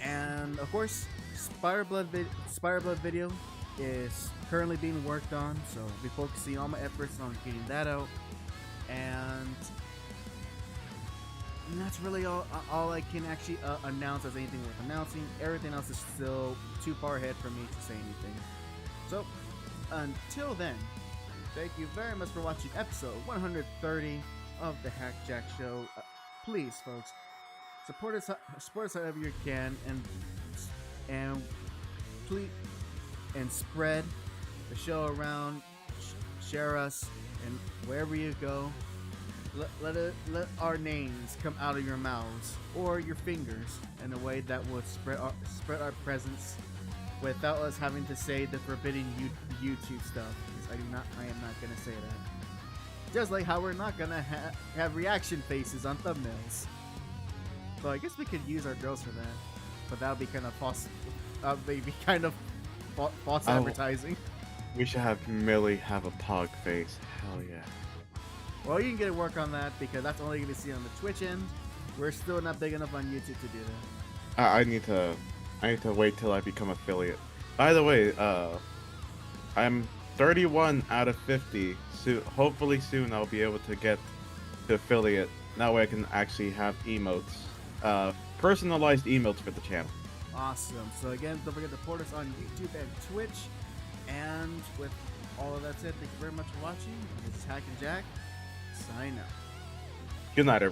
And of course, Spire Blood video is currently being worked on, so I'll be focusing all my efforts on getting that out. And that's really all I can actually announce as anything worth announcing. Everything else is still too far ahead for me to say anything. So, until then, thank you very much for watching episode 130 of the JAC Show. Please, folks, support us however you can, and please, and spread the show around. Share us, and wherever you go, let our names come out of your mouths or your fingers in a way that will spread our presence without us having to say the forbidden YouTube stuff. Because I am not gonna say that. Just like how we're not gonna have reaction faces on thumbnails. So I guess we could use our girls for that, but that would be kind of false. Maybe kind of false advertising. We should have Millie have a pog face. Hell yeah. Well, you can get to work on that because that's only going to be seen on the Twitch end. We're still not big enough on YouTube to do that. I need to wait till I become affiliate. By the way, I'm 31 out of 50. So hopefully soon I'll be able to get to affiliate. That way I can actually have emotes, personalized emotes for the channel. Awesome. So again, don't forget to support us on YouTube and Twitch. And with all of that said, thank you very much for watching. This is HAC and JAC. Sign out. Good night, everyone.